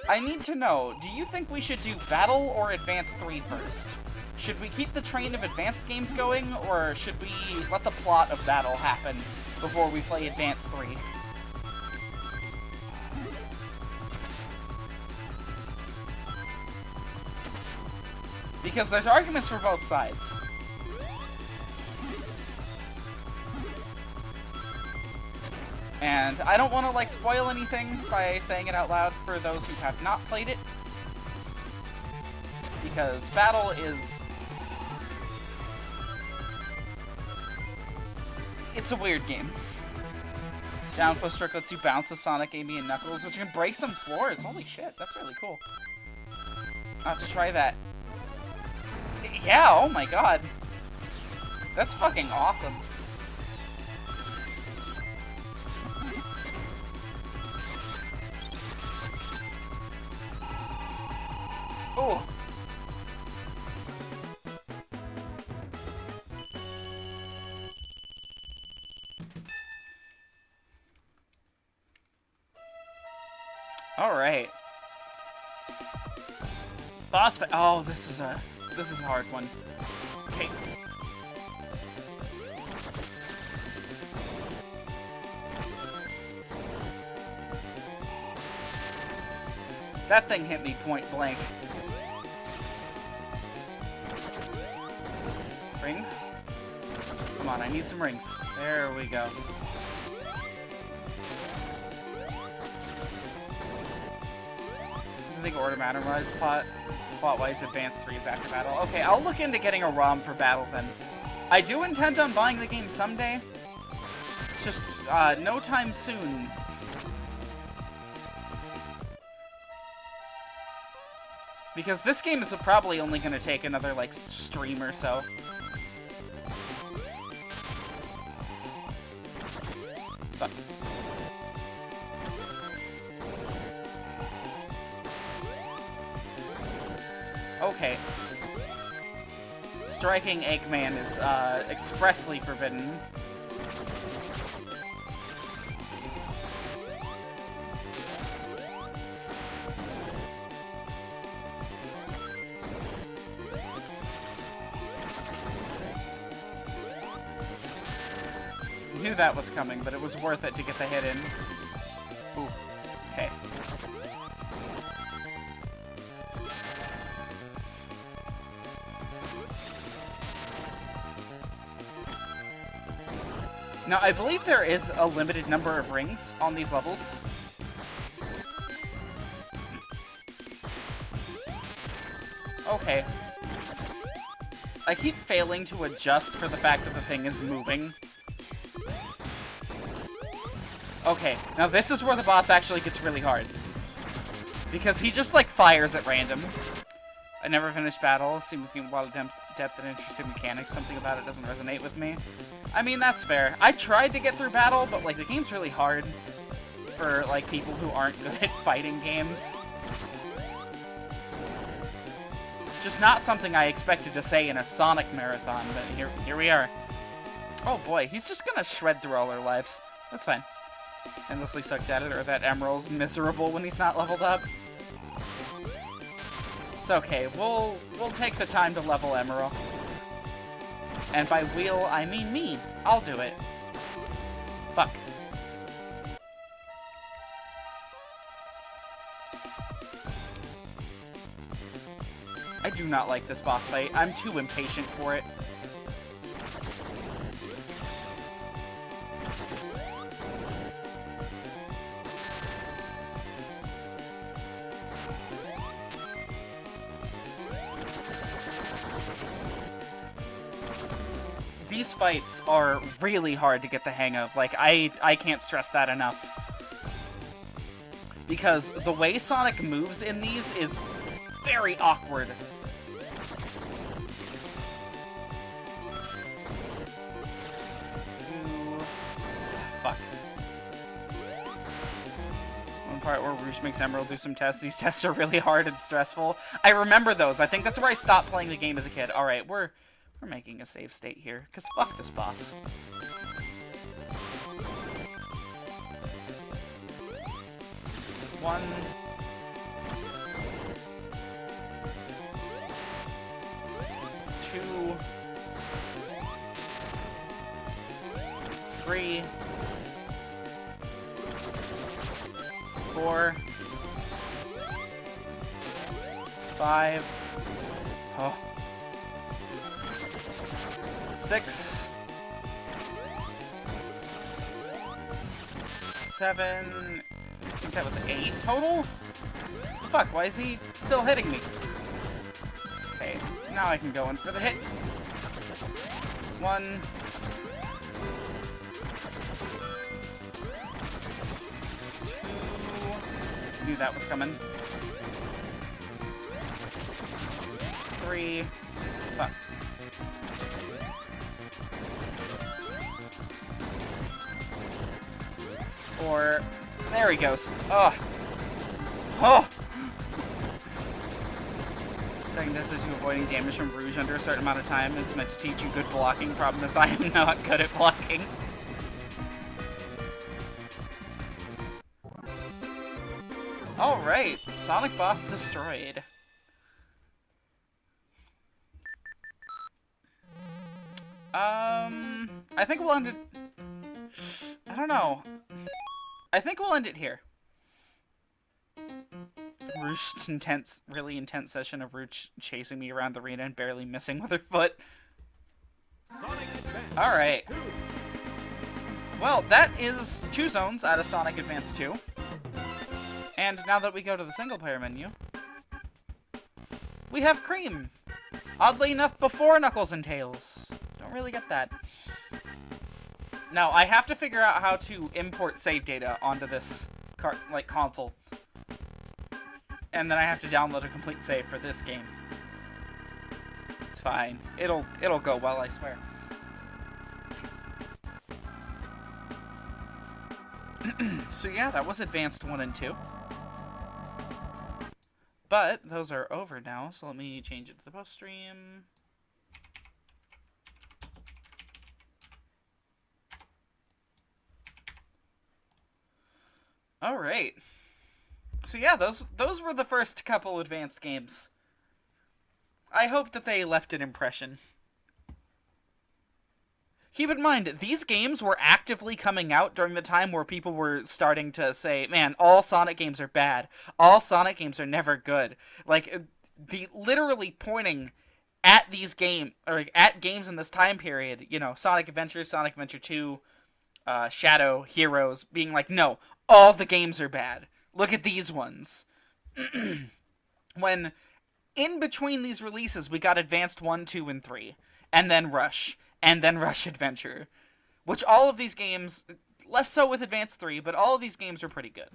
I need to know, do you think we should do Battle or Advance 3 first? Should we keep the train of Advanced games going, or should we let the plot of Battle happen before we play Advance 3? Because there's arguments for both sides. And I don't want to, like, spoil anything by saying it out loud for those who have not played it. Because Battle is... it's a weird game. Down plus trick lets you bounce a Sonic, Amy, and Knuckles, which can break some floors. Holy shit, that's really cool. I'll have to try that. Yeah, oh my god. That's fucking awesome. Oh. All right. Boss fight. Oh, this is a hard one. Okay. That thing hit me point blank. Rings? Come on, I need some rings. There we go. I think Order Mattermars plot-wise Advance 3 is after Battle. Okay, I'll look into getting a ROM for Battle then. I do intend on buying the game someday. Just, no time soon. Because this game is probably only going to take another, like, stream or so. But... okay. Striking Eggman is, expressly forbidden. Knew that was coming, but it was worth it to get the hit in. Ooh. Okay. Now, I believe there is a limited number of rings on these levels. Okay. I keep failing to adjust for the fact that the thing is moving. Okay, now this is where the boss actually gets really hard. Because he just, like, fires at random. I never finished Battle. Seemed with a lot of depth and interesting mechanics. Something about it doesn't resonate with me. I mean, that's fair. I tried to get through Battle, but, like, the game's really hard for, like, people who aren't good at fighting games. Just not something I expected to say in a Sonic marathon, but here we are. Oh boy, he's just gonna shred through all our lives. That's fine. Endlessly sucked at it, or that Emerald's miserable when he's not leveled up. It's okay, we'll take the time to level Emerald. And by we'll, I mean me. I'll do it. Fuck. I do not like this boss fight. I'm too impatient for it. These fights are really hard to get the hang of. Like, I can't stress that enough. Because the way Sonic moves in these is very awkward. Ooh. Fuck. One part where Rouge makes Emerald do some tests. These tests are really hard and stressful. I remember those. I think that's where I stopped playing the game as a kid. Alright, we're making a save state here, because fuck this boss. One. Two. Three. Four. Five. Oh. 6, 7, I think that was 8 total? Fuck, why is he still hitting me? Okay, now I can go in for the hit. 1, 2, knew that was coming. 3, fuck. 4, there he goes. Oh. Oh! Saying this is you avoiding damage from Rouge under a certain amount of time. It's meant to teach you good blocking. Problem is I am not good at blocking. Alright, Sonic boss destroyed. I think we'll end it... I don't know. I think we'll end it here. Really intense session of Rouge chasing me around the arena and barely missing with her foot. Alright. Well, that is 2 zones out of Sonic Advance 2. And now that we go to the single-player menu, we have Cream. Oddly enough, before Knuckles and Tails. Don't really get that. Now, I have to figure out how to import save data onto this console. And then I have to download a complete save for this game. It's fine. It'll go well, I swear. So yeah, that was Advanced 1 and 2. But those are over now, so let me change it to the post stream. All right. So yeah, those were the first couple Advanced games. I hope that they left an impression. Keep in mind, these games were actively coming out during the time where people were starting to say, man, all Sonic games are bad. All Sonic games are never good. Like, literally pointing at these games, or at games in this time period, you know, Sonic Adventure, Sonic Adventure 2, Shadow, Heroes, being like, no, all the games are bad. Look at these ones. When in between these releases, we got Advanced 1, 2, and 3, and then Rush. And then Rush Adventure. Which all of these games, less so with Advance 3, but all of these games are pretty good.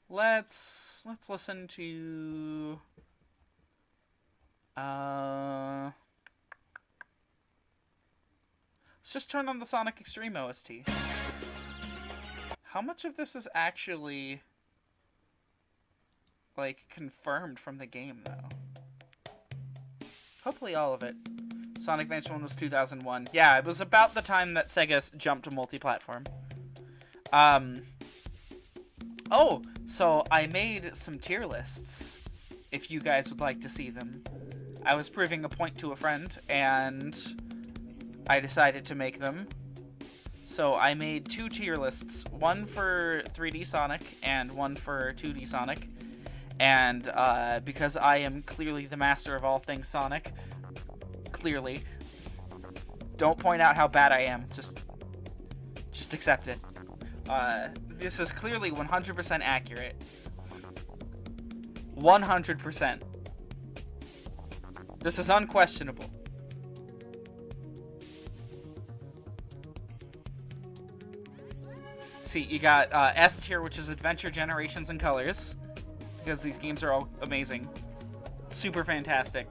Let's listen to... Let's just turn on the Sonic Extreme OST. How much of this is actually, like, confirmed from the game, though? Hopefully all of it. Sonic Adventure 1 was 2001. Yeah, it was about the time that Sega jumped to multi-platform. Oh, so I made some tier lists, if you guys would like to see them. I was proving a point to a friend, and I decided to make them. So I made 2 tier lists, one for 3D Sonic and one for 2D Sonic. And because I am clearly the master of all things Sonic, clearly, don't point out how bad I am, just accept it. This is clearly 100% accurate. 100%. This is unquestionable. See, you got S tier, which is Adventure, Generations, and Colors, because these games are all amazing. Super fantastic.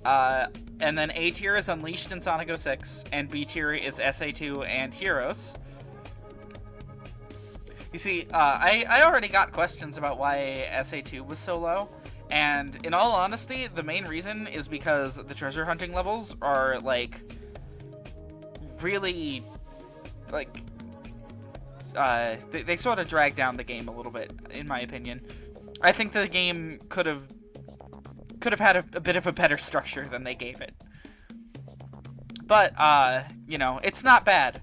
And then A tier is Unleashed and Sonic 06, and B tier is SA2 and Heroes. You see, I already got questions about why SA2 was so low, and in all honesty, the main reason is because the treasure hunting levels are, like, really, like, they sort of drag down the game a little bit, in my opinion. I think the game could have had a bit of a better structure than they gave it. But, you know, it's not bad.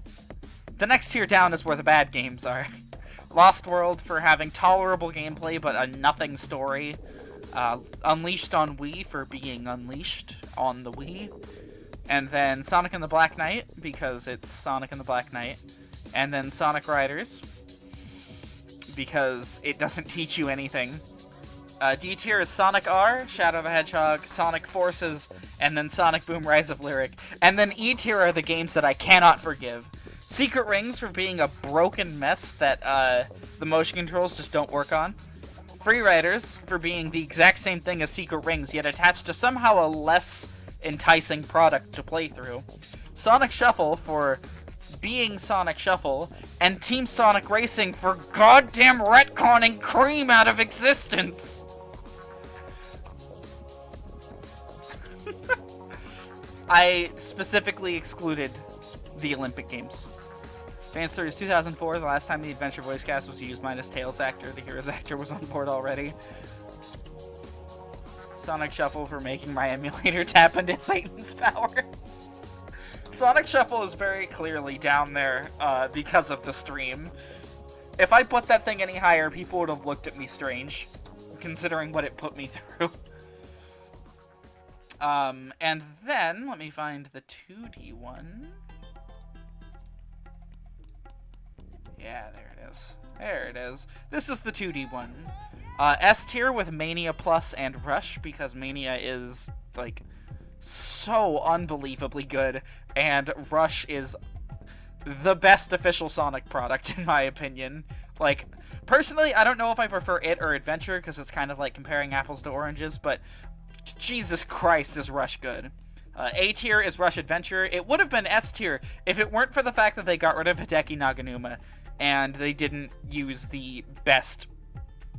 The next tier down is where the bad games are. Lost World for having tolerable gameplay but a nothing story. Unleashed on Wii for being unleashed on the Wii. And then Sonic and the Black Knight, because it's Sonic and the Black Knight. And then Sonic Riders, because it doesn't teach you anything. D tier is Sonic R, Shadow the Hedgehog, Sonic Forces, and then Sonic Boom Rise of Lyric. And then E tier are the games that I cannot forgive. Secret Rings for being a broken mess that the motion controls just don't work on. Free Riders for being the exact same thing as Secret Rings, yet attached to somehow a less enticing product to play through. Sonic Shuffle for being Sonic Shuffle, and Team Sonic Racing for goddamn retconning Cream out of existence! I specifically excluded the Olympic Games. Advance 3 is 2004, the last time the Adventure voice cast was used minus Tails actor. The Heroes actor was on board already. Sonic Shuffle for making my emulator tap into Satan's power. Sonic Shuffle is very clearly down there because of the stream. If I put that thing any higher, people would have looked at me strange, considering what it put me through. And then, let me find the 2D one. Yeah, there it is. There it is. This is the 2D one. S tier with Mania Plus and Rush, because Mania is, like, so unbelievably good, and Rush is the best official Sonic product, in my opinion. Like, personally, I don't know if I prefer it or Adventure, because it's kind of like comparing apples to oranges, but Jesus Christ, is Rush good. A tier is Rush Adventure. It would have been S tier if it weren't for the fact that they got rid of Hideki Naganuma, and they didn't use the best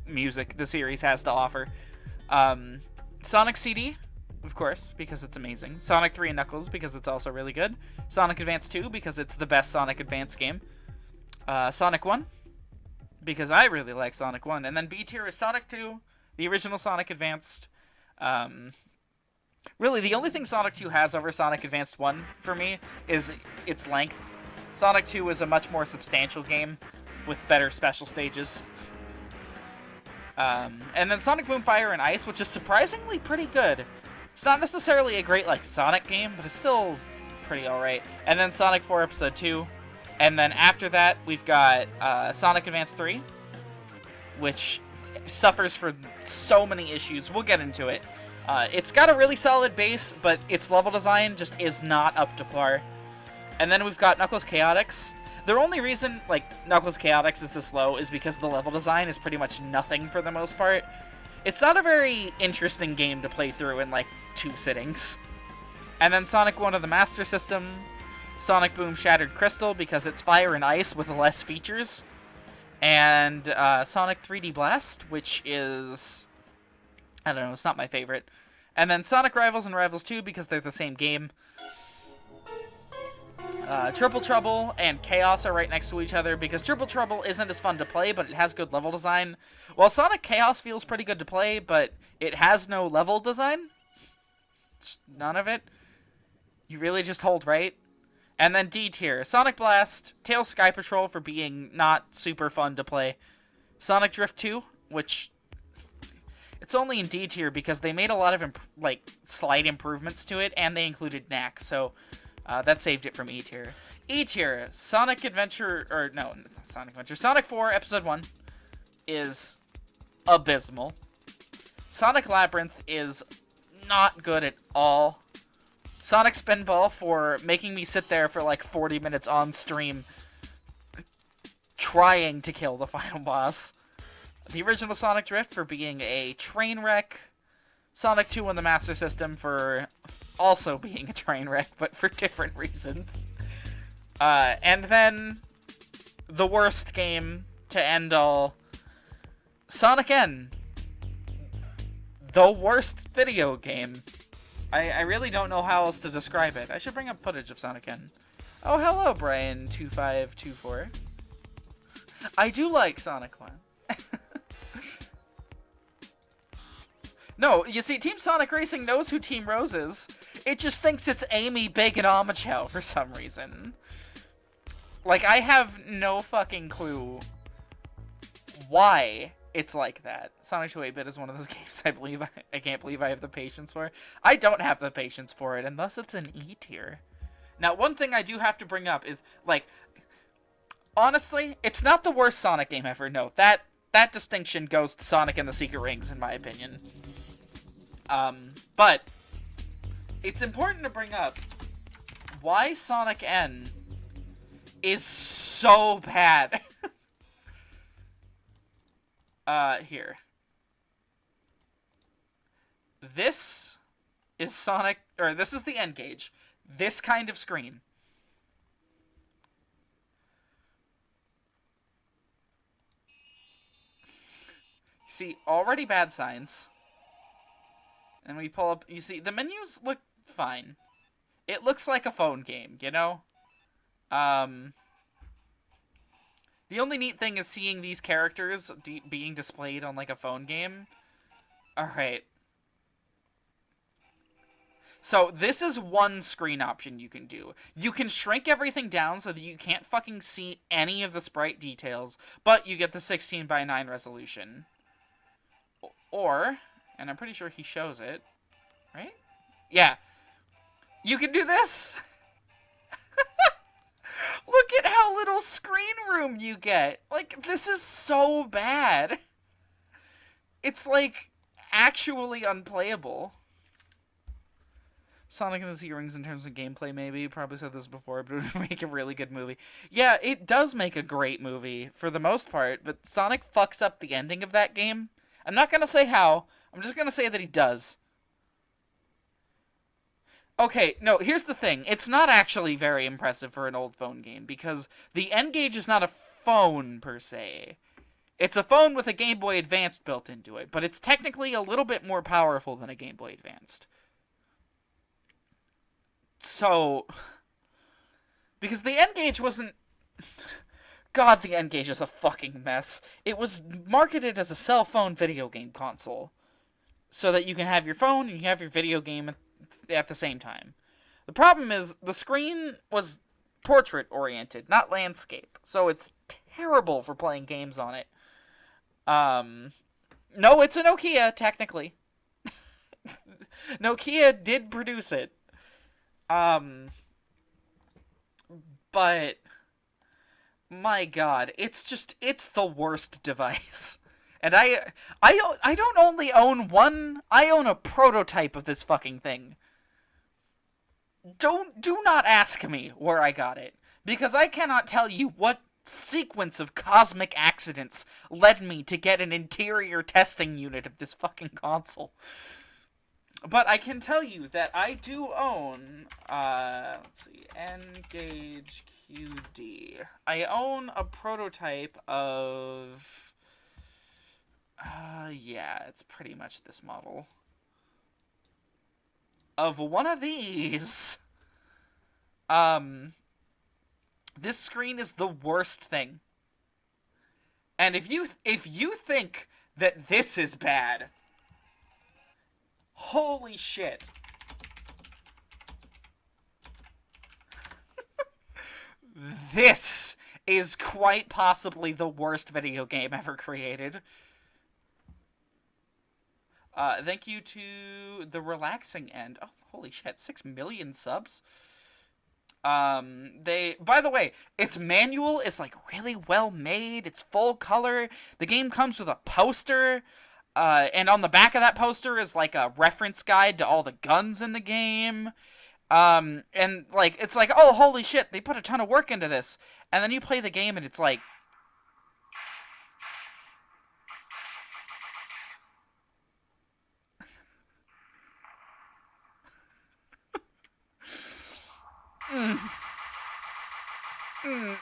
music the series has to offer. Sonic CD, of course, because it's amazing. Sonic 3 and Knuckles, because it's also really good. Sonic Advance 2, because it's the best Sonic Advance game. Sonic 1, because I really like Sonic 1. And then B tier is Sonic 2, the original Sonic Advanced. Really, the only thing Sonic 2 has over Sonic Advanced 1 for me is its length. Sonic 2 is a much more substantial game with better special stages. And then Sonic Boom Fire and Ice, which is surprisingly pretty good. It's not necessarily a great, like, Sonic game, but it's still pretty alright. And then Sonic 4 Episode 2. And then after that, we've got Sonic Advance 3, which suffers from so many issues. We'll get into it. It's got a really solid base, but its level design just is not up to par. And then we've got Knuckles Chaotix. The only reason, like, Knuckles Chaotix is this low is because the level design is pretty much nothing for the most part. It's not a very interesting game to play through in, like, 2 sittings. And then Sonic 1 of the Master System. Sonic Boom Shattered Crystal, because it's fire and ice with less features. And Sonic 3D Blast, which is, I don't know, it's not my favorite. And then Sonic Rivals and Rivals 2, because they're the same game. Triple Trouble and Chaos are right next to each other, because Triple Trouble isn't as fun to play, but it has good level design. While Sonic Chaos feels pretty good to play, but it has no level design. None of it? You really just hold right? And then D tier. Sonic Blast, Tails Sky Patrol for being not super fun to play. Sonic Drift 2, which it's only in D tier because they made a lot of slight improvements to it, and they included knack, so that saved it from E tier. E tier, Sonic Adventure, or no, not Sonic Adventure, Sonic 4 Episode 1 is abysmal. Sonic Labyrinth is not good at all. Sonic Spinball for making me sit there for like 40 minutes on stream trying to kill the final boss. The original Sonic Drift for being a train wreck. Sonic 2 on the Master System for also being a train wreck, but for different reasons. And then the worst game to end all, Sonic N. The worst video game. I really don't know how else to describe it. I should bring up footage of Sonic N. Oh, hello, Brian2524. I do like Sonic 1. No, you see, Team Sonic Racing knows who Team Rose is. It just thinks it's Amy, Big, and Amachow for some reason. Like, I have no fucking clue why it's like that. Sonic 2-8-Bit is one of those games I can't believe I have the patience for. I don't have the patience for it, and thus it's an E tier. Now, one thing I do have to bring up is, like, honestly, it's not the worst Sonic game ever. No, that distinction goes to Sonic and the Secret Rings, in my opinion. But it's important to bring up why Sonic N is so bad. Here. This is Sonic, or this is the N-Gage. This kind of screen. See, already bad signs. And we pull up, you see, the menus look fine. It looks like a phone game, you know? The only neat thing is seeing these characters being displayed on, like, a phone game. Alright. So, this is one screen option you can do. You can shrink everything down so that you can't fucking see any of the sprite details, but you get the 16:9 resolution. Or, and I'm pretty sure he shows it, right? Yeah. You can do this! Look at how little screen room you get! Like, this is so bad. It's, like, actually unplayable. Sonic and the Secret Rings in terms of gameplay, maybe. Probably said this before, but it would make a really good movie. Yeah, it does make a great movie, for the most part, but Sonic fucks up the ending of that game. I'm not gonna say how. I'm just gonna say that he does. Okay, no, here's the thing. It's not actually very impressive for an old phone game, because the N-Gage is not a phone, per se. It's a phone with a Game Boy Advance built into it, but it's technically a little bit more powerful than a Game Boy Advanced. So, because the N-Gage wasn't... God, the N-Gage is a fucking mess. It was marketed as a cell phone video game console, so that you can have your phone and you have your video game at the same time. The problem is, the screen was portrait-oriented, not landscape, so it's terrible for playing games on it. No, it's a Nokia, technically. Nokia did produce it. But my God, it's the worst device. And I don't only own one, I own a prototype of this fucking thing. Do not ask me where I got it, because I cannot tell you what sequence of cosmic accidents led me to get an interior testing unit of this fucking console. But I can tell you that I do own, let's see, N-Gage QD. I own a prototype of... yeah, it's pretty much this model. Of one of these. This screen is the worst thing. And if you think that this is bad, holy shit. This is quite possibly the worst video game ever created. Thank you to the relaxing end. Oh, holy shit, 6 million subs. By the way, its manual is like really well made. It's full color. The game comes with a poster. And on the back of that poster is like a reference guide to all the guns in the game. And like, it's like, oh, holy shit, they put a ton of work into this. And then you play the game and it's like,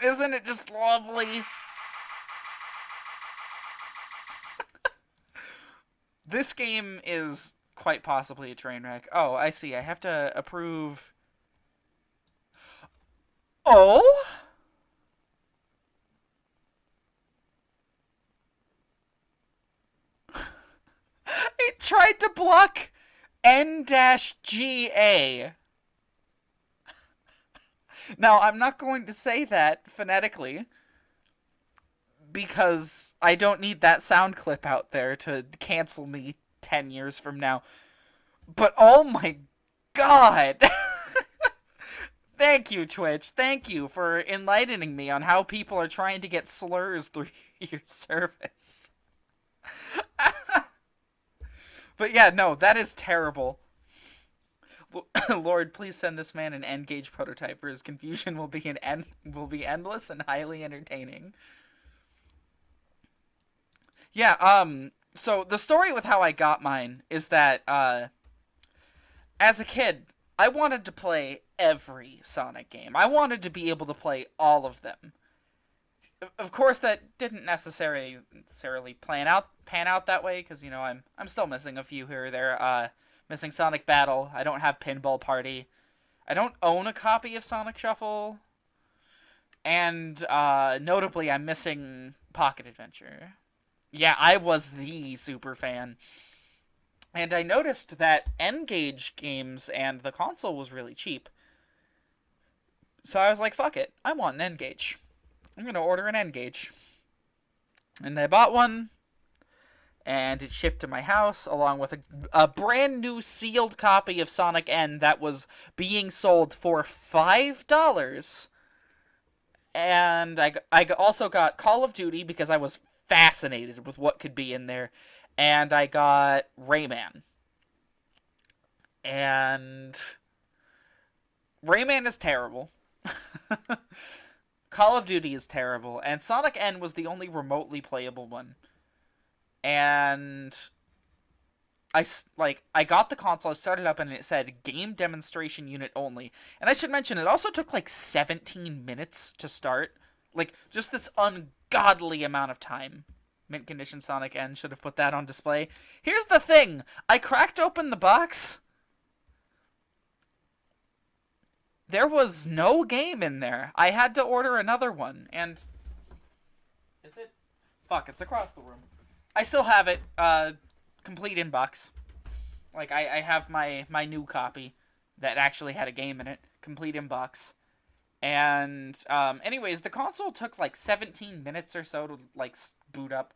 isn't it just lovely? This game is quite possibly a train wreck. Oh, I see. I have to approve. Oh? It tried to block N-GA. Now, I'm not going to say that phonetically because I don't need that sound clip out there to cancel me 10 years from now. But oh my god! Thank you, Twitch. Thank you for enlightening me on how people are trying to get slurs through your service. But yeah, no, that is terrible. Lord, please send this man an N-Gage prototype, or his confusion will be endless and highly entertaining. Yeah, so the story with how I got mine is that, as a kid, I wanted to play every Sonic game. I wanted to be able to play all of them. Of course, that didn't necessarily pan out that way, because, you know, I'm still missing a few here or there. Missing Sonic Battle. I don't have Pinball Party. I don't own a copy of Sonic Shuffle. And, notably, I'm missing Pocket Adventure. Yeah, I was the super fan. And I noticed that N-Gage games and the console was really cheap. So I was like, fuck it. I want an N-Gage. I'm going to order an N-Gage. And I bought one. And it shipped to my house along with a brand new sealed copy of Sonic N that was being sold for $5. And I also got Call of Duty because I was fascinated with what could be in there. And I got Rayman. And Rayman is terrible. Call of Duty is terrible. And Sonic N was the only remotely playable one. And I got the console, I started up, and it said game demonstration unit only. And I should mention, it also took like 17 minutes to start. Like, just this ungodly amount of time. Mint condition Sonic N should have put that on display. Here's the thing. I cracked open the box. There was no game in there. I had to order another one. And is it? Fuck, it's across the room. I still have it, complete inbox. Like, I have my new copy that actually had a game in it, complete inbox. And, anyways, the console took, like, 17 minutes or so to, like, boot up.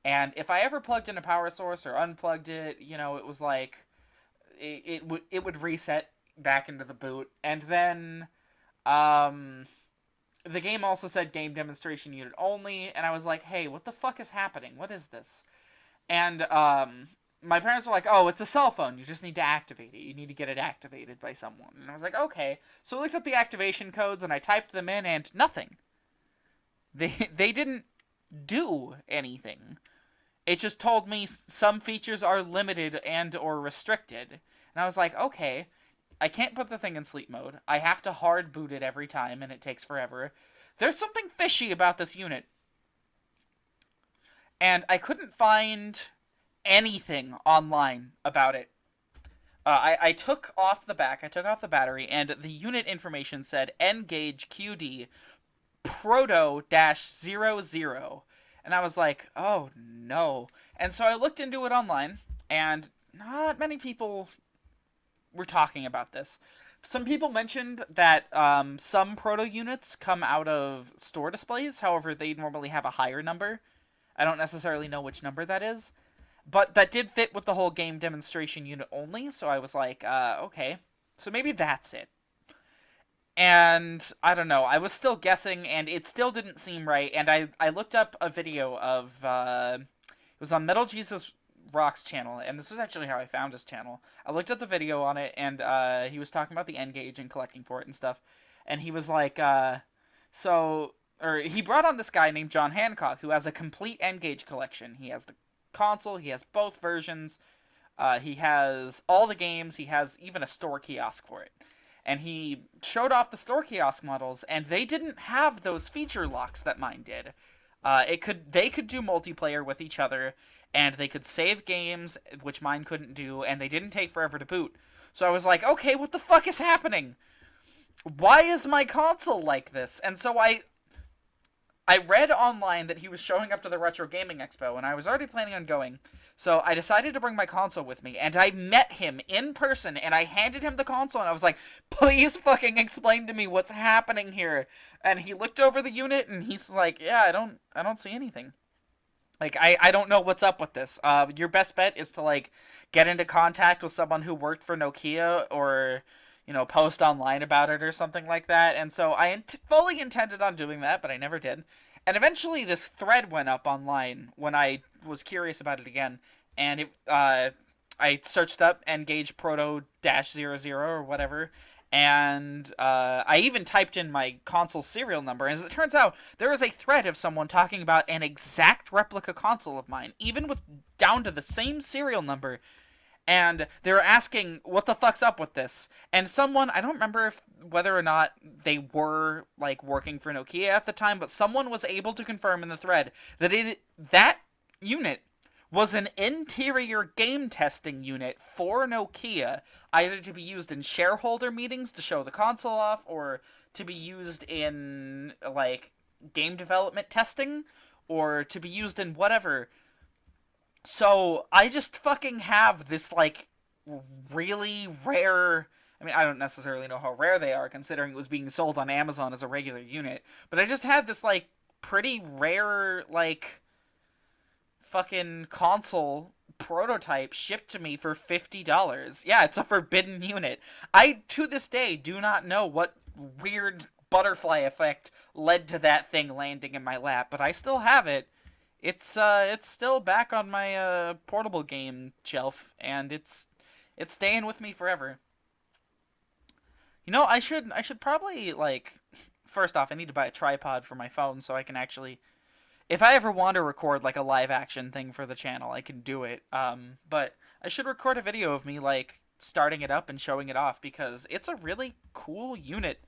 And if I ever plugged in a power source or unplugged it, you know, it was like, it would reset back into the boot. And then, the game also said game demonstration unit only, and I was like, hey, what the fuck is happening? What is this? And, my parents were like, oh, it's a cell phone. You just need to activate it. You need to get it activated by someone. And I was like, okay. So I looked up the activation codes, and I typed them in, and nothing. They didn't do anything. It just told me some features are limited and or restricted. And I was like, okay. I can't put the thing in sleep mode. I have to hard boot it every time, and it takes forever. There's something fishy about this unit. And I couldn't find anything online about it. I took off the back, I took off the battery, and the unit information said N-Gage QD Proto-00. And I was like, oh no. And so I looked into it online, and not many people were talking about this. Some people mentioned that some proto units come out of store displays. However, they normally have a higher number. I don't necessarily know which number that is, but that did fit with the whole game demonstration unit only. So I was like, okay, so maybe that's it. And I don't know. I was still guessing, and it still didn't seem right. And I looked up a video of it was on Metal Jesus Rock's channel, and this is actually how I found his channel. I looked at the video on it, and he was talking about the N gauge and collecting for it and stuff. And he was like, he brought on this guy named John Hancock, who has a complete N gauge collection. He has the console, he has both versions, he has all the games, he has even a store kiosk for it. And he showed off the store kiosk models, and they didn't have those feature locks that mine did. They could do multiplayer with each other, and they could save games, which mine couldn't do, and they didn't take forever to boot. So I was like, okay, what the fuck is happening? Why is my console like this? And so I read online that he was showing up to the Retro Gaming Expo, and I was already planning on going. So I decided to bring my console with me, and I met him in person, and I handed him the console, and I was like, please fucking explain to me what's happening here. And he looked over the unit, and he's like, yeah, I don't see anything. Like, I don't know what's up with this. Your best bet is to, like, get into contact with someone who worked for Nokia, or, you know, post online about it or something like that. And so I fully intended on doing that, but I never did. And eventually this thread went up online when I was curious about it again. And I searched up N-Gage Proto-00 or whatever. And I even typed in my console serial number. And as it turns out, there is a thread of someone talking about an exact replica console of mine, even with down to the same serial number. And they were asking, what the fuck's up with this? And someone, I don't remember whether or not they were, like, working for Nokia at the time, but someone was able to confirm in the thread that that unit was an interior game testing unit for Nokia, either to be used in shareholder meetings to show the console off, or to be used in, like, game development testing, or to be used in whatever. So, I just fucking have this, like, really rare... I mean, I don't necessarily know how rare they are, considering it was being sold on Amazon as a regular unit. But I just had this, like, pretty rare, like, fucking console prototype shipped to me for $50. Yeah, it's a forbidden unit. I, to this day, do not know what weird butterfly effect led to that thing landing in my lap, but I still have it. It's still back on my portable game shelf, and it's staying with me forever. You know, I should probably, like, first off, I need to buy a tripod for my phone so I can actually, if I ever want to record, like, a live action thing for the channel, I can do it. But I should record a video of me, like, starting it up and showing it off, because it's a really cool unit.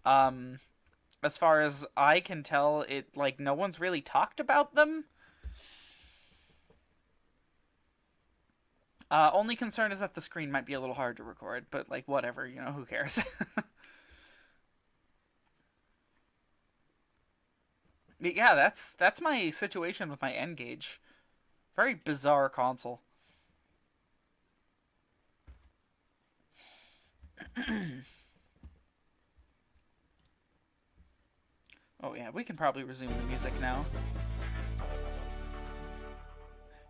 As far as I can tell, like, no one's really talked about them. Only concern is that the screen might be a little hard to record, but, like, whatever, you know, who cares? But yeah, that's my situation with my N-Gage. Very bizarre console. Oh yeah, we can probably resume the music now.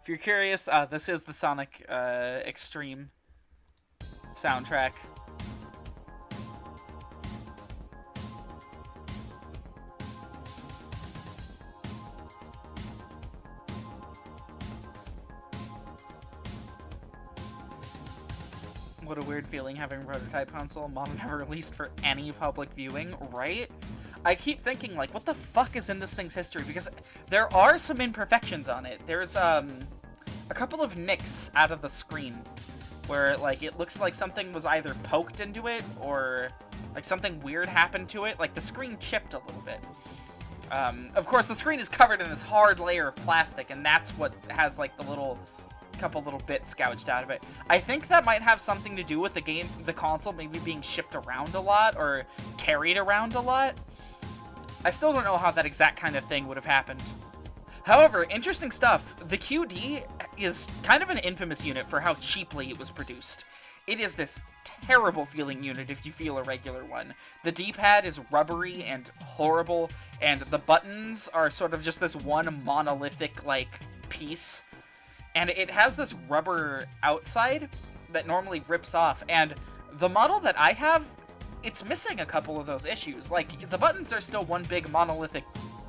If you're curious, this is the Sonic Extreme soundtrack. What a weird feeling having a prototype console model never released for any public viewing, right? I keep thinking, like, what the fuck is in this thing's history? Because there are some imperfections on it. There's, a couple of nicks out of the screen where, like, it looks like something was either poked into it or, like, something weird happened to it. Like, the screen chipped a little bit. Of course, the screen is covered in this hard layer of plastic, and that's what has, like, the couple little bits gouged out of it. I think that might have something to do with the console maybe being shipped around a lot or carried around a lot. I still don't know how that exact kind of thing would have happened. However, interesting stuff. The QD is kind of an infamous unit for how cheaply it was produced. it is this terrible feeling unit if you feel a regular one. The D-pad is rubbery and horrible, and the buttons are sort of just this one monolithic, like, piece. And it has this rubber outside that normally rips off, and the model that I have, it's missing a couple of those issues. Like, the buttons are still one big monolithic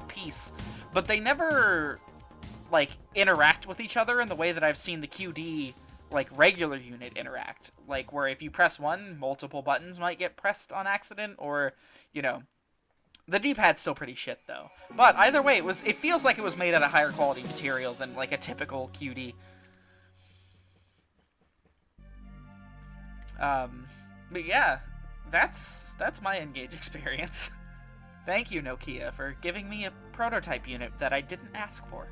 piece, but they never, like, interact with each other in the way that I've seen the QD, like, regular unit interact. Like, where if you press one, multiple buttons might get pressed on accident, or, you know, the D-pad's still pretty shit, though. But either way, it feels like it was made out of higher quality material than, like, a typical QD. But yeah, that's my N-Gage experience. Thank you, Nokia, for giving me a prototype unit that I didn't ask for.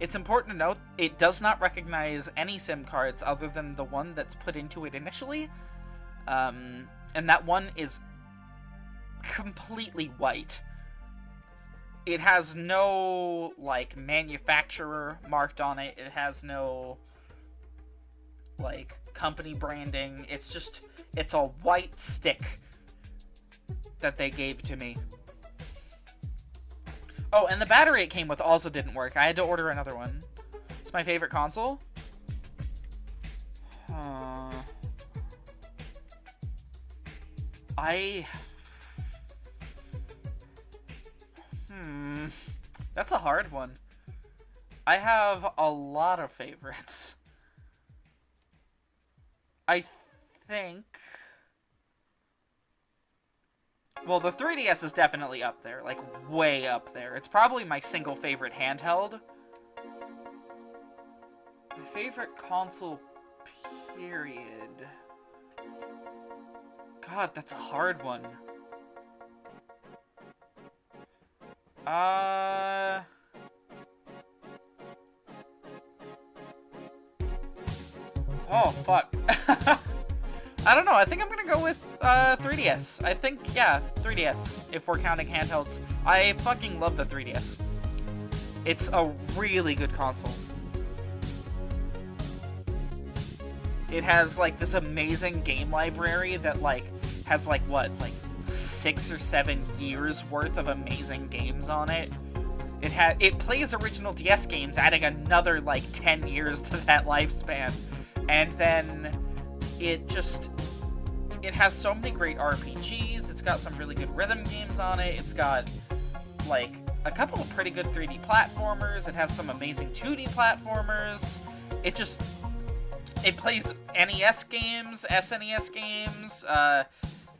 It's important to note, it does not recognize any SIM cards other than the one that's put into it initially. And that one is completely white. It has no, like, manufacturer marked on it. It has no, like, company branding. It's a white stick that they gave to me. Oh, and the battery it came with also didn't work. I had to order another one. It's my favorite console. That's a hard one. I have a lot of favorites. I think... Well, the 3DS is definitely up there, like, way up there. It's probably my single favorite handheld. My favorite console, period. God, that's a hard one. Oh, fuck. I don't know, I think I'm gonna go with 3DS. I think, yeah, 3DS, if we're counting handhelds. I fucking love the 3DS. It's a really good console. It has, like, this amazing game library that, like, has, like, what, like, 6 or 7 years worth of amazing games on it. It plays original DS games, adding another, like, 10 years to that lifespan. And then it has so many great RPGs. It's got some really good rhythm games on it. It's got, like, a couple of pretty good 3D platformers. It has some amazing 2D platformers. It plays NES games, SNES games.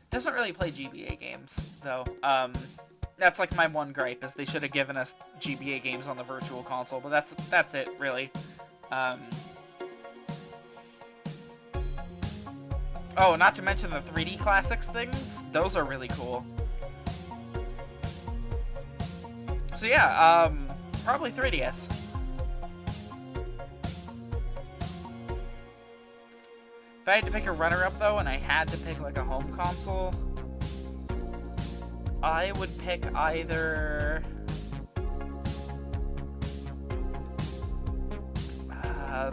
Doesn't really play GBA games, though. That's, like, my one gripe, is they should have given us GBA games on the Virtual Console, but that's it, really. Oh, not to mention the 3D Classics things. Those are really cool. So yeah, probably 3DS. If I had to pick a runner-up, though, and I had to pick, like, a home console, I would pick either...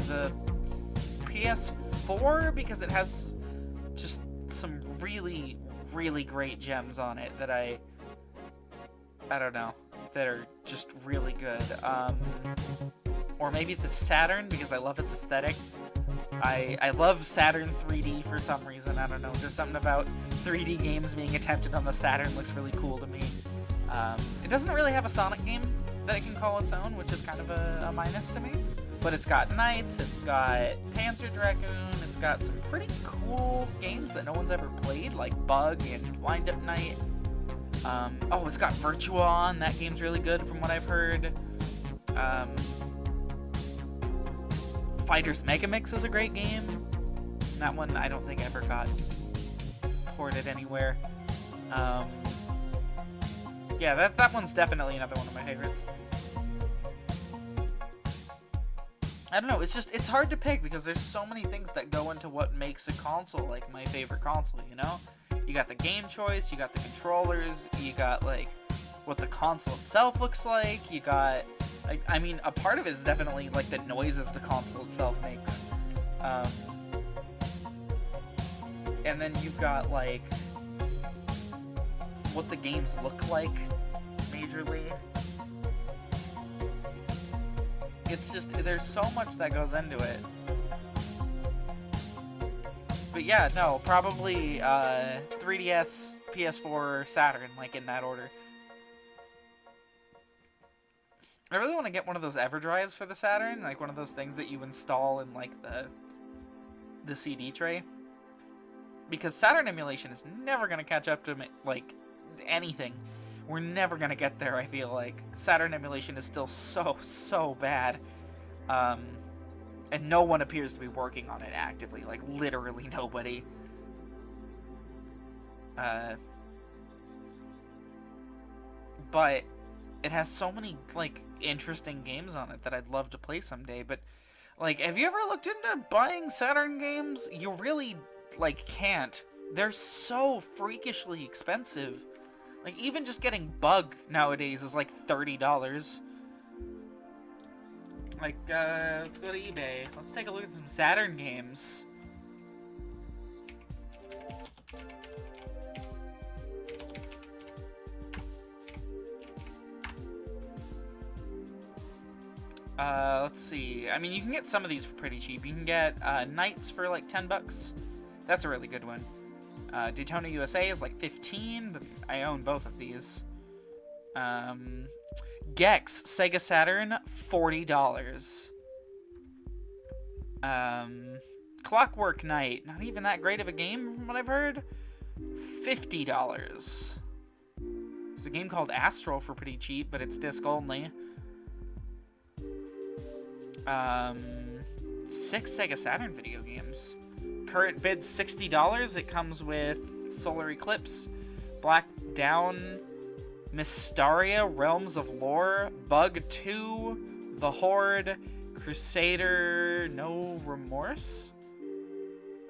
the PS4, because it has just some really, really great gems on it that I don't know, that are just really good. Or maybe the Saturn, because I love its aesthetic. I love Saturn 3D for some reason. I don't know, just something about 3D games being attempted on the Saturn looks really cool to me. It doesn't really have a Sonic game that it can call its own, which is kind of a minus to me. But it's got Knights, it's got Panzer Dragoon, it's got some pretty cool games that no one's ever played, like Bug and Wind Up Night. Oh, it's got Virtuon, that game's really good from what I've heard. Fighters Megamix is a great game. That one I don't think ever got ported anywhere. Yeah, that one's definitely another one of my favorites. I don't know, it's hard to pick because there's so many things that go into what makes a console like my favorite console, you know? You got the game choice, you got the controllers, you got, like, what the console itself looks like, you got I mean, a part of it is definitely like the noises the console itself makes. Um, and then you've got like what the games look like majorly. It's just, there's so much that goes into it. But yeah, no, probably 3DS, PS4, Saturn, like in that order. I really want to get one of those EverDrives for the Saturn, like one of those things that you install in like the CD tray. Because Saturn emulation is never going to catch up to like anything. We're never going to get there, I feel like. Saturn emulation is still so bad. And no one appears to be working on it actively. Like, literally nobody. But it has so many, like, interesting games on it that I'd love to play someday. But, like, have you ever looked into buying Saturn games? You really, like, can't. They're so freakishly expensive. Like, even just getting Bug nowadays is, like, $30. Like, let's go to eBay. Let's take a look at some Saturn games. Let's see. I mean, you can get some of these for pretty cheap. You can get Knights for like $10. That's a really good one. Daytona USA is like 15, but I own both of these. Gex, Sega Saturn, $40. Clockwork Knight, not even that great of a game from what I've heard. $50. There's a game called Astral for pretty cheap, but it's disc only. 6 Sega Saturn video games. Current bid $60. It comes with Solar Eclipse, Black Down, Mystaria, Realms of Lore, Bug 2, The Horde, Crusader, No Remorse?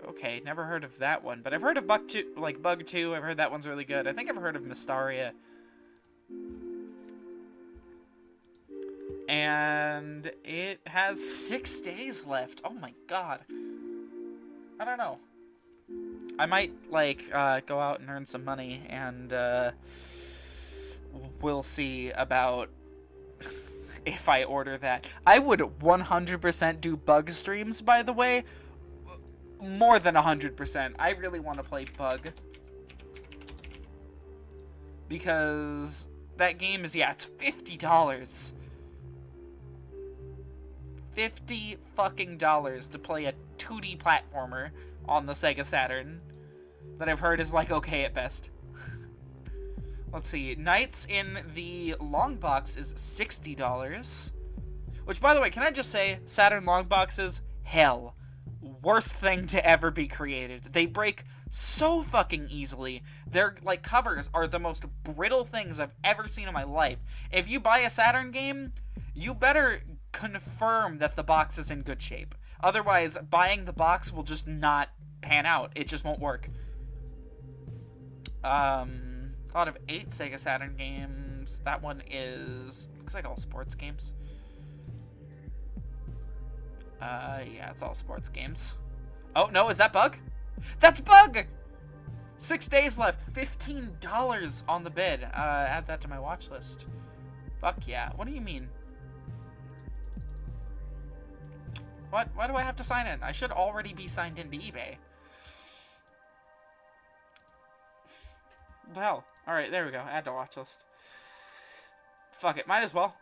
Okay, never heard of that one, but I've heard of Bug 2, I've heard that one's really good. I think I've heard of Mystaria. And it has 6 days left. Oh my god. I don't know. I might, like, go out and earn some money, and, we'll see about if I order that. I would 100% do Bug streams, by the way. More than 100%. I really want to play Bug. Because that game is, yeah, it's $50. $50 fucking dollars to play a 2D platformer on the Sega Saturn that I've heard is, like, okay at best. Let's see. Knights in the long box is $60. Which, by the way, can I just say, Saturn long boxes, hell. Worst thing to ever be created. They break so fucking easily. Their, like, covers are the most brittle things I've ever seen in my life. If you buy a Saturn game, you better confirm that the box is in good shape. Otherwise, buying the box will just not pan out. It just won't work. A lot of 8 Sega Saturn games. That one is, looks like all sports games. Yeah, it's all sports games. Oh, no, is that Bug? That's Bug! 6 days left. $15 on the bid. Add that to my watch list. Fuck yeah. What do you mean? What? Why do I have to sign in? I should already be signed into eBay. What the hell? Alright, there we go. Add to watch list. Fuck it. Might as well.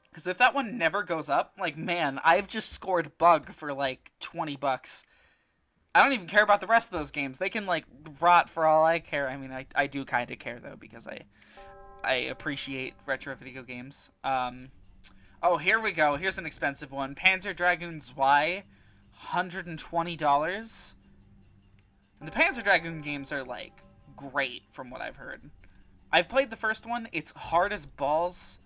Because if that one never goes up, like, man, I've just scored Bug for, like, $20. I don't even care about the rest of those games. They can, like, rot for all I care. I mean, I do kind of care, though, because I appreciate retro video games. Oh, here we go. Here's an expensive one. Panzer Dragoon Zwei, $120. And the Panzer Dragoon games are, like, great, from what I've heard. I've played the first one. It's hard as balls.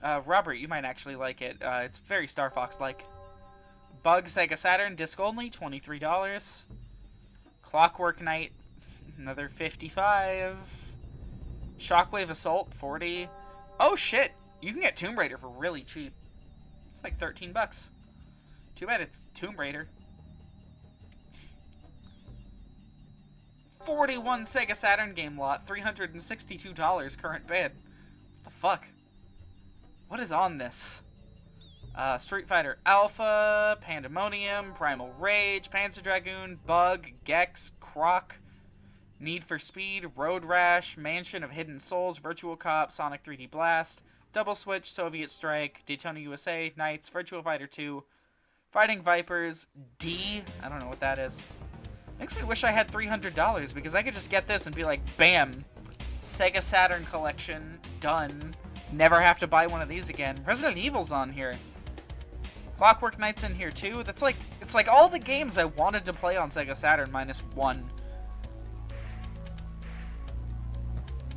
Robert, you might actually like it. It's very Star Fox-like. Bug Sega Saturn, disc only, $23. Clockwork Knight, Another 55. Shockwave Assault, 40. Oh shit! You can get Tomb Raider for really cheap. It's like 13 bucks. Too bad it's Tomb Raider. 41 Sega Saturn game lot, $362 current bid. What the fuck? What is on this? Street Fighter Alpha, Pandemonium, Primal Rage, Panzer Dragoon, Bug, Gex, Croc, Need for Speed, Road Rash, Mansion of Hidden Souls, Virtual Cop, Sonic 3D Blast, Double Switch, Soviet Strike, Daytona USA, Knights, Virtua Fighter 2, Fighting Vipers, D, I don't know what that is. Makes me wish I had $300 because I could just get this and be like, bam, Sega Saturn collection, done. Never have to buy one of these again. Resident Evil's on here. Clockwork Knight's in here too. That's like, it's like all the games I wanted to play on Sega Saturn minus one.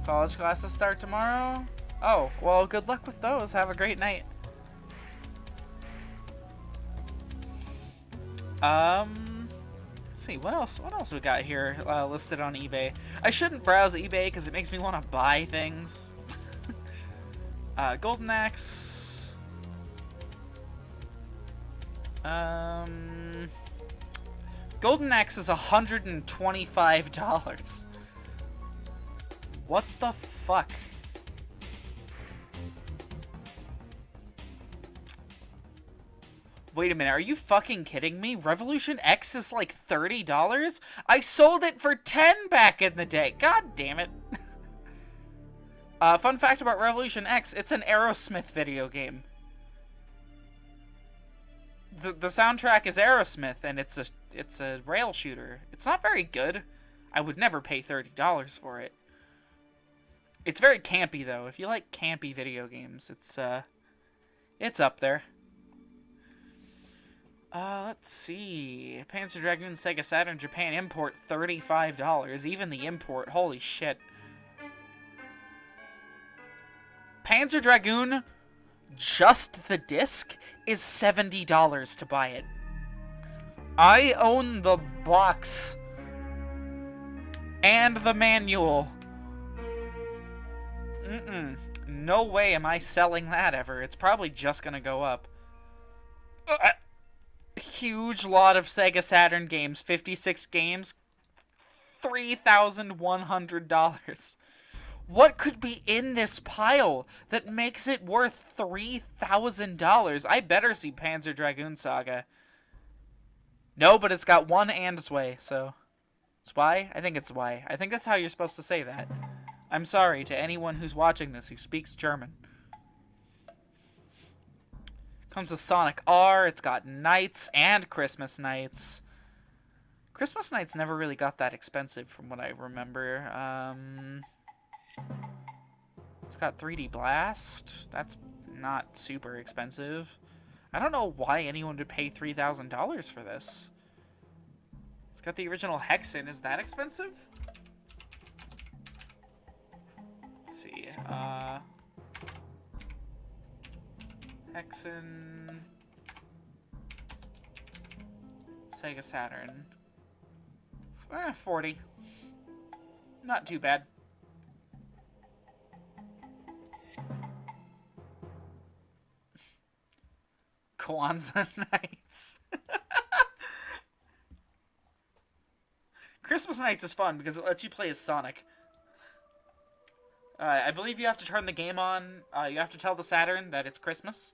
College classes start tomorrow? Oh, well, good luck with those. Have a great night. Let's see, what else we got here listed on eBay? I shouldn't browse eBay because it makes me want to buy things. Golden Axe. Golden Axe is $125. What the fuck? Wait a minute, are you fucking kidding me? Revolution X is like $30? I sold it for 10 back in the day. God damn it. Fun fact about Revolution X, it's an Aerosmith video game. The soundtrack is Aerosmith, and it's a rail shooter. It's not very good. I would never pay $30 for it. It's very campy, though. If you like campy video games, it's up there. Let's see. Panzer Dragoon Sega Saturn Japan import, $35. Even the import, holy shit. Panzer Dragoon, just the disc, is $70 to buy it. I own the box and the manual. No way am I selling that ever. It's probably just gonna go up. Huge lot of Sega Saturn games, 56 games, $3,100. What could be in this pile that makes it worth $3,000? I better see Panzer Dragoon Saga. No, but it's got one and Zwei, so it's Y? I think it's Y. I think that's how you're supposed to say that. I'm sorry to anyone who's watching this who speaks German. Comes with Sonic R, it's got Nights and Christmas Nights. Christmas Nights never really got that expensive from what I remember. It's got 3D Blast. That's not super expensive. I don't know why anyone would pay $3,000 for this. It's got the original Hexen. Is that expensive? Let's see. Hexen. Sega Saturn. 40. Not too bad. Kwanzaa Nights. Christmas Nights is fun because it lets you play as Sonic. I believe you have to turn the game on. You have to tell the Saturn that it's Christmas.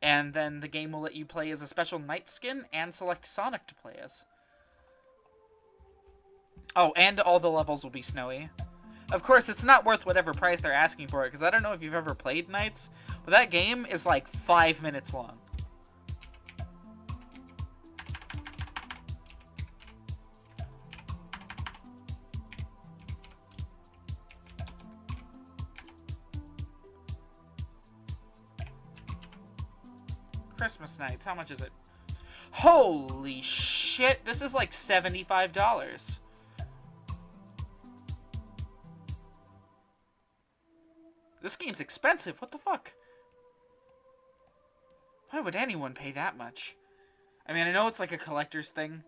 And then the game will let you play as a special night skin and select Sonic to play as. Oh, and all the levels will be snowy. Of course, it's not worth whatever price they're asking for it, because I don't know if you've ever played Nights, but that game is like 5 minutes long. Christmas Nights, how much is it? Holy shit, this is like $75. This game's expensive, what the fuck? Why would anyone pay that much? I mean, I know it's like a collector's thing.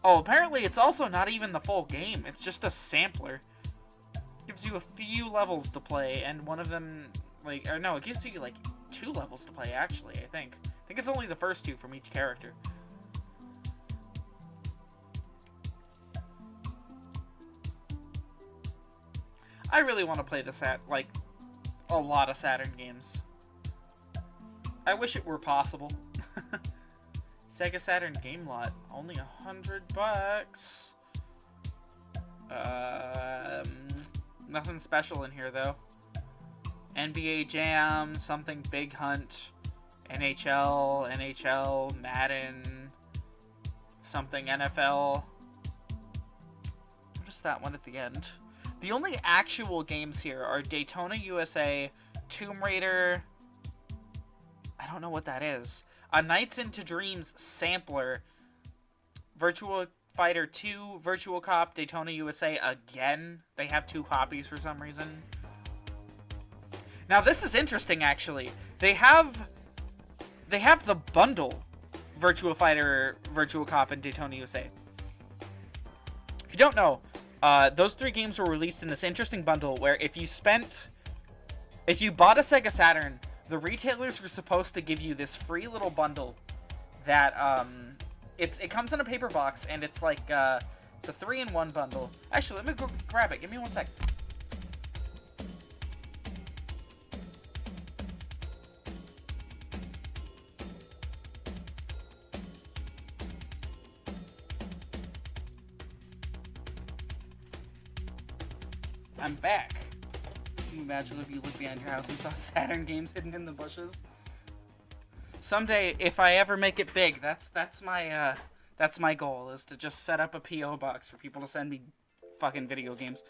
Oh, apparently it's also not even the full game. It's just a sampler. Gives you a few levels to play, and one of them, like, or no, it gives you like 2 levels to play, actually, I think. I think it's only the first 2 from each character. I really want to play this at, like, a lot of Saturn games. I wish it were possible. Sega Saturn game lot, only $100. Nothing special in here though. NBA Jam, something Big Hunt, NHL, Madden, something NFL. What is that one at the end? The only actual games here are Daytona USA, Tomb Raider. I don't know what that is. A Nights into Dreams sampler, Virtua Fighter 2, Virtual Cop, Daytona USA again. They have 2 copies for some reason. Now this is interesting, actually. They have the bundle, Virtua Fighter, Virtual Cop, and Daytona USA. If you don't know, those 3 games were released in this interesting bundle where if you bought a Sega Saturn, the retailers were supposed to give you this free little bundle that, it comes in a paper box, and it's like, it's a 3-in-1 bundle. Actually, let me go grab it. Give me 1 sec. I'm back. Can you imagine if you looked behind your house and saw Saturn games hidden in the bushes? Someday, if I ever make it big, that's my goal, is to just set up a P.O. box for people to send me fucking video games.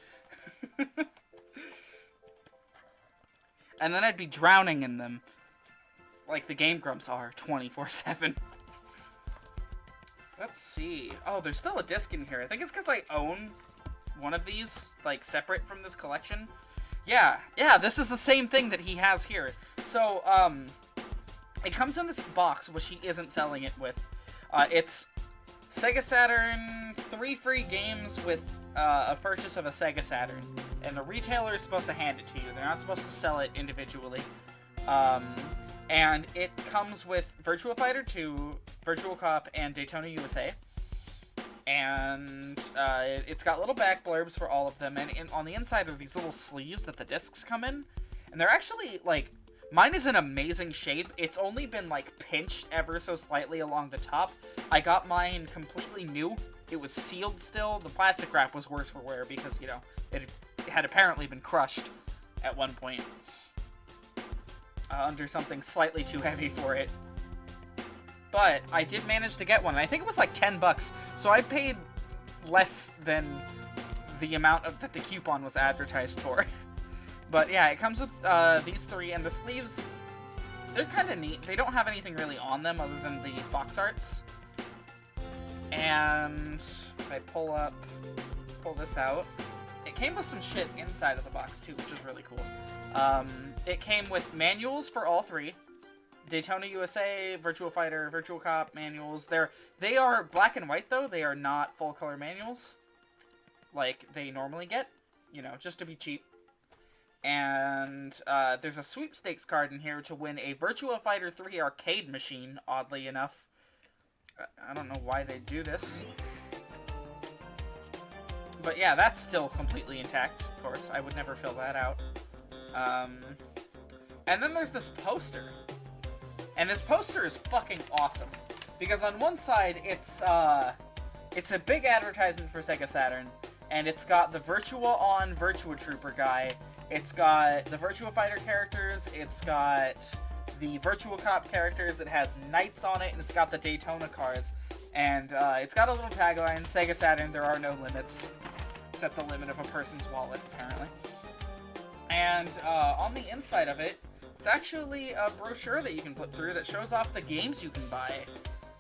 And then I'd be drowning in them, like the Game Grumps are, 24/7. Let's see. Oh, there's still a disc in here. I think it's because I own one of these, like, separate from this collection. Yeah, this is the same thing that he has here. So, it comes in this box, which he isn't selling it with. It's Sega Saturn, 3 free games with a purchase of a Sega Saturn. And the retailer is supposed to hand it to you. They're not supposed to sell it individually. And it comes with Virtua Fighter 2, Virtual Cop, and Daytona USA. And it's got little back blurbs for all of them. And on the inside are these little sleeves that the discs come in. And they're actually, like, mine is in amazing shape. It's only been, like, pinched ever so slightly along the top. I got mine completely new. It was sealed still. The plastic wrap was worse for wear because, you know, it had apparently been crushed at one point under something slightly too heavy for it. But I did manage to get one. I think it was like $10, so I paid less than the amount that the coupon was advertised for. But yeah, it comes with these 3, and the sleeves, they're kind of neat. They don't have anything really on them other than the box arts. And if I pull this out, it came with some shit inside of the box too, which is really cool. It came with manuals for all 3. Daytona USA, Virtua Fighter, Virtual Cop manuals. They are black and white though. They are not full color manuals like they normally get, you know, just to be cheap. And there's a sweepstakes card in here to win a Virtua Fighter 3 arcade machine, oddly enough. I don't know why they do this. But yeah, that's still completely intact, of course. I would never fill that out. And then there's this poster. And this poster is fucking awesome. Because on one side, it's a big advertisement for Sega Saturn. And it's got the Virtua On Virtua Trooper guy. It's got the Virtua Fighter characters. It's got the Virtual Cop characters. It has Knights on it. And it's got the Daytona cars. And it's got a little tagline, Sega Saturn, there are no limits. Except the limit of a person's wallet, apparently. And on the inside of it, it's actually a brochure that you can flip through that shows off the games you can buy.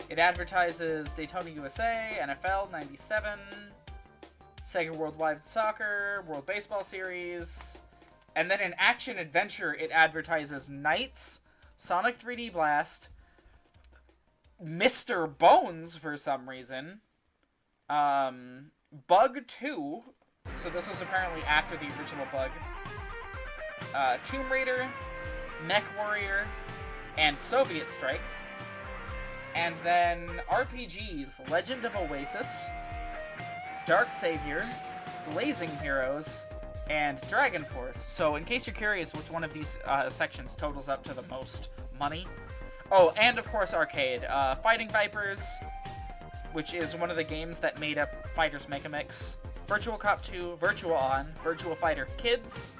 It advertises Daytona USA, NFL 97, Sega Worldwide Soccer, World Baseball Series, and then in Action Adventure, it advertises Knights, Sonic 3D Blast, Mr. Bones for some reason, Bug 2. So this was apparently after the original Bug. Tomb Raider, Mech Warrior, and Soviet Strike. And then RPGs, Legend of Oasis, Dark Savior, Blazing Heroes, and Dragon Force. So in case you're curious which one of these sections totals up to the most money. Oh, and of course Arcade. Fighting Vipers, which is one of the games that made up Fighters Megamix. Virtual Cop 2, Virtual On, Virtual Fighter Kids,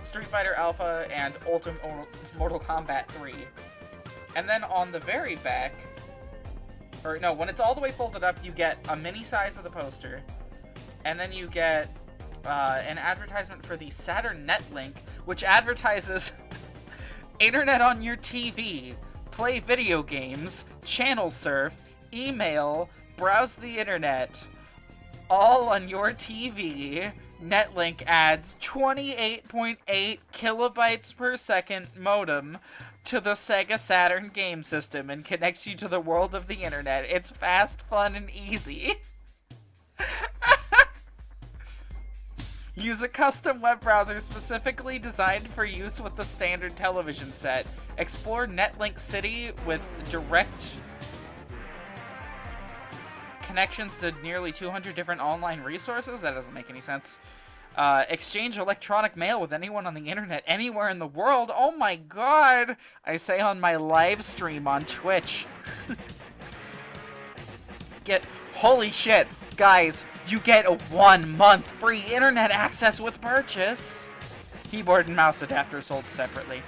Street Fighter Alpha, and Ultimate Mortal Kombat 3. And then on the very back, or no, when it's all the way folded up, you get a mini size of the poster, and then you get an advertisement for the Saturn Netlink, which advertises internet on your TV, play video games, channel surf, email, browse the internet, all on your TV. Netlink adds 28.8 kilobytes per second modem to the Sega Saturn game system and connects you to the world of the internet. It's fast, fun, and easy. Use a custom web browser specifically designed for use with the standard television set. Explore Netlink City with direct connections to nearly 200 different online resources? That doesn't make any sense. Exchange electronic mail with anyone on the internet anywhere in the world. Oh my god! I say on my live stream on Twitch. Holy shit, guys, you get a 1 month free internet access with purchase. Keyboard and mouse adapter sold separately.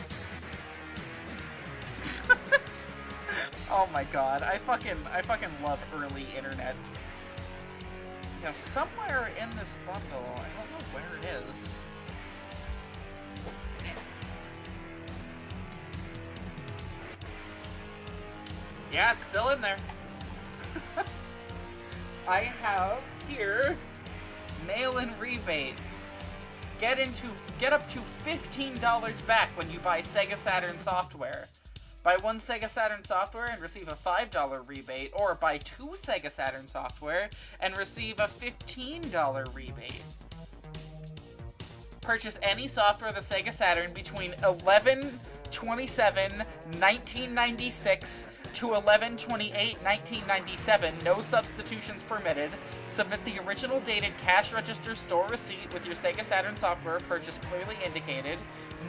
Oh my god, I fucking love early internet. You know, somewhere in this bundle, I don't know where it is. Yeah, it's still in there. I have here mail-in rebate. Get up to $15 back when you buy Sega Saturn software. Buy one Sega Saturn software and receive a $5 rebate, or buy two Sega Saturn software and receive a $15 rebate. Purchase any software of the Sega Saturn between 11/27/1996 to 11/28/1997. No substitutions permitted. Submit the original dated cash register store receipt with your Sega Saturn software purchase clearly indicated.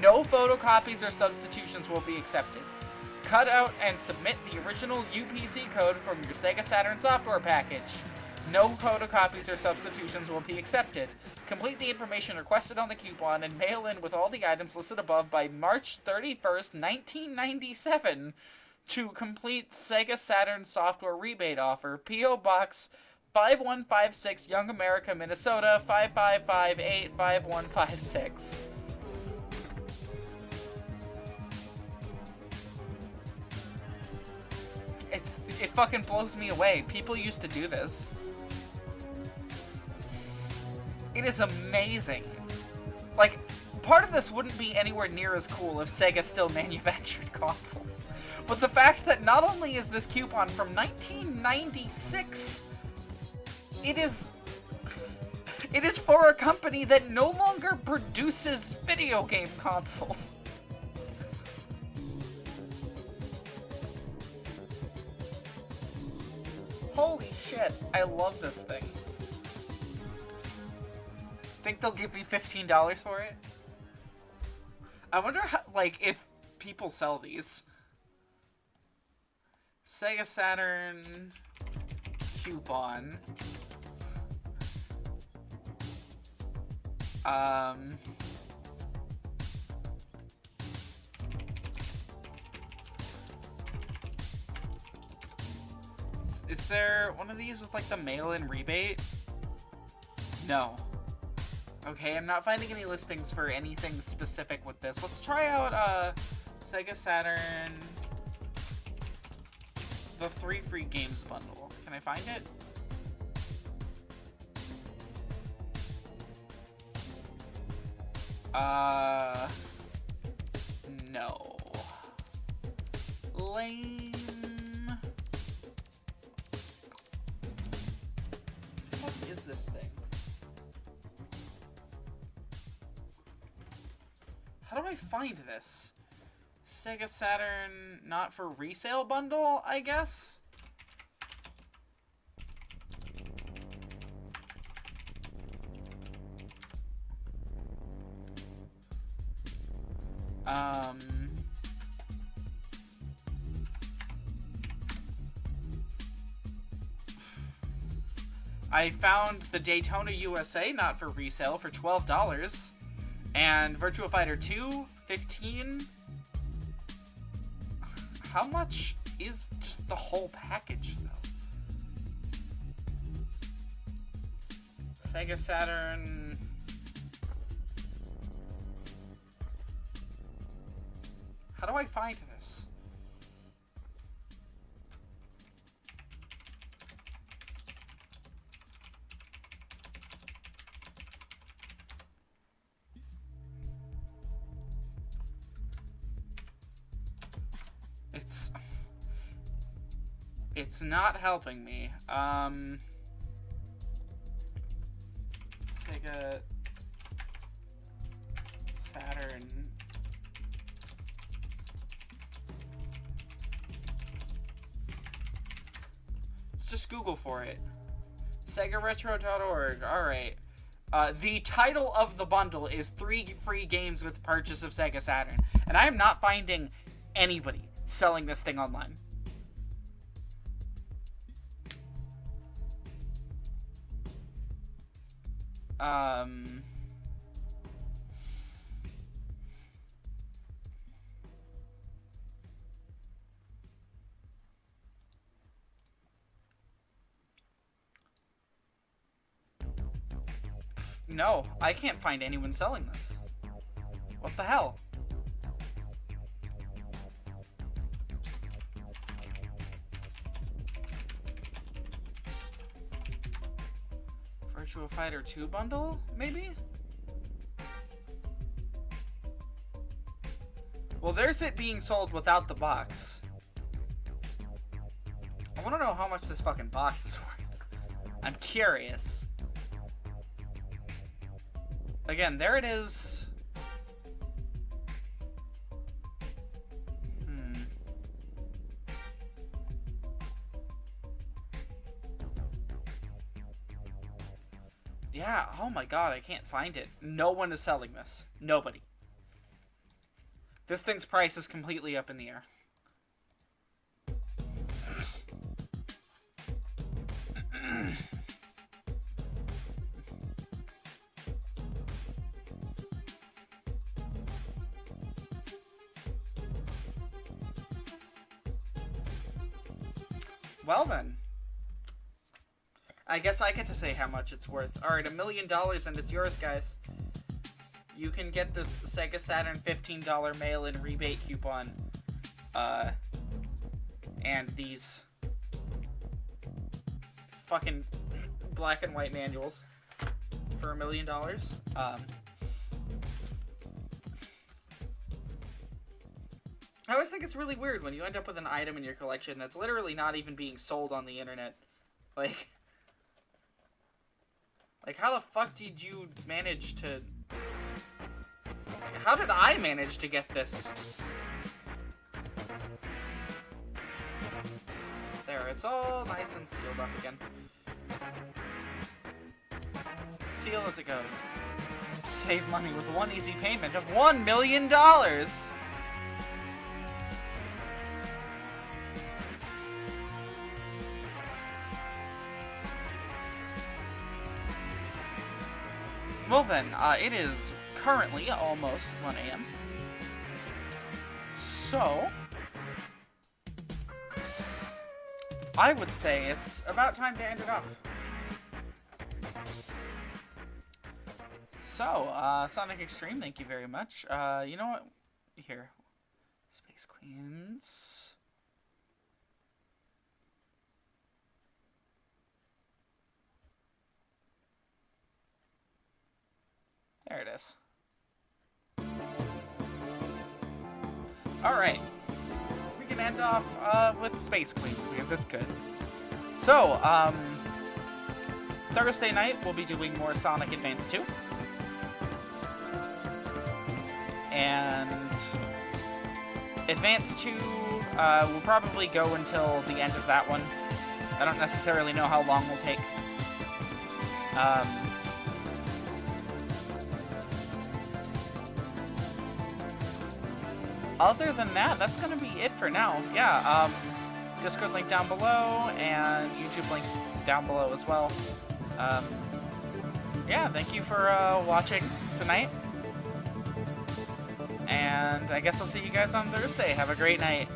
No photocopies or substitutions will be accepted. Cut out and submit the original UPC code from your Sega Saturn software package. No photocopies or substitutions will be accepted. Complete the information requested on the coupon and mail in with all the items listed above by March 31st, 1997 to complete Sega Saturn software rebate offer. P.O. Box 5156, Young America, Minnesota 55585156. It fucking blows me away. People used to do this. It is amazing. Like, part of this wouldn't be anywhere near as cool if Sega still manufactured consoles. But the fact that not only is this coupon from 1996, it is for a company that no longer produces video game consoles. Holy shit, I love this thing. Think they'll give me $15 for it? I wonder how, like, if people sell these. Sega Saturn coupon. Is there one of these with, like, the mail-in rebate? No. Okay, I'm not finding any listings for anything specific with this. Let's try out, Sega Saturn... the 3 free games bundle. Can I find it? No. Lame. How do I find this? Sega Saturn not for resale bundle, I guess? I found the Daytona USA not for resale for $12. And Virtua Fighter 2, $15. How much is just the whole package, though? Sega Saturn. How do I find this? It's not helping me. Sega Saturn. Let's just Google for it. SegaRetro.org. Alright. The title of the bundle is 3 free games with purchase of Sega Saturn. And I am not finding anybody selling this thing online. No, I can't find anyone selling this. What the hell? Virtua Fighter 2 bundle, maybe? Well, there's it being sold without the box. I want to know how much this fucking box is worth. I'm curious. Again, there it is. Yeah, oh my god, I can't find it. No one is selling this. Nobody. This thing's price is completely up in the air. Well then. I guess I get to say how much it's worth. Alright, $1 million and it's yours, guys. You can get this Sega Saturn $15 mail-in rebate coupon. And these fucking black and white manuals for $1 million. I always think it's really weird when you end up with an item in your collection that's literally not even being sold on the internet. Like, how the fuck did you manage to... Like, how did I manage to get this? There, it's all nice and sealed up again. Seal as it goes. Save money with one easy payment of $1 million! Well then, it is currently almost 1 a.m. So, I would say it's about time to end it off. So, Sonic Extreme, thank you very much. You know what? Here. Space Queens. There it is. Alright. We can end off with Space Queens because it's good. So, Thursday night we'll be doing more Sonic Advance 2. and Advance 2 will probably go until the end of that one. I don't necessarily know how long we'll take. Other than that, that's going to be it for now. Yeah, Discord link down below, and YouTube link down below as well. Yeah, thank you for watching tonight. And I guess I'll see you guys on Thursday. Have a great night.